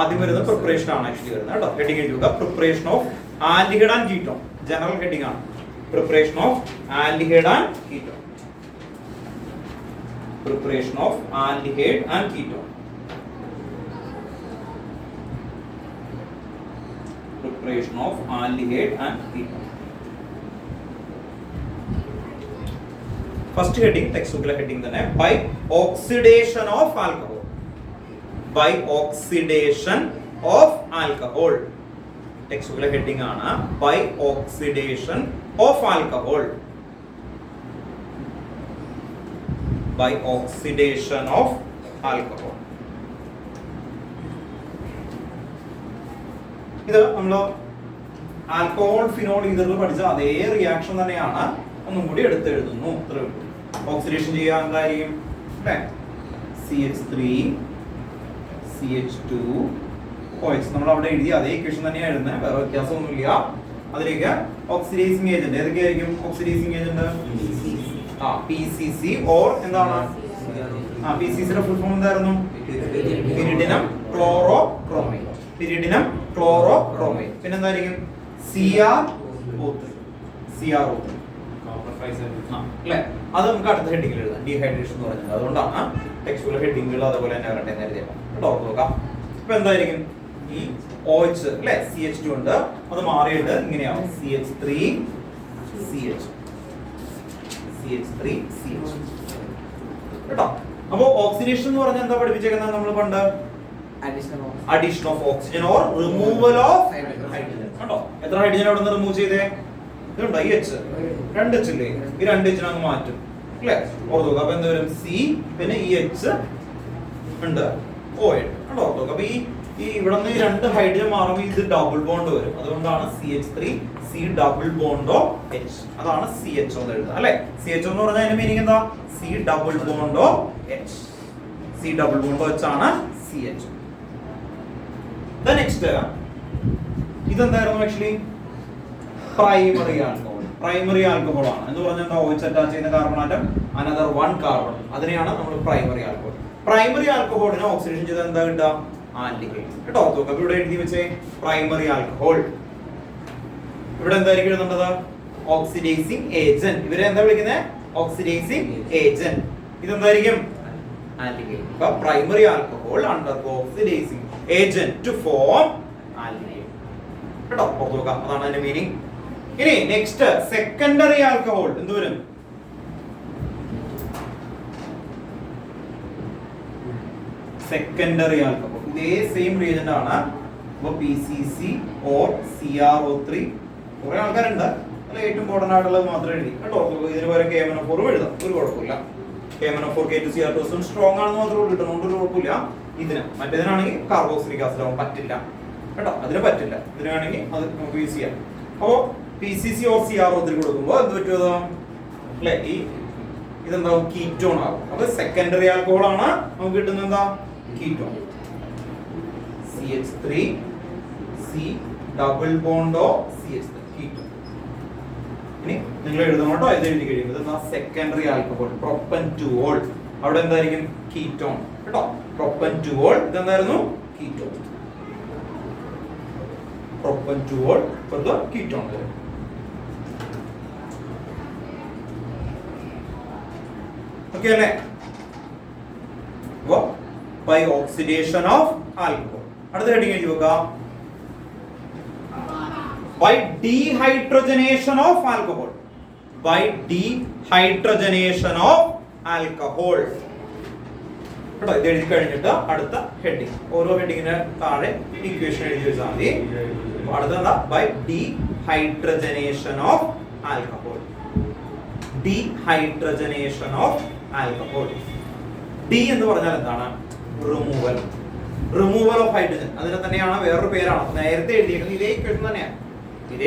ആദ്യം വരുന്നത് പ്രിപ്പറേഷൻ ആണ് ആക്ച്വലി വരുന്നത് കേട്ടോ. ഹെഡിങ് എഴുതുക, preparation of aldehyde and ketone. General heading ആണ് preparation of aldehyde and ketone. Preparation of aldehyde and ketone. Preparation of aldehyde and ketone. First heading, textbook heading തന്നെ, by oxidation of alcohol. By oxidation of alcohol. Textbook heading ആണ് by oxidation of alcohol. By oxidation of alcohol. ഇത് നമ്മൾ alcohol phenol ഈതറിൽ പഠിച്ച അതേ reaction തന്നെയാണ്, ഒന്നും കൂടി എടുത്തെഴുതുന്നു. Oxidation ചെയ്യാൻ എന്തായിരിക്കും അല്ലേ? CH3 CH2 OH. നമ്മൾ അവിടെ എഴുതി അതേ ഇക്വേഷൻ തന്നെയാണ് എഴുതുന്നത്, വേറെ വ്യത്യാസമൊന്നുമില്ല. അതിലേക്ക് ഓക്സിഡൈസിങ് ഏജന്റ് ഏതൊക്കെയായിരിക്കും? ഓക്സിഡൈസിങ് ഏജന്റ് PCC ഓർ എന്താണ്? PCCയുടെ ഫുൾ ഫോം എന്തായിരുന്നു? പിരിഡിനം ക്ലോറോക്രോമേറ്റ്. പിരിഡിനം ക്ലോറോക്രോമേറ്റ്. പിന്നെ എന്തായിരിക്കും? CrO3. അല്ലേ? അത് നമുക്ക് അടുത്ത ഹെഡിങ്ങിൽ എഴുതാം, ഡീഹൈഡ്രേഷൻ എന്ന് പറഞ്ഞത്. അതുകൊണ്ടാണ് ടെക്സ്റ്റുകൾ ഹെഡിങ്ങുകൾ അതുപോലെ തന്നെ വരട്ടെ എന്ന് എഴുതിയത് കേട്ടോ. നോക്കാം. ഇപ്പൊ എന്തായിരിക്കും? ഈ OH അല്ലെ, CH2 ഉണ്ട്, അത് മാറിയിട്ട് ഇങ്ങനെയാവും CH3 CH കേട്ടോ. അപ്പൊ ഓക്സിഡേഷൻ എന്ന് പറഞ്ഞാൽ എന്താ പഠിപ്പിച്ചേക്കുന്നത് നമ്മൾ പണ്ട്? Addition of oxygen or removal of hydrogen കേട്ടോ. എത്ര ഹൈഡ്രജൻ അവിടെ നിന്ന് റിമൂവ് ചെയ്തേ? ഇതുണ്ടോ ഈ H, 2 H ഇല്ലേ? ഈ 2 H അങ്ങ് മാറ്റും അല്ലേ? ഓർത്ത് നോക്കുക. അപ്പൊ എന്താ വരും? C, പിന്നെ ഈ H ഉണ്ട്, OH കേട്ടോ. ഓർത്ത് നോക്കുക. അപ്പൊ ഈ ഇവിടെ നിന്ന് 2 ഹൈഡ്രജൻ മാറുമ്പോൾ ഇത് ഡബിൾ ബോണ്ട് വരും. അതുകൊണ്ടാണ് CH3 C ഡബിൾ ബോണ്ടോ H. അതാണ് CHO എന്ന് എഴുതുന്നത് അല്ലേ. CHO എന്ന് പറഞ്ഞാൽ അതിന്റെ മീനിങ് എന്താ? C ഡബിൾ ബോണ്ടോ H. C ഡബിൾ ബോണ്ടോ H ആണ് CHO. നെക്സ്റ്റ് ഇതെന്തായിരുന്നു? Actually primary alcohol. Primary alcohol ആണ് എന്ന് പറഞ്ഞാൽ എന്താ? OH അറ്റാച്ച് ചെയ്യുന്ന കാർബൺ ആറ്റം, അനദർ 1 കാർബൺ. അതിനെയാണ് നമ്മൾ പ്രൈമറി ആൽക്കഹോൾ. പ്രൈമറി ആൽക്കഹോളിനെ ഓക്സിഡേഷൻ ചെയ്താൽ എന്താ കിട്ടുക? ആൽഡിഹൈഡ് കേട്ടോ. അപ്പൊ ഇവിടെ എഴുതി വെച്ചേ പ്രൈമറി ആൽക്കഹോൾ. ഇവിടെ എന്തായിരിക്കും എഴുതേണ്ടത്? Oxidising agent. ഇവരെ എന്താ വിളിക്കുന്നത്? Oxidising agent. ഇതെന്തായിരിക്കും? ആൽഡിഹൈഡ്. അപ്പൊ primary alcohol undergo oxidising agent to form aldehyde കേട്ടോ. ഓർത്ത് നോക്കാം, അതാണ് അതിന്റെ മീനിങ്. ഇനി നെക്സ്റ്റ് സെക്കൻഡറി ആൽക്കഹോൾ എന്ത് വരും? സെക്കൻഡറി ആൽക്കഹോൾ ഇതേ സെയിം റിയേജന്റ് ആണ്. അപ്പൊ PCC ഓർ CrO3. കുറെ ആൾക്കാരുണ്ട്, അല്ല ഏറ്റവും ഇമ്പോർട്ടന്റ് ആയിട്ടുള്ളത് മാത്രം എഴുതി കേട്ടോ. ഇതിന് പകരം KMnO4 എഴുതാം, ഒരു കുഴപ്പമില്ല. KMnO4 K2Cr2 സ്ട്രോങ് ആണെന്ന് മാത്രമേ കിട്ടുന്നുണ്ട്, ഒരു കുഴപ്പമില്ല. ഇതിന് മറ്റേതിനാണെങ്കിൽ കാർബോക്സിലിക് ആസിഡ് ആവും, പറ്റില്ല കേട്ടോ. അതിന് പറ്റില്ല, ഇതിനാണെങ്കിൽ അത് നമുക്ക് യൂസ് ചെയ്യാം. അപ്പോ PCC ഓർ CrO3 കൊടുക്കുമ്പോൾ എന്ത് പറ്റുമോ അല്ലെ? ഇതെന്താവും? കീറ്റോൺ ആകും. അപ്പൊ സെക്കൻഡറി ആൽക്കഹോൾ ആണ് നമുക്ക് കിട്ടുന്നത് എന്താ? കീറ്റോൺ. CH3 C ഡബിൾ ബോണ്ടോ CH3 കീറ്റോൺ. ഇനി നിങ്ങൾ എഴുതണം കേട്ടോ. ഇത് എഴുതി കഴിയുമ്പോൾ എന്താ? Secondary alcohol propanol. അവിടെ എന്തായിരിക്കും? കീറ്റോൺ കേട്ടോ. പ്രൊപ്പൻറ്റോൾ ഇതെന്തായിരുന്നു? Ketone. Propanol for the ketone വരും. ഓക്കേ അല്ലേ? by oxidation of alcohol. അടുത്ത ഹെഡിങ് എഴുതി വെക്കുക. by dehydrogenation of alcohol. By dehydrogenation of alcohol. കേട്ടോ, ഇത് എഴുതി കഴിഞ്ഞിട്ട് അടുത്ത ഹെഡിങ്, ഓരോ ഹെഡിങ്ങിന് താഴെ ഇക്വേഷൻ എഴുതി വെച്ചാൽ മതി. അടുത്ത by dehydrogenation of alcohol. Dehydrogenation of alcohol. De എന്ന് പറഞ്ഞാൽ എന്താണ്? റിമൂവൽ. Removal of hydrogen. അതിന് തന്നെയാണ് വേറൊരു പേരാണ് നേരത്തെ എഴുതിയിരിക്കുന്നത്. ഇതേ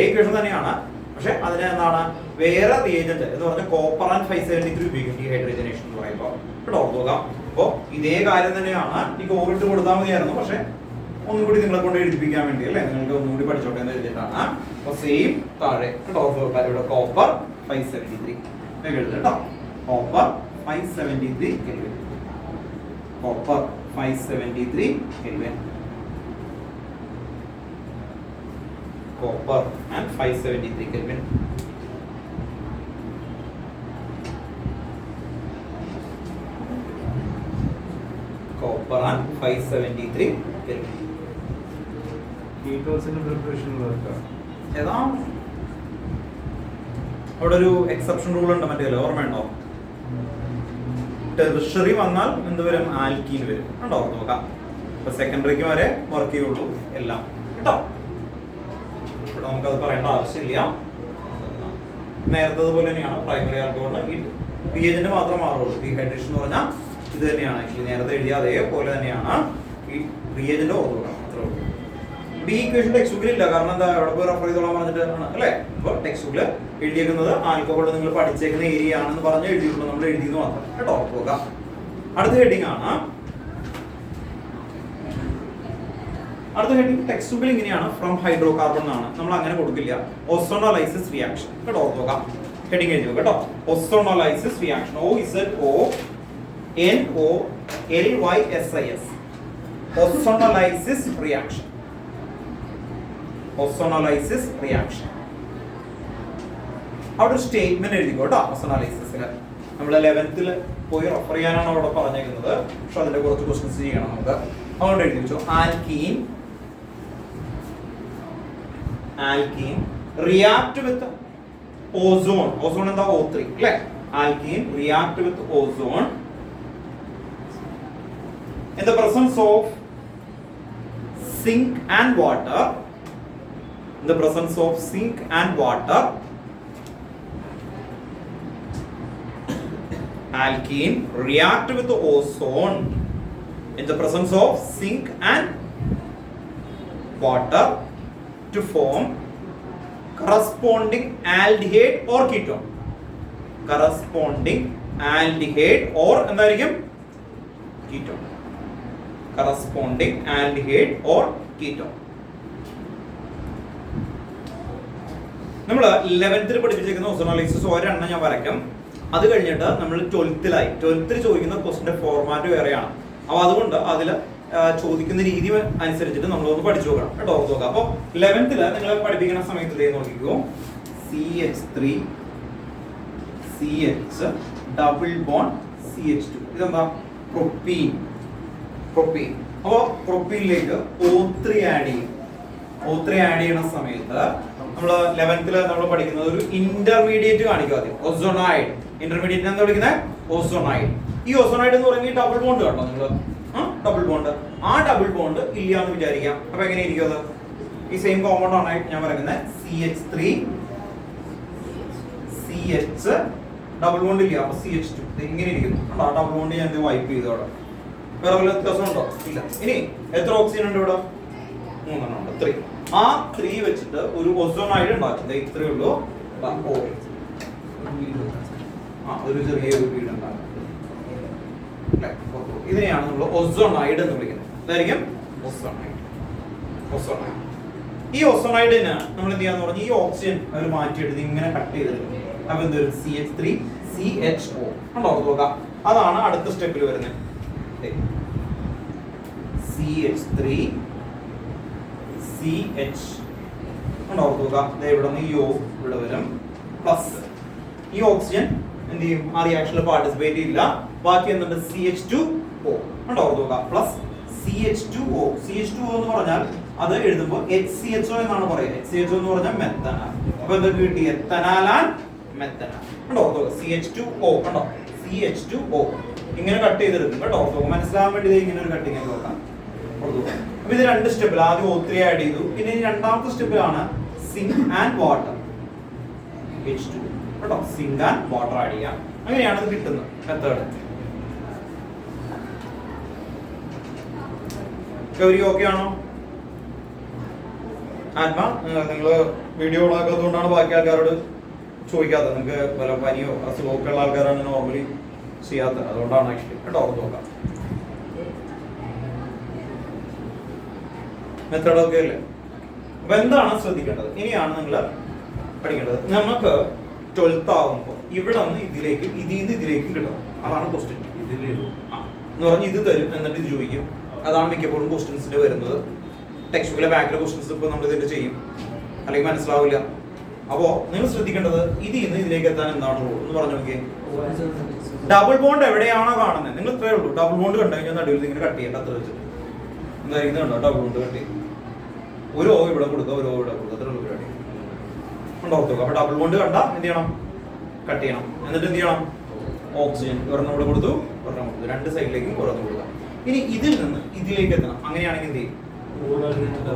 ഇക്വേഷൻ തന്നെയാണ്. പക്ഷെ അതിന് എന്താണ് വേറെ റിയേജന്റ് എന്ന് പറഞ്ഞാൽ കോപ്പർ ആൻഡ് 573 ഉപയോഗിക്കും ഡീഹൈഡ്രജനേഷൻ എന്ന് പറയുമ്പോൾ. കേട്ടോ, ഓർത്തുക. അപ്പോ ഇതേ കാര്യം തന്നെയാണ്. എനിക്ക് ഓർത്ത് കൊടുത്താൽ മതിയായിരുന്നു, പക്ഷെ ഒന്നും കൂടി നിങ്ങളെ കൊണ്ട് എഴുതിപ്പിക്കാൻ വേണ്ടി അല്ലേ, നിങ്ങൾക്ക് ഒന്നും കൂടി പഠിച്ചോട്ടെ എന്ന് എഴുതിയിട്ടാണ്. അപ്പൊ സെയിം താഴെ കേട്ടോ, ഇവിടെ കോപ്പർ 573 കേട്ടോ. Copper 573 kelvin. Copper 573 kelvin. Copper and 573 Kelvin. Copper and 573 Kelvin. കീറ്റോസിന്റെ പ്രിപ്പറേഷൻ വർക്കാ ഏതാ? അവിടെ ഒരു എക്സെപ്ഷൻ റൂൾ ഉണ്ട്, മറ്റേ ഓർമ്മയുണ്ടോ? ടെർഷറി വന്നാൽ എന്ത് വരും? ആൽക്കീൻ വരും. ഉണ്ടോ? നോക്കാം. ഇപ്പൊ സെക്കൻഡറിക്ക് വരെ വർക്ക് ചെയ്യുള്ളൂ എല്ലാം. കേട്ടോ, നമുക്കത് പറയേണ്ട ആവശ്യമില്ല. നേരത്തെ പോലെ തന്നെയാണ് പ്രൈമറി ആൽക്കഹോൾ. ഈ റിയേജന്റ് മാത്രം മാറുള്ളൂ. ഡീഹൈഡ്രേഷൻ എന്ന് പറഞ്ഞാൽ ഇത് തന്നെയാണ്. നേരത്തെ എഴുതിയ അതേപോലെ തന്നെയാണ് ഈ റിയേജന്റ് ഓർത്തുകൊള്ളാം. അത്രേ ഉള്ളൂ. ബി ഇക്വേഷൻ ടെക്സ്റ്റ് ബുക്കിൽ ഇല്ല, കാരണം എന്താ അവിടെ പോയി റെഫർ ചെയ്തോളാൻ പറഞ്ഞിട്ടാണ് അല്ലേ. അപ്പോൾ ടെക്സ്റ്റ് ബുക്കിൽ എഴുതിയേക്കുന്നത് ആൽക്കഹോൾ നിങ്ങൾ പഠിച്ചേക്കുന്ന ഏരിയ ആണെന്ന് പറഞ്ഞ് എഴുതിയിട്ടുള്ളൂ. നമ്മൾ എഴുതിയത് മാത്രം. കേട്ടോ, നോക്കാം. അടുത്ത ഹെഡിങ് ആണ്. അടുത്ത ഹെഡിങ് ടെക്സ്റ്റ് ബുക്കിൽ ഇങ്ങനെയാണ്, ഫ്രം ഹൈഡ്രോ കാർബൺ എന്നാണ്. നമ്മൾ അങ്ങനെ കൊടുക്കില്ല. ഓസോണോലൈസിസ് റിയാക്ഷൻ. കേട്ടോ, നോക്കാം. ഹെഡിങ് എഴുതി കേട്ടോ. ഓസോണോലൈസിസ് റിയാക്ഷൻ. OZONOLYSIS. ഓസോണോലൈസിസ് റിയാക്ഷൻ. ഓസോണോലൈസിസ് റിയാക്ഷൻ. അവിടെ ഒരു സ്റ്റേറ്റ്മെന്റ് എഴുതിക്കോ കേട്ടോ. ഓസോണോലൈസിസിൽ നമ്മൾ 11th പോയി റെഫർ ചെയ്യാനാണ് അവിടെ പറഞ്ഞേക്കുന്നത്. പക്ഷെ അതിന്റെ കുറച്ച് ക്വസ്റ്റ്യൻസ് ചെയ്യണം നമുക്ക്. അതുകൊണ്ട് എഴുതി വെച്ചു. Alkene react with ozone. Ozone എന്താ? O3 അല്ലേ. Alkene react with ozone in the presence of zinc and water. In the presence of zinc and water, alkene react with ozone. In the presence of zinc and water to form corresponding aldehyde or ketone. Corresponding aldehyde or എന്തായിരിക്കും? Ketone. Corresponding aldehyde or ketone. നമ്മൾ 11th പഠിപ്പിച്ചിരിക്കുന്ന ഓസോണോലൈസിസ് ഒരെണ്ണം ഞാൻ വരയ്ക്കും. അത് കഴിഞ്ഞിട്ട് നമ്മൾ 12th ചോദിക്കുന്ന ക്വസ്റ്റിന്റെ format വേറെയാണ്. അപ്പോൾ അതുകൊണ്ട് അതിൽ ചോദിക്കുന്ന രീതി അനുസരിച്ചിട്ട് നമ്മളൊന്ന് പഠിച്ചു നോക്കണം കേട്ടോ. നോക്കാം. അപ്പോൾ 11th നിങ്ങൾ പഠിപ്പിക്കുന്ന സമയത്ത് നോക്കിക്കോ. CH3 CH double bond CH2. ഇതെന്താ? പ്രൊപ്പീൻ. അപ്പോൾ പ്രൊപ്പീനിലേക്ക് O3 ആഡ് ചെയ്യും. O3 ആഡ് ചെയ്യുന്ന സമയത്ത് നമ്മൾ 11th നമ്മൾ പഠിക്കുന്നത് ഒരു ഇന്റർമീഡിയറ്റ് കാണിക്കും ആദ്യം. ഓസോണൈഡ്. ഇന്റർമീഡിയറ്റ് എന്താ വിളിക്കുന്നത്? ഓസോണൈഡ്. ഈ ഓസോണൈഡ് എന്ന് പറയുന്നത് ഡബിൾ ബോണ്ട് കേട്ടോ. നിങ്ങൾ ഡബിൾ ബോണ്ട്, ആ ഡബിൾ ബോണ്ട് ഇല്ല എന്ന് വിചാരിക്കാം. അപ്പൊ എങ്ങനെ ഇരിക്കും അത്? ഈ സെയിം കോമ്പൗണ്ട് ആണ് ഞാൻ പറയുന്നത്. CH3 CH ഡബിൾ ബോണ്ട് ഇല്ല. അപ്പൊ CH2 ഇങ്ങനെ ഇരിക്കുന്നു. ഡബിൾ ബോണ്ട് ഞാൻ വൈപ്പ് ചെയ്തോടെ. വേറെ വല്ല വ്യത്യാസം ഉണ്ടോ? ഇല്ല. ഇനി എത്ര ഓക്സിജൻ ഉണ്ട് ഇവിടെ? 3 ഉണ്ട്. 3. ആ 3 വെച്ചിട്ട് ഒരു ഓസോണൈഡ് ഉണ്ടാക്കും. ഇത്രയേ ഉള്ളൂ. ഒരു ചെറിയൊരു വീട് ഉണ്ടാകും. ഇതിനെയാണ് നമ്മൾ ഓസോണൈഡ് എന്ന് വിളിക്കുന്നത്. ഇതായിരിക്കും ഓസോണൈഡ്. ഈ ഓസോണൈഡിന് നമ്മൾ എന്ത് ചെയ്യാന്ന് പറഞ്ഞാൽ ഈ ഓക്സിജൻ അവർ മാറ്റിയെടുത്ത് ഇങ്ങനെ കട്ട് ചെയ്തെടുക്കും. അപ്പൊ എന്തൊരു CH3 CHO ഉണ്ടോ? നോക്കാം. അതാണ് അടുത്ത സ്റ്റെപ്പിൽ വരുന്നത്. CH3 CH ഉണ്ടോ? നോക്കാം. ഇവിടെ നിന്ന് ഇവിടെ വരും. പ്ലസ് ഈ ഓക്സിജൻ എന്ത് ചെയ്യും? ആ റിയാക്ഷനിൽ പാർട്ടിസിപ്പേറ്റ് ചെയ്യില്ല. ബാക്കി എന്തുണ്ട്? CH2O ഉണ്ടോ? നോക്കാം. Plus CH2O. CH2O എന്ന് പറഞ്ഞാൽ അത് എഴുതുമ്പോൾ HCHO എന്നാണ് പറയുക. HCHO എന്ന് പറഞ്ഞാൽ മെത്തനാൽ. അപ്പൊ എന്തൊക്കെ കിട്ടി? Ethanal and methanal. ഉണ്ടോ? CH2O ഉണ്ടോ? CH2O ഇങ്ങനെ കട്ട് ചെയ്തെടുക്കും കേട്ടോ. മനസ്സിലാവാൻ വേണ്ടി ഇങ്ങനെ ഒരു കട്ടിങ് നോക്കാം. അപ്പൊ ഇത് രണ്ട് സ്റ്റെപ്പിൽ ആദ്യം O3 ആഡ് ചെയ്തു, പിന്നെ രണ്ടാമത്തെ സ്റ്റെപ്പിലാണ് സിങ്ക് ആൻഡ് വാട്ടർ H2 കേട്ടോ. സിങ്ക് ആൻഡ് വാട്ടർ ആഡ് ചെയ്യാം. അങ്ങനെയാണ് ഇത് കിട്ടുന്നത് മെത്തേഡ്. ഗൗരി ഓക്കെ ആണോ? ആത്മ നിങ്ങൾ വീഡിയോ ഓണാക്കാത്തതുകൊണ്ടാണ് ബാക്കി ആൾക്കാരോട് ചോദിക്കാത്തത്. നിങ്ങൾക്ക് പല പനിയോ അസുഖമൊക്കെ ഉള്ള ആൾക്കാരാണ് നോർമലി ചെയ്യാത്തത്, അതുകൊണ്ടാണ് ആക്ച്വലി കേട്ടോ. ഓർത്ത് നോക്കാം. മെത്തേഡ് ഒക്കെ അല്ലേ? അപ്പൊ എന്താണ് ശ്രദ്ധിക്കേണ്ടത്? ഇനിയാണ് നിങ്ങൾ പഠിക്കേണ്ടത്. നമുക്ക് 12th ആവുമ്പോൾ ഇവിടെ നിന്ന് ഇതിലേക്ക് ഇതിന്ന് ഇതിലേക്കും കിട്ടും. അതാണ് ക്വസ്റ്റ്യൻ. എന്ന് പറഞ്ഞ് ഇത് തരും, എന്നിട്ട് ഇത് ചോദിക്കും. അതാണ് മിക്കപ്പോഴും ക്വസ്റ്റ്യൻസിന്റെ വരുന്നത്. ടെക്സ്റ്റ് ബുക്കിലെ ബാക്കിലെ ക്വസ്റ്റ്യൻസ് ഇപ്പോൾ നമ്മൾ ഇതിന്റെ ചെയ്യും, അല്ലെങ്കിൽ മനസ്സിലാവില്ല. അപ്പോ നിങ്ങൾ ശ്രദ്ധിക്കേണ്ടത് ഇതിന്ന് ഇതിലേക്ക് എത്താൻ എന്താണ് റൂൾ എന്ന് പറഞ്ഞു നോക്കിയേ. ഡബിൾ ബോണ്ട് എവിടെയാണോ കാണുന്നത് നിങ്ങൾ ഇത്രയേ ഉള്ളൂ. ഡബിൾ ബോണ്ട് കണ്ടു കഴിഞ്ഞാൽ നടുവിൽ ഇങ്ങനെ കട്ട് ചെയ്യേണ്ട അത്ര വെച്ചിട്ട് എന്തായിരിക്കും കണ്ടോ. ഡബിൾ ബോണ്ട് കട്ട് ചെയ്യും. ഒരു ഓ ഇവിടെ കൊടുക്കുക, ഒരു ഓ ഇവിടെ കൊടുക്കുക, അത്ര പരിപാടി ഉണ്ടോ. അപ്പൊ ഡബിൾ ബോണ്ട് കണ്ട എന്ത് ചെയ്യണം? കട്ട് ചെയ്യണം. എന്നിട്ട് എന്ത് ചെയ്യണം? ഓക്സിജൻ ഒരെണ്ണം ഇവിടെ കൊടുത്തു, ഒരെണ്ണം കൊടുത്തു, രണ്ട് സൈഡിലേക്കും ഓരോന്നും കൊടുക്കുക. ഇനി ഇതിൽ നിന്ന് ഇതിലേക്ക് എത്തണം. അങ്ങനെയാണെങ്കിൽ എന്ത് ചെയ്യും?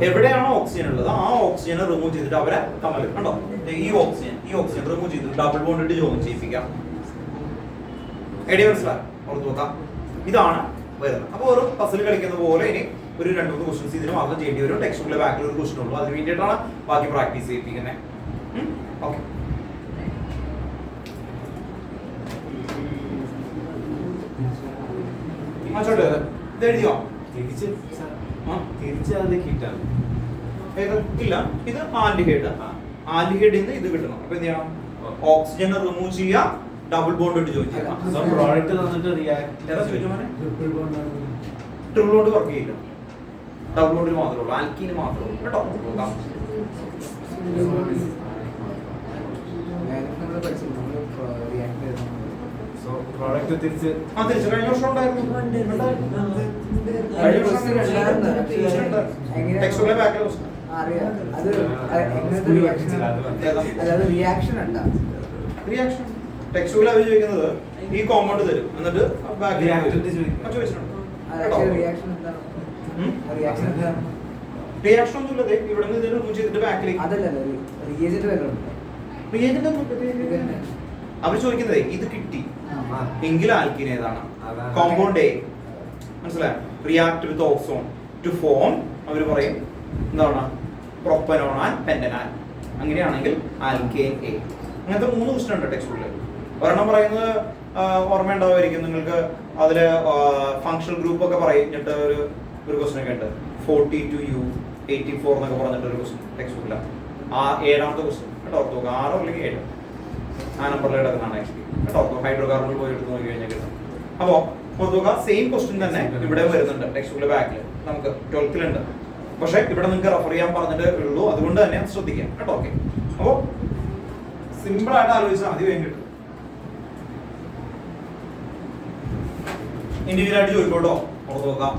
എവിടെയാണോ ഓക്സിജൻ ഉള്ളത് ആ ഓക്സിജനെ റിമൂവ് ചെയ്തിട്ട് അവരെ തമ്മിൽ കണ്ടോ ഈ ഓക്സിജൻ റിമൂവ് ചെയ്തിട്ട് ഡബിൾ ബോണ്ട് ഇട്ട് ജോയിൻ ചെയ്യിപ്പിക്കാം. ഐഡിയ മനസ്സിലായി? ഓർത്ത് നോക്കാം. ഇതാണ് വരുന്നത്. അപ്പോൾ ഒരു പസിൽ കളിക്കുന്ന പോലെ ഇനി ഒരു 2-3 ക്വസ്റ്റ്യൻസ് ഇതിന് മാത്രം ചെയ്യേണ്ടി വരും. ടെക്സ്റ്റ് ബുക്കിലെ ബാക്കിൽ ഒരു ക്വസ്റ്റ്യൻ ഉള്ളൂ, അതിന് വേണ്ടിയിട്ടാണ് ബാക്കി പ്രാക്ടീസ് ചെയ്യിപ്പിക്കുന്നത്. ഓക്കെ. ഇത് എഴുതിയോ? ഇല്ല, ഇത് ആൽഡിഹൈഡ്. ആൽഡിഹൈഡിൽ നിന്ന് ഇത് കിട്ടണം. അപ്പൊ എന്ത് ചെയ്യണം? ഓക്സിജൻ റിമൂവ് ചെയ്യാം, ഡബിൾ ബോണ്ട് ഇട്ട് ജോയിൻ ചെയ്യാം. ട്രിപ്പിൾ ബോണ്ട് വർക്ക് ചെയ്യില്ല, ഡബിൾ ബോണ്ടിൽ മാത്രമേ ഉള്ളൂ, ആൽക്കീന് മാത്രമേ ഉള്ളൂ കേട്ടോ. തിരിച്ച് കഴിഞ്ഞ വർഷം ഉണ്ടായിരുന്നു. റിയാക്ഷൻ ടെക്സ്റ്റുകൾ അവർ ചോദിക്കുന്നത് ഈ കോമ്പൗണ്ട് തരും, എന്നിട്ട് റിയാക്ഷൻ ഒന്നും ഇല്ലതേ. ഇവിടെ നിന്ന് ഇതിൽ റിമൂവ് ചെയ്തിട്ട് ബാക്കിലേക്ക് അവർ ചോദിക്കുന്നത് ഇത് കിട്ടി എങ്കിൽ ആൽക്കീൻ ഏതാണ്? Compound A. മനസ്സിലായോ? React with ozone to form അവർ പറയും എന്താണ്? Propanone and pentanal. അങ്ങനെയാണെങ്കിൽ ആൽക്കേൻ എ. അങ്ങനത്തെ 3 ക്വസ്റ്റ്യൻ ഉണ്ട് ടെക്സ്റ്റ് ബുക്കിൽ. ഒരെണ്ണം പറയുന്നത് ഓർമ്മ ഉണ്ടാവുമായിരിക്കും നിങ്ങൾക്ക്. അതില് ഫങ്ഷണൽ ഗ്രൂപ്പ് ഒക്കെ പറഞ്ഞിട്ട് ഒരു ക്വസ്റ്റ്യൻ ഒക്കെ ഉണ്ട്. 42U84 എന്നൊക്കെ പറഞ്ഞിട്ട് ഒരു ക്വസ്റ്റ്യൻ ടെക്സ്റ്റ് ബുക്കിലാണ്. ആ 7ാമത്തെ ക്വസ്റ്റ്യൻ കേട്ടോ. 6 അല്ലെങ്കിൽ 7 ആ നമ്പറിൽ കിടക്കുന്നതാണ് ആക്ച്വലി കേട്ടോ. ഹൈഡ്രോ കാർബണിൽ പോയി എടുത്ത് നോക്കി കഴിഞ്ഞാൽ കിട്ടും. അപ്പോൾ ഓർത്തുക, സെയിം ക്വസ്റ്റ്യൻ തന്നെ ഇവിടെ വരുന്നുണ്ട് ടെക്സ്റ്റ് ബുക്കിലെ ബാക്കിൽ. നമുക്ക് 12th ഉണ്ട്, പക്ഷെ ഇവിടെ നിങ്ങൾക്ക് റെഫർ ചെയ്യാൻ പറഞ്ഞിട്ട് ഉള്ളൂ. അതുകൊണ്ട് തന്നെ ശ്രദ്ധിക്കാം കേട്ടോ. ഓക്കെ. അപ്പോൾ സിമ്പിൾ ആയിട്ട് ആലോചിച്ചാൽ മതി, വേഗം കിട്ടും. ഇൻഡിവിജ്വൽ ആയിട്ട് ചോദിക്കോട്ടോ. ഓർത്ത് നോക്കാം.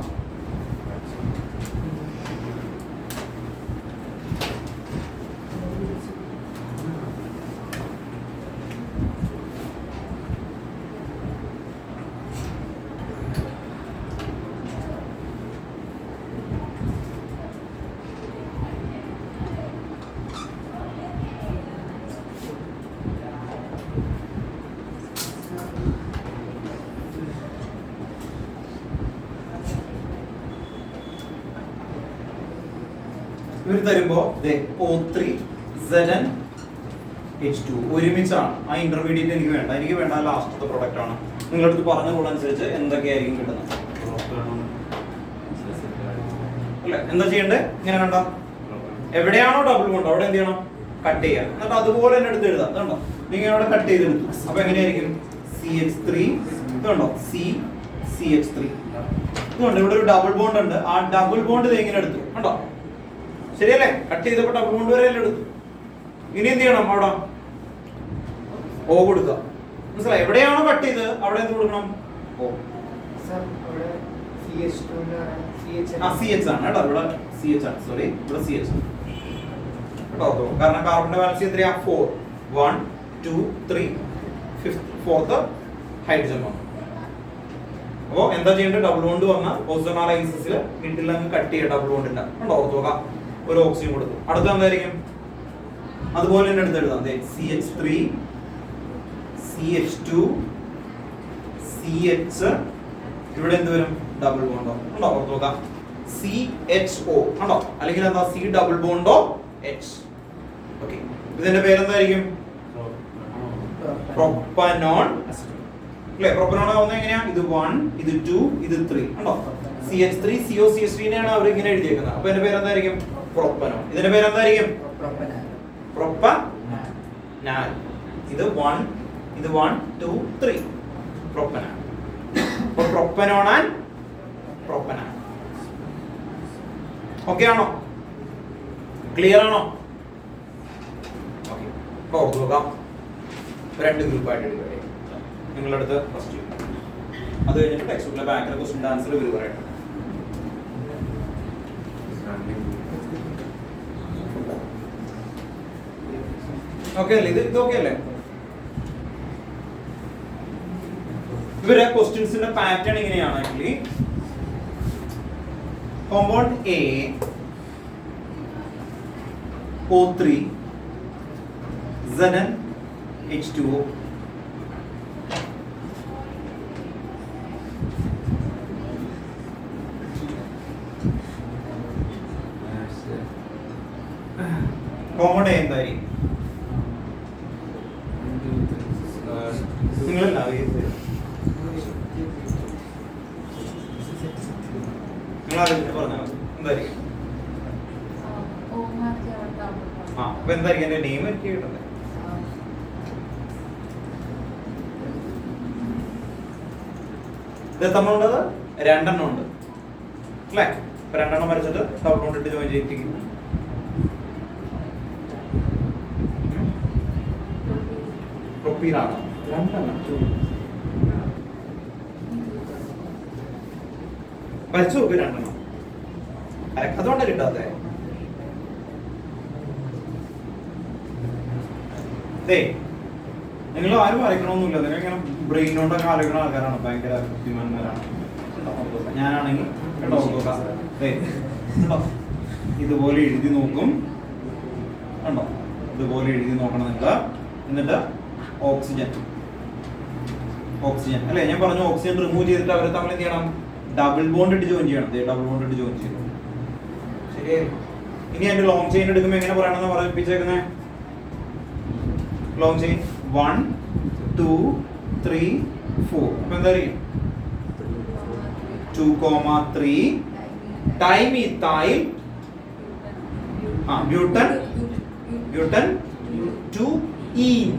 ഇവർ തരുമ്പോ O3 ZnH2 ഒരുമിച്ചാണ്. ആ ഇന്റർമീഡിയറ്റ് എനിക്ക് വേണ്ട, ലാസ്റ്റത്തെ പ്രൊഡക്റ്റ് ആണ്. നിങ്ങളുടെ അടുത്ത് പറഞ്ഞ റൂൾ അനുസരിച്ച് എന്തൊക്കെയായിരിക്കും കിട്ടുന്നത് അല്ലെ? എന്താ ചെയ്യണ്ടേ? ഇങ്ങനെ കണ്ട എവിടെയാണോ ഡബിൾ ബോണ്ട് അവിടെ എന്ത് ചെയ്യണം? കട്ട് ചെയ്യാം. എന്നിട്ട് അതുപോലെ തന്നെ എടുത്ത് എഴുതാം. ഇതുണ്ടോ? നിങ്ങൾ അവിടെ കട്ട് ചെയ്തെടുത്തു. അപ്പൊ എങ്ങനെയായിരിക്കും? CH3 ഇതുണ്ടോ? CH3 ഇതുണ്ട്. ഇവിടെ ഒരു ഡബിൾ ബോണ്ട് ഉണ്ട്. ആ ഡബിൾ ബോണ്ട് ഇങ്ങനെ എടുത്തു കണ്ടോ? ശരിയല്ലേ? കട്ട് ചെയ്തപ്പോൾ ഡബിൾ ബോണ്ട് വരെ എല്ലാം എടുത്തു. ഇനി എന്ത് ചെയ്യണം? അവിടെ O കൊടുക്കുക. മനസ്സിലായി? എവിടെയാണോ കട്ട് ചെയ്ത് അവിടെ എന്ത് കൊടുക്കണം? O. CH ആണ് കേട്ടോ. ഇവിടെ CH ആണ്. സോറി, ഇവിടെ CH കേട്ടോ. കാരണം കാർബണിന്റെ ബാലൻസ് എത്രയാ? 4 1 2 3 4th ഹൈഡ്രജൻ ബോണ്ട്. അപ്പോ എന്താ ചെയ്യേണ്ടത്? ഡബിൾ ബോണ്ട് വന്ന ഓസോൺ ഐസസിൽ മിഡിൽ അങ്ങ് കട്ട് ചെയ്യുക. ഡബിൾ ബോണ്ട് ഇല്ല കണ്ടോ, ഓർത്ത് നോക്കാം. ഒരു ഓക്സിജൻ കൊടുത്തു. അടുത്ത എന്തായിരിക്കും? അതുപോലെ തന്നെ എടുത്ത് എഴുതാം. CH3 CH2 CH, ഇവിടെ എന്ത് വരും? ഡബിൾ ബോണ്ടോ ഉണ്ടോ, ഓർത്ത് നോക്കാം. CHO ഉണ്ടോ, അല്ലെങ്കിൽ എന്താ C ഡബിൾ ബോണ്ടോ H. ഓക്കെ, ഇതിന്റെ പേരെന്തായിരിക്കും? പ്രൊപ്പനോൺ അല്ലേ? പ്രൊപ്പനോൺ ആവുന്നത് എങ്ങനെയാ? ഇത് 1, ഇത് 2, ഇത് 3 ഉണ്ടോ. CH3 CO CH3 നെയാണ് അവർ ഇങ്ങനെ എഴുതിയേക്കുന്നത്. അപ്പൊ ഇതിന്റെ പേരെന്തായിരിക്കും? പ്രൊപ്പനോൺ. ഇതിന്റെ പേരെന്തായിരിക്കും? പ്രൊപ്പനാൽ. ഇത് 1, ഇത് 1, 2, 3 പ്രൊപ്പനാൽ. അപ്പൊ പ്രൊപ്പനോൺ ആൻഡ് പ്രൊപ്പനാൽ. ഓക്കെ ആണോ? ക്ലിയർ ആണോ? ഓക്കെ, അപ്പൊ ഓർത്ത് നോക്കാം. രണ്ട് ഗ്രൂപ്പായിട്ട് എടുക്കട്ടെ. നിങ്ങളുടെ അടുത്ത് ഫസ്റ്റ്, അത് കഴിഞ്ഞിട്ട് ടെക്സ്റ്റ് ബുക്കിലെ ബാക്കിലെ ക്വസ്റ്റ്യൻ ആൻസർ ഇവർ പറയട്ടെ. ഓക്കെ അല്ലേ? ഇത് ഓക്കെ അല്ലേ? ഇവരെ ക്വസ്റ്റ്യൻസിന്റെ പാറ്റേൺ ഇങ്ങനെയാണ്. Actually compound A O3 Zn H2O. Common എന്തായിരിക്കും? നിങ്ങളല്ല പറഞ്ഞാൽ എന്തായിരിക്കും? അപ്പൊ എന്തായിരിക്കും എന്റെ നെയിം? എനിക്ക് കിട്ടുന്നത് ഇത് തമ്മിലുള്ളത് രണ്ടെണ്ണം ഉണ്ട് അല്ലേ? അപ്പൊ രണ്ടെണ്ണം വരച്ചിട്ട് ഡബിൾ ബോണ്ട് ഇട്ട് ജോയിൻ ചെയ്യിപ്പിക്കും. പ്രൊപ്പീനാണ് രണ്ടെണ്ണം വരച്ചു നോക്ക്. രണ്ടെണ്ണം അതുകൊണ്ടാണ് കിട്ടാത്തേ. നിങ്ങൾ ആരും വരയ്ക്കണമെന്നില്ല. നിങ്ങൾ ഇങ്ങനെ ബ്രെയിൻ കൊണ്ടൊക്കെ ആലോചിക്കുന്ന ആൾക്കാരാണ്, ഭയങ്കര ബുദ്ധിമാന്മാരാണ്. ഞാനാണെങ്കിൽ കേട്ടോ ഇതുപോലെ എഴുതി നോക്കും കണ്ടോ, ഇതുപോലെ എഴുതി നോക്കണം നിങ്ങൾ. എന്നിട്ട് ഓക്സിജൻ അല്ലെ, ഞാൻ പറഞ്ഞു ഓക്സിജൻ റിമൂവ് ചെയ്തിട്ട് അവരെ തമ്മിൽ എന്ത് ചെയ്യണം? ഡബിൾ ബോണ്ട് ഇട്ട് ജോയിൻ ചെയ്യണം. ഡബിൾ ബോണ്ട് ഇട്ട് ജോയിൻ ചെയ്തു. ശരിയായി. ഇനി എന്റെ ലോങ് ചെയിൻ എടുക്കുമ്പോൾ എങ്ങനെ പറയണമെന്ന് പറഞ്ഞിപ്പിച്ചേക്കുന്നേ? Long chain 1, 2, 3, 4. അപ്പൊ എന്തായിരിക്കും? 2,3 ഡൈമീഥൈൽ ബ്യൂട്ടൻ 2-ene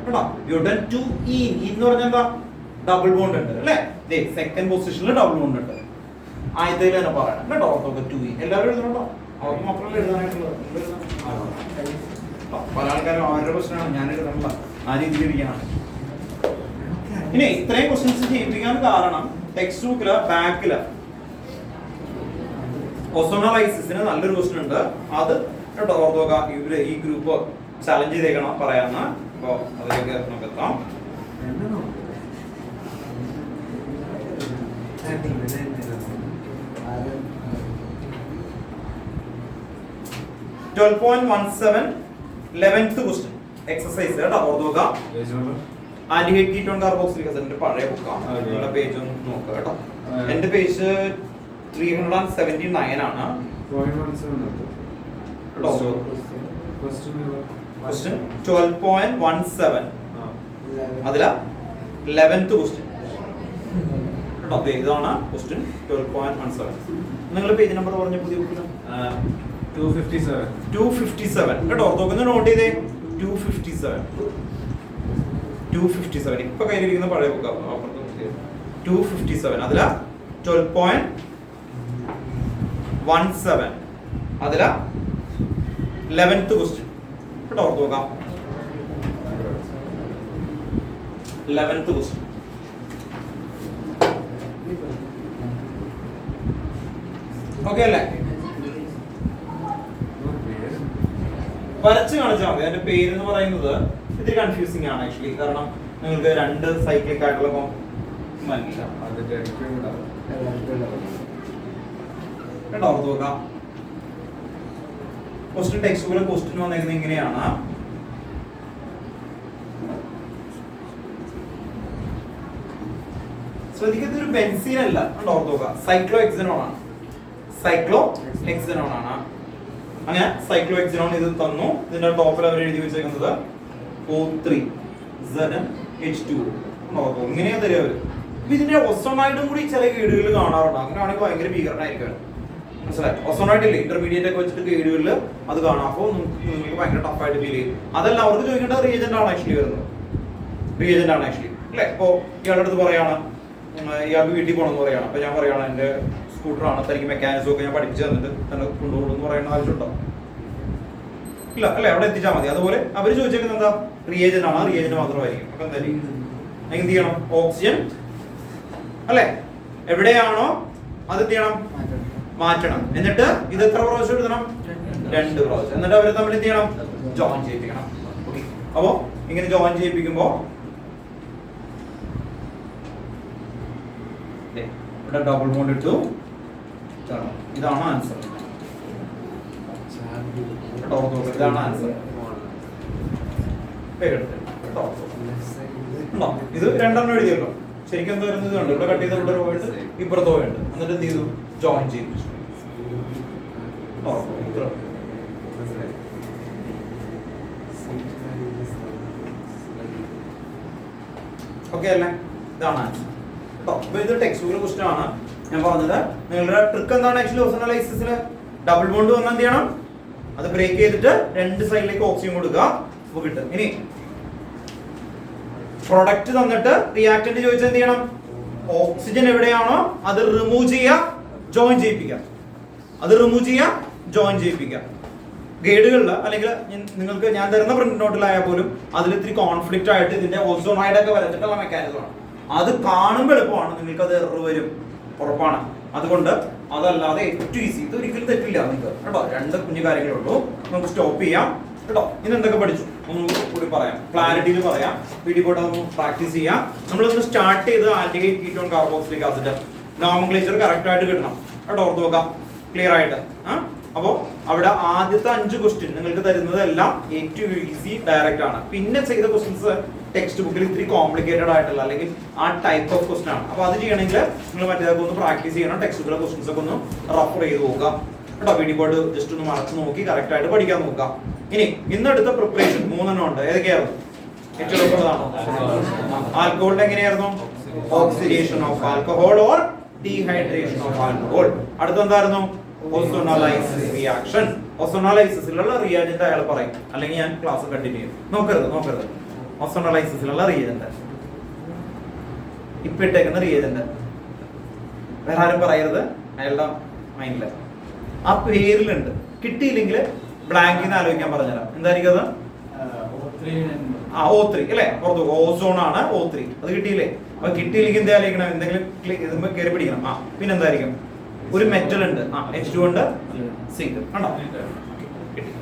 കേട്ടോ. ബ്യൂട്ടൻ 2-ene എന്ന് പറഞ്ഞാൽ എന്താ? ഡബിൾ ബോണ്ട് ഉണ്ട് അല്ലേ? സെക്കൻഡ് പൊസിഷനിൽ ഡബിൾ ബോണ്ട് ഉണ്ട്. ആദ്യത്തേൽ തന്നെ പറയണം കേട്ടോ. 2-ene എല്ലാവരും എഴുതണോ? അവർക്ക് മാത്രമല്ല എഴുതാനായിട്ടുള്ളത്. പല ആൾക്കാരും അവരുടെ പ്രശ്നമാണ്, ഞാൻ എഴുതണല്ല. ആ രീതിയിൽ ഇരിക്കണം. ഇനി ഇത്രയും ക്വസ്റ്റ്യൻസ് ചെയ്യിപ്പിക്കാൻ കാരണം ടെക്സ്റ്റ് ബുക്കില് ബാക്കില് ഓസോണലൈസിസിന് നല്ലൊരു ക്വസ്റ്റ്യൻ ഉണ്ട്. അത് കേട്ടോ ഓർത്തോക്ക. ഇവര് ഈ ഗ്രൂപ്പ് ചലഞ്ച് ചെയ്തേക്കണം പറയാന്ന്. അപ്പൊ അതിലേക്ക് നമുക്ക് എത്താം. 12.17 11th ക്വസ്റ്റ്യൻ എക്സസൈസ് കേട്ടോ ഓർത്തോക്ക. ആന്റിഹൈഡ് കീറ്റോൺ കാർബോക്സിലിക് ആസിഡിന്റെ പഴയ ബുക്കാണ്. നിങ്ങളുടെ പേജ് ഒന്ന് നോക്കുക കേട്ടോ. എന്റെ പേജ് 379 ആണ്. ക്വസ്റ്റ്യൻ 12.17 അതിലാ 11th ക്വസ്റ്റ്യൻ കേട്ടോ. ഇതാണ് ക്വസ്റ്റ്യൻ 12.17. നിങ്ങളുടെ പേജ് നമ്പർ പറഞ്ഞ പുതിയ ബുക്കിൽ 257 കേട്ടോ. ഓർത്തോക്കുന്ന നോട്ട് ചെയ്തേ. 257 ഇപ്പൊ കയ്യിലിരിക്കുന്ന പഴയ ബുക്കാണ്. 257 അതിലാ 12.17 അതിലാ 11th ക്വസ്റ്റ്യൻ കേട്ടോ. ഓർത്ത് നോക്കാം. 11th ക്വസ്റ്റ്യൻ ഓക്കെ അല്ലേ? വരച്ച് കാണിച്ചാൽ മതി. അതിന്റെ പേര് എന്ന് പറയുന്നത് ഇത്തിരി കൺഫ്യൂസിംഗ് ആണ് ആക്ച്വലി. കാരണം നിങ്ങൾക്ക് 2 സൈക്ലിക് ആയിട്ടുള്ള മനസ്സില്ല കേട്ടോ. ഓർത്ത് നോക്കാം. ക്വസ്റ്റ്യൻ ടെക്സ്റ്റ് ബുക്കിലെ ക്വസ്റ്റ്യൻ വന്നേക്കുന്നത് ഇങ്ങനെയാണ്. ശ്രദ്ധിക്കുന്നത് ഒരു ബെൻസീൻ അല്ല. ഓർത്ത് നോക്കാം. സൈക്ലോ എക്സനോൺ ആണ്. സൈക്ലോ എക്സനോൺ ആണ്. അങ്ങനെ സൈക്ലോ എക്സനോൺ ഇത് തന്നു. ഇതിന്റെ ടോപ്പിൽ അവർ എഴുതി വെച്ചേക്കുന്നത് O3 H2. ഇങ്ങനെയാ തരും അവര്. ഇതിന്റെ ഒസോണായിട്ടും കൂടി ചില ഗൈഡുകളിൽ കാണാറുണ്ട്. അങ്ങനെയാണെങ്കിൽ ഭയങ്കര ഭീകരനായിരിക്കും. മനസ്സിലായി? ഒസോണായിട്ടില്ലേ ഇന്റർമീഡിയറ്റ് ഒക്കെ വെച്ചിട്ട് ഗൈഡുകളിൽ അത് കാണാം. അപ്പോൾ നിങ്ങൾക്ക് ഭയങ്കര ടഫായിട്ട് ഫീൽ ചെയ്യും. അതല്ല അവർക്ക് ചോദിക്കേണ്ട റിയേജന്റ് ആണ് ആക്ച്വലി വരുന്നത്. റിയേജന്റ് ആണ് ആക്ച്വലി അല്ലേ. ഇപ്പോൾ ഇയാളുടെ അടുത്ത് പറയാണ് ഇയാൾക്ക് വീട്ടിൽ പോകണമെന്ന് പറയാണ്. അപ്പൊ ഞാൻ പറയാണ് എന്റെ സ്കൂട്ടറാണ്, തനിക്ക് മെക്കാനിസം ഒക്കെ ഞാൻ പഠിപ്പിച്ചു തന്നിട്ട് തന്നെ കൊണ്ടുപോകും എന്ന് പറയുന്ന ആവശ്യമുണ്ടോ? ഇല്ല അല്ലെ, അവിടെ എത്തിച്ചാൽ മതി. അതുപോലെ അവർ ചോദിച്ചേക്കുന്നത് എന്താ? റിയേജന്റ് ആണ്. റിയേജന്റ് മാത്രമായിരിക്കും. അപ്പൊ എന്തായാലും എന്ത് ചെയ്യണം? ഓക്സിജൻ അല്ലെ എവിടെയാണോ അത് എന്ത് ചെയ്യണം? മാറ്റണം. എന്നിട്ട് ഇത് എത്ര പ്രാവശ്യം എഴുതണം? 2 പ്രാവശ്യം. എന്നിട്ട് അവരെ തമ്മിൽ എന്ത് ചെയ്യണം? ജോയിൻ ചെയ്യിപ്പിക്കണം. ഓക്കെ. അപ്പോ ഇങ്ങനെ ജോയിൻ ചെയ്യിപ്പിക്കുമ്പോ ഇവിടെ ഡബിൾ ബോണ്ട് ഇട്ടു. ഇതാണ് ആൻസർ. ഇതാണ് ആൻസർ. ഇത് 2 എഴുതിയല്ലോ. ശരിക്കും എന്താ വരുന്നത് കണ്ടു. ഇവിടെ കട്ട് ചെയ്ത ഇവിടെ പോയിട്ട് ഇപ്പുറത്ത് പോയിട്ട് എന്നിട്ട് എന്ത് ചെയ്തു? ജോയിൻ ചെയ്തു. ഓക്കെ അല്ലേ? ഇതാണ് ആൻസർ. ഇത് ടെക്സ്റ്റ് ബുക്കിലെ ക്വസ്റ്റ്യൻ ആണ്. ഞാൻ പറഞ്ഞത് നിങ്ങളുടെ ട്രിക്ക് എന്താണ് ആക്ച്വലി ഓസോണലൈസിസിൽ ഡബിൾ ബോണ്ട് വന്നാൽ എന്ത് ചെയ്യണം? അത് ബ്രേക്ക് ചെയ്തിട്ട് 2 സൈഡിലേക്ക് ഓക്സിജൻ കൊടുക്കുക. അപ്പോൾ കിട്ടും. ഇനി പ്രൊഡക്റ്റ് തന്നിട്ട് റിയാക്ടന്റ് ചോദിച്ചാൽ എന്ത് ചെയ്യണം? ഓക്സിജൻ എവിടെയാണോ അത് റിമൂവ് ചെയ്യുക, ജോയിൻ ചെയ്യിപ്പിക്കുക. അത് റിമൂവ് ചെയ്യുക, ജോയിൻ ചെയ്യിപ്പിക്കുക. ഗൈഡുകളിൽ അല്ലെങ്കിൽ നിങ്ങൾക്ക് ഞാൻ തരുന്ന പ്രിന്റ് നോട്ടിലായാൽ പോലും അതിൽ ഇത്തിരി കോൺഫ്ലിക്റ്റ് ആയിട്ട് ഇതിന്റെ ഓസോണൈഡ് ഒക്കെ വരച്ചിട്ടുള്ള മെക്കാനിസമാണ്. അത് കാണുമ്പോൾ എളുപ്പമാണ്, നിങ്ങൾക്ക് അത് എറർ വരും, ഉറപ്പാണ്. അതുകൊണ്ട് അതല്ലാതെ ഏറ്റവും ഈസി. ഇത് ഒരിക്കലും തെറ്റില്ല നിങ്ങൾക്ക് കേട്ടോ. 2 കുഞ്ഞു കാര്യങ്ങളുള്ളൂ. നമുക്ക് സ്റ്റോപ്പ് ചെയ്യാം കേട്ടോ. ഇന്ന് എന്തൊക്കെ പഠിച്ചു ഒന്ന് കൂടി പറയാം, ക്ലാരിറ്റിയിൽ പറയാം. വീഡിയോ കൂടെ ഒന്ന് പ്രാക്ടീസ് ചെയ്യാം. നമ്മളൊന്ന് സ്റ്റാർട്ട് ചെയ്ത് aldehyde ketone carboxylic acid nomenclature correct ആയിട്ട് കിട്ടണം കേട്ടോ. ഓർത്ത് നോക്കാം ക്ലിയർ ആയിട്ട്. അപ്പോൾ അവിടെ ആദ്യത്തെ 5 ക്വസ്റ്റ്യൻ നിങ്ങൾക്ക് തരുന്നതെല്ലാം ഏറ്റവും ഈസി ഡയറക്റ്റ് ആണ്. പിന്നെ ചെയ്ത ക്വസ്റ്റ്യൻസ് ടെക്സ്റ്റ് ബുക്കിൽ ഇത്തിരി കോംപ്ലിക്കേറ്റഡ് ആയിട്ടുള്ള അല്ലെങ്കിൽ ആ ടൈപ്പ് ഓഫ് ക്വസ്റ്റ്യൻ ആണ്. അപ്പോൾ അത് ചെയ്യണമെങ്കിൽ നിങ്ങൾ മറ്റേതൊക്കെ ഒന്ന് പ്രാക്ടീസ് ചെയ്യണം. ടെക്സ്റ്റ് ബുക്കിലെ ക്വസ്റ്റ്യൻസ് ഒക്കെ ഒന്ന് റഫർ ചെയ്ത് നോക്കുക കേട്ടോ. വീഡിയോ ബോർഡ് ജസ്റ്റ് ഒന്ന് മറച്ച് നോക്കി കറക്റ്റ് ആയിട്ട് പഠിക്കാൻ നോക്കുക. ഇനി ഇന്നെടുത്ത പ്രിപ്പറേഷൻ 3 ഉണ്ട്. ഏതൊക്കെയായിരുന്നു? ഏറ്റവും എളുപ്പമുള്ളതാണോ? ആൽക്കഹോളിന്റെ എങ്ങനെയായിരുന്നു? Oxidation of alcohol or dehydration of alcohol. അടുത്തെന്തായിരുന്നു? Ozonolysis reaction. ഓസോണലൈസിസിലുള്ള റിയാജന്റ് അയാൾ പറയും, അല്ലെങ്കിൽ ഞാൻ ക്ലാസ് കണ്ടിന്യൂ ചെയ്യും. നോക്കരുത്. ഓസോണലൈസിസിലുള്ള റിയാജന്റ് ഇപ്പൊ ഇട്ടേക്കുന്ന റിയാജന്റ് വേറെ ആരും പറയരുത്, അയാളുടെ മൈൻഡില് ആ പേരിലുണ്ട്. കിട്ടിയില്ലെങ്കിൽ ബ്ലാങ്കിന്ന് ആലോചിക്കാൻ പറഞ്ഞുതരാം. എന്തായിരിക്കും അത്? O3 അല്ലേ? പുറത്ത് ഓസോൺ ആണ് O3. അത് കിട്ടിയില്ലേ? അപ്പൊ കിട്ടിയില്ലെങ്കിൽ എന്താ ആലോചിക്കണം? എന്തെങ്കിലും കയറി പിടിക്കണം. പിന്നെന്തായിരിക്കും? ഒരു മെറ്റൽ ഉണ്ട്. H2 ഉണ്ട്, സിങ്ക് കണ്ടോ?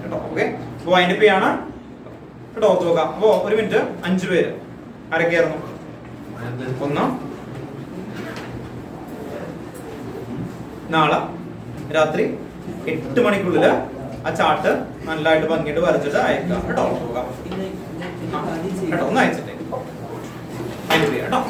കേട്ടോ. ഓക്കെ. അപ്പൊ വൈൻഡപ്പ് ചെയ്യാണ് കേട്ടോ. ഓർത്ത് നോക്കാം. അപ്പോ 1 മിനിറ്റ്. 5 പേര് ആരൊക്കെയായിരുന്നു? 1 നാളെ രാത്രി 8 മണിക്കുള്ളിൽ ആ ചാർട്ട് നല്ലതായിട്ട് ഭംഗിയായിട്ട് വരച്ചിട്ട് അയക്കാം കേട്ടോ. കേട്ടോ ഒന്ന് അയച്ചിട്ടേ കേട്ടോ.